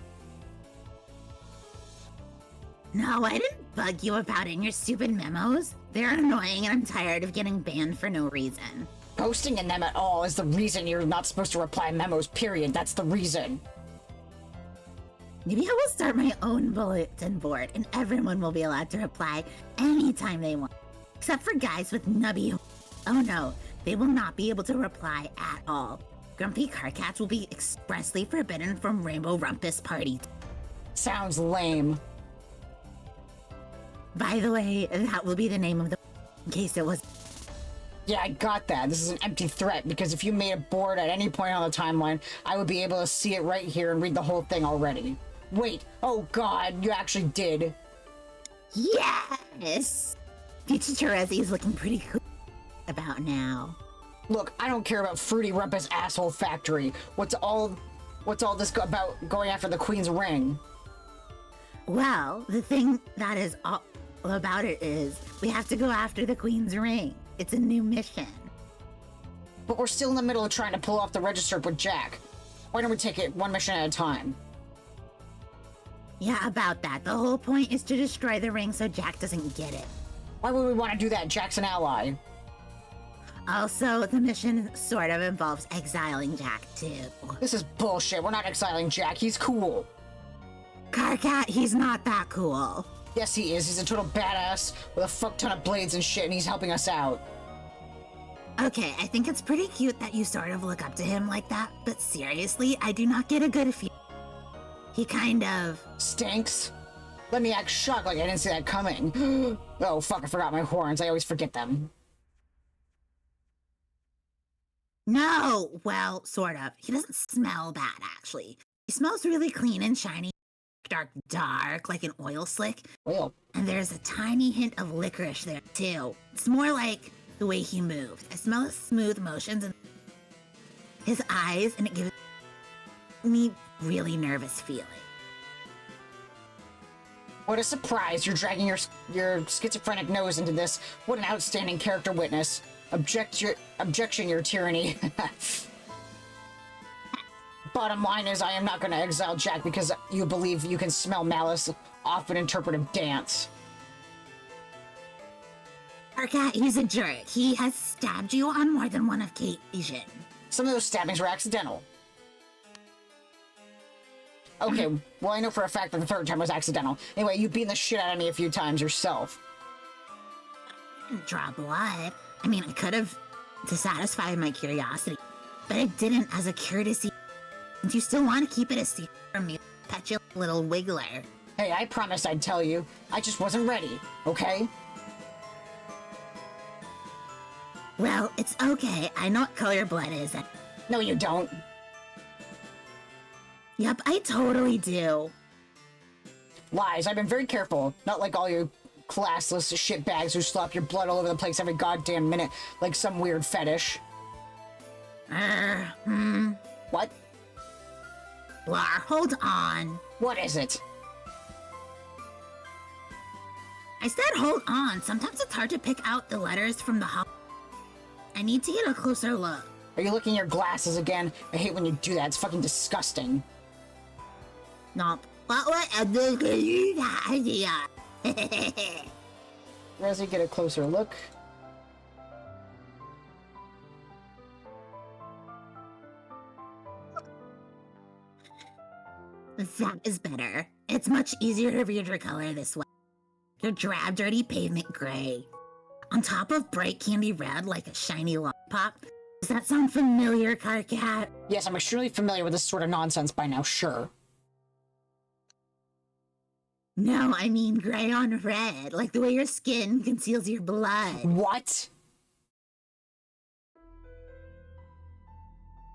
No, I didn't bug you about it in your stupid memos. They're annoying and I'm tired of getting banned for no reason. Posting in them at all is the reason you're not supposed to reply memos, period. That's the reason. Maybe I will start my own bulletin board and everyone will be allowed to reply anytime they want. Except for guys with nubby. Oh no, they will not be able to reply at all. Grumpy Carcats will be expressly forbidden from Rainbow Rumpus parties. Sounds lame. By the way, that will be the name of the in case it was. Yeah, I got that. This is an empty threat because if you made a board at any point on the timeline, I would be able to see it right here and read the whole thing already. Wait, oh god, you actually did. Yes! Future Terezi is looking pretty cool about now. Look, I don't care about Fruity Rumpus asshole factory. What's all this about going after the Queen's ring? Well, the thing that is all about it is we have to go after the Queen's ring. It's a new mission. But we're still in the middle of trying to pull off the register with Jack. Why don't we take it one mission at a time? Yeah, about that. The whole point is to destroy the ring so Jack doesn't get it. Why would we want to do that? Jack's an ally. Also, the mission sort of involves exiling Jack, too. This is bullshit. We're not exiling Jack. He's cool. Carcat, he's not that cool. Yes, he is. He's a total badass with a fuck ton of blades and shit, and he's helping us out. Okay, I think it's pretty cute that you sort of look up to him like that, but seriously, I do not get a good feeling. He kind of... stinks? Let me act shocked like I didn't see that coming. Oh, fuck, I forgot my horns. I always forget them. No! Well, sort of. He doesn't smell bad, actually. He smells really clean and shiny. Dark, like an oil slick. Oil. And there's a tiny hint of licorice there, too. It's more like the way he moves. I smell his smooth motions and his eyes, and it gives me really nervous feeling. What a surprise. You're dragging your schizophrenic nose into this. What an outstanding character witness. Objection, your tyranny. Bottom line is, I am not going to exile Jack because you believe you can smell malice off an interpretive dance. Carcat, he's a jerk. He has stabbed you on more than one occasion. Some of those stabbings were accidental. Okay, well, I know for a fact that the third time was accidental. Anyway, you've beaten the shit out of me a few times yourself. I didn't draw blood. I mean, I could have to satisfy my curiosity, but I didn't as a courtesy. And you still want to keep it a secret from me, petulant little wiggler. Hey, I promised I'd tell you. I just wasn't ready, okay? Well, it's okay. I know what color your blood is. No, you don't. Yep, I totally do. Lies. I've been very careful. Not like all you classless shitbags who slop your blood all over the place every goddamn minute like some weird fetish. What? Blar, hold on. What is it? I said hold on. Sometimes it's hard to pick out the letters from the hall. I need to get a closer look. Are you looking at your glasses again? I hate when you do that. It's fucking disgusting. No. What a good idea. Rosie, get a closer look. That is better. It's much easier to read your color this way. Your drab, dirty pavement gray. On top of bright candy red like a shiny lollipop. Does that sound familiar, Carcat? Yes, I'm extremely familiar with this sort of nonsense by now, sure. No, I mean gray on red, like the way your skin conceals your blood. What?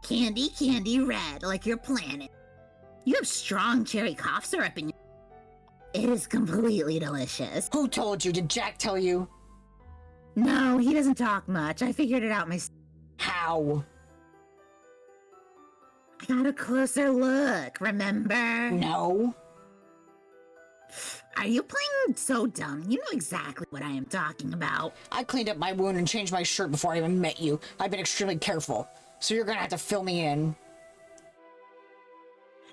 Candy red, like your planet. You have strong cherry cough syrup in your... It is completely delicious. Who told you? Did Jack tell you? No, he doesn't talk much. I figured it out myself. How? I got a closer look, remember? No. Are you playing so dumb? You know exactly what I am talking about. I cleaned up my wound and changed my shirt before I even met you. I've been extremely careful. So you're gonna have to fill me in.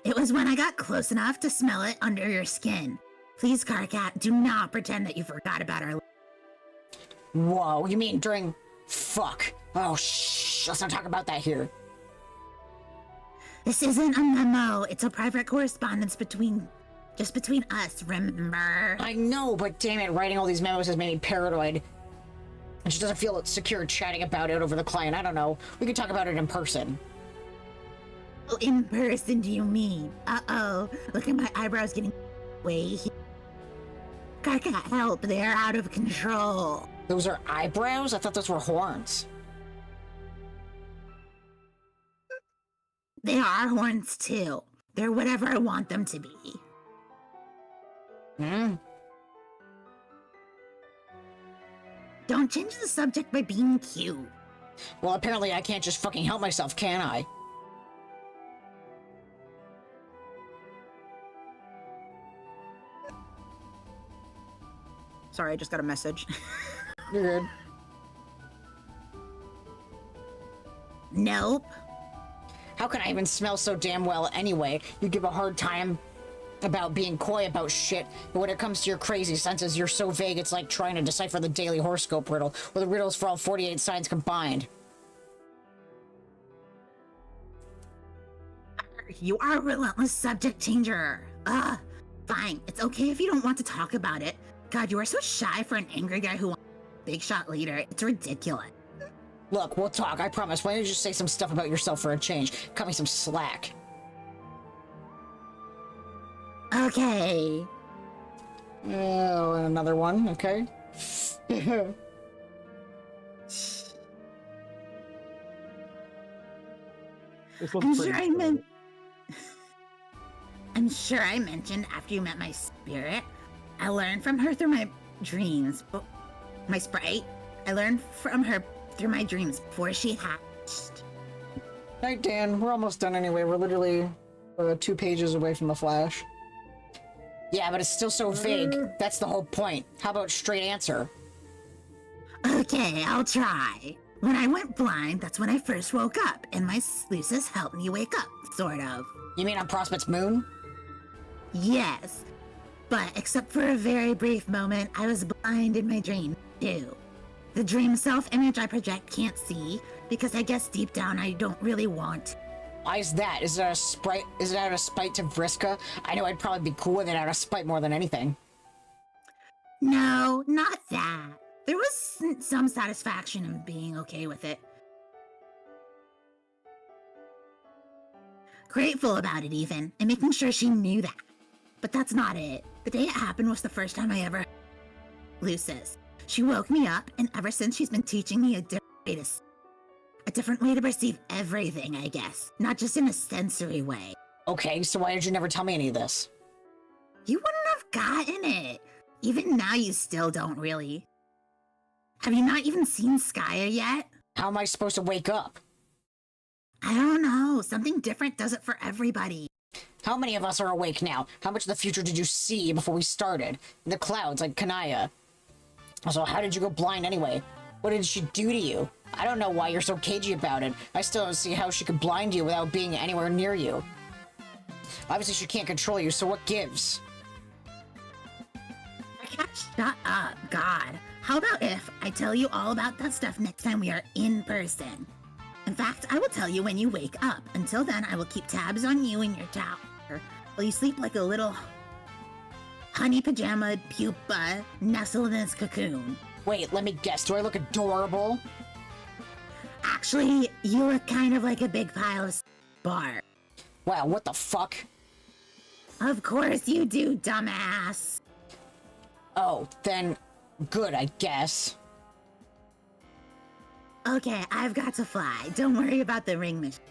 It was when I got close enough to smell it under your skin. Please, Karkat, do not pretend that you forgot about our... Whoa, you mean during... Fuck. Oh, shh. Let's not talk about that here. This isn't a memo. It's a private correspondence between us, remember? I know, but damn it, writing all these memos has made me paranoid. And she doesn't feel secure chatting about it over the client. I don't know. We could talk about it in person. Oh, in person, do you mean? Uh-oh. Look at my eyebrows getting way here. Karkat, help. They're out of control. Those are eyebrows? I thought those were horns. They are horns, too. They're whatever I want them to be. Don't change the subject by being cute. Well, apparently I can't just fucking help myself, can I? Sorry, I just got a message. You're good. Nope. How can I even smell so damn well anyway? You give a hard time about being coy about shit, but when it comes to your crazy senses, you're so vague it's like trying to decipher the daily horoscope riddle, or the riddles for all 48 signs combined. You are a relentless subject changer. Fine. It's okay if you don't want to talk about it. God, you are so shy for an angry guy who wants a big shot leader. It's ridiculous. Look, we'll talk, I promise. Why don't you just say some stuff about yourself for a change? Cut me some slack. Okay. Oh, and another one, okay. I'm sure I mentioned after you met my spirit. I learned from her through my dreams. My sprite. I learned from her through my dreams before she hatched. Night, Dan. We're almost done anyway. We're literally 2 pages away from the Flash. Yeah, but it's still so vague. That's the whole point. How about straight answer? Okay, I'll try. When I went blind, that's when I first woke up, and my sluices helped me wake up, sort of. You mean on Prospect's moon? Yes. But except for a very brief moment, I was blind in my dream, too. The dream self-image I project can't see, because I guess deep down I don't really want. Why is that? Is it out of spite? Is it out of spite to Vriska? I know I'd probably be cool with it out of spite more than anything. No, not that. There was some satisfaction in being okay with it. Grateful about it even, and making sure she knew that. But that's not it. The day it happened was the first time I ever... Lucis. She woke me up, and ever since she's been teaching me a different way to perceive everything, I guess. Not just in a sensory way. Okay, so why did you never tell me any of this? You wouldn't have gotten it. Even now you still don't really. Have you not even seen Skya yet? How am I supposed to wake up? I don't know. Something different does it for everybody. How many of us are awake now? How much of the future did you see before we started? In the clouds, like Kanaya. Also, how did you go blind anyway? What did she do to you? I don't know why you're so cagey about it. I still don't see how she could blind you without being anywhere near you. Obviously, she can't control you, so what gives? Shut up, God. How about if I tell you all about that stuff next time we are in person? In fact, I will tell you when you wake up. Until then, I will keep tabs on you in your tower while you sleep like a little honey pajama pupa nestled in its cocoon. Wait, let me guess. Do I look adorable? Actually, you look kind of like a big pile of bark. Wow, what the fuck? Of course you do, dumbass. Oh, then good, I guess. Okay, I've got to fly. Don't worry about the ring mission.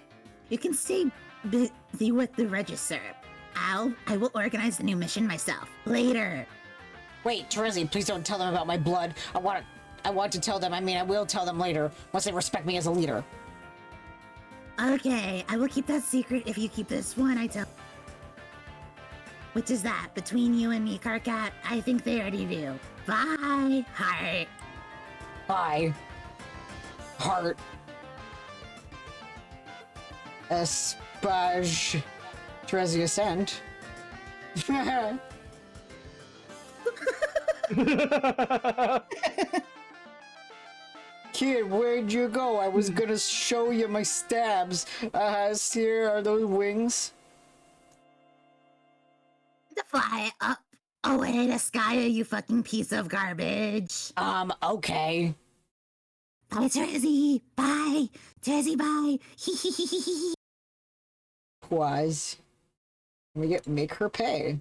You can stay busy with the register. I will organize the new mission myself. Later. Wait, Terezi, please don't tell them about my blood. I want to tell them, I will tell them later, once they respect me as a leader. Okay, I will keep that secret if you keep this one, I tell. Which is that, between you and me, Carcat? I think they already do. Bye, heart. Bye. Heart. Espage. Terezi Ascent. Kid, where'd you go? I was gonna show you my stabs. Here are those wings. To fly up away to Skya, you fucking piece of garbage. Okay. Bye, Terezi. Bye. Terezi, bye. Was. Make her pay.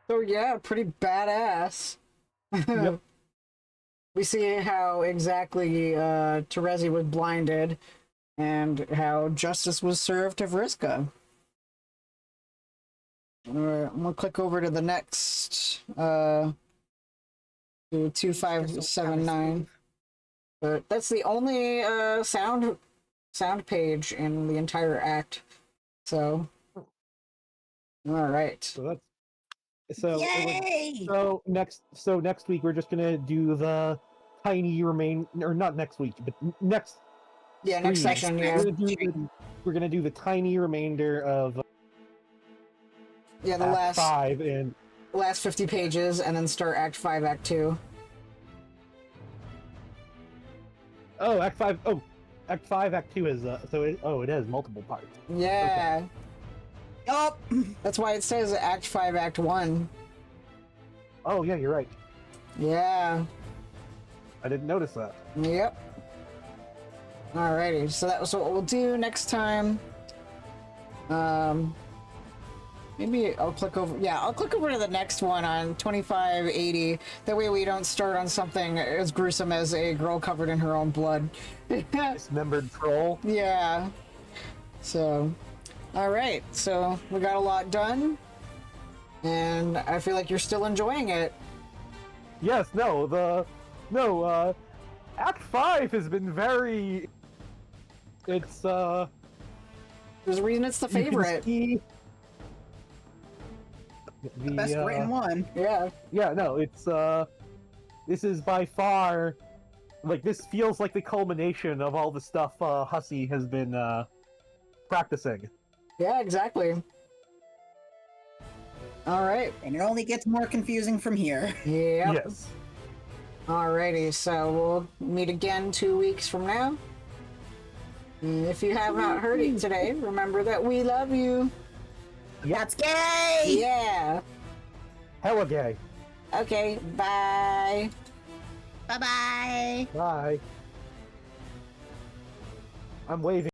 So yeah, pretty badass. Yep. We see how exactly Terezi was blinded and how justice was served to Vriska. Alright, I'm gonna click over to the next to 2579. But that's the only sound page in the entire act. So alright. So next week we're just gonna do the tiny not next week, but next section. Yeah, we're gonna do the tiny remainder of the Act last 5 and last 50 pages, and then start Act 5, Act 2. Oh, Act 5. Oh, Act 5, Act 2 is it has multiple parts. Yeah. Okay. Yup. That's why it says Act 5, Act 1. Oh, yeah, you're right. Yeah. I didn't notice that. Yep. Alrighty, so that's what we'll do next time. Maybe I'll click over. Yeah, I'll click over to the next one on 2580. That way we don't start on something as gruesome as a girl covered in her own blood. Dismembered troll. Yeah. So, alright, so we got a lot done. And I feel like you're still enjoying it. Yes, Act 5 has been very... It's, There's a reason it's the favorite. The best written one. Yeah. Yeah, no, it's, this is by far... Like, this feels like the culmination of all the stuff, Hussey has been, practicing. Yeah, exactly. Alright. And it only gets more confusing from here. Yep. Yes. Alrighty, so we'll meet again 2 weeks from now. And if you have not heard it today, remember that we love you. That's gay! Yeah. Hella gay. Okay, bye. Bye-bye. Bye. I'm waving.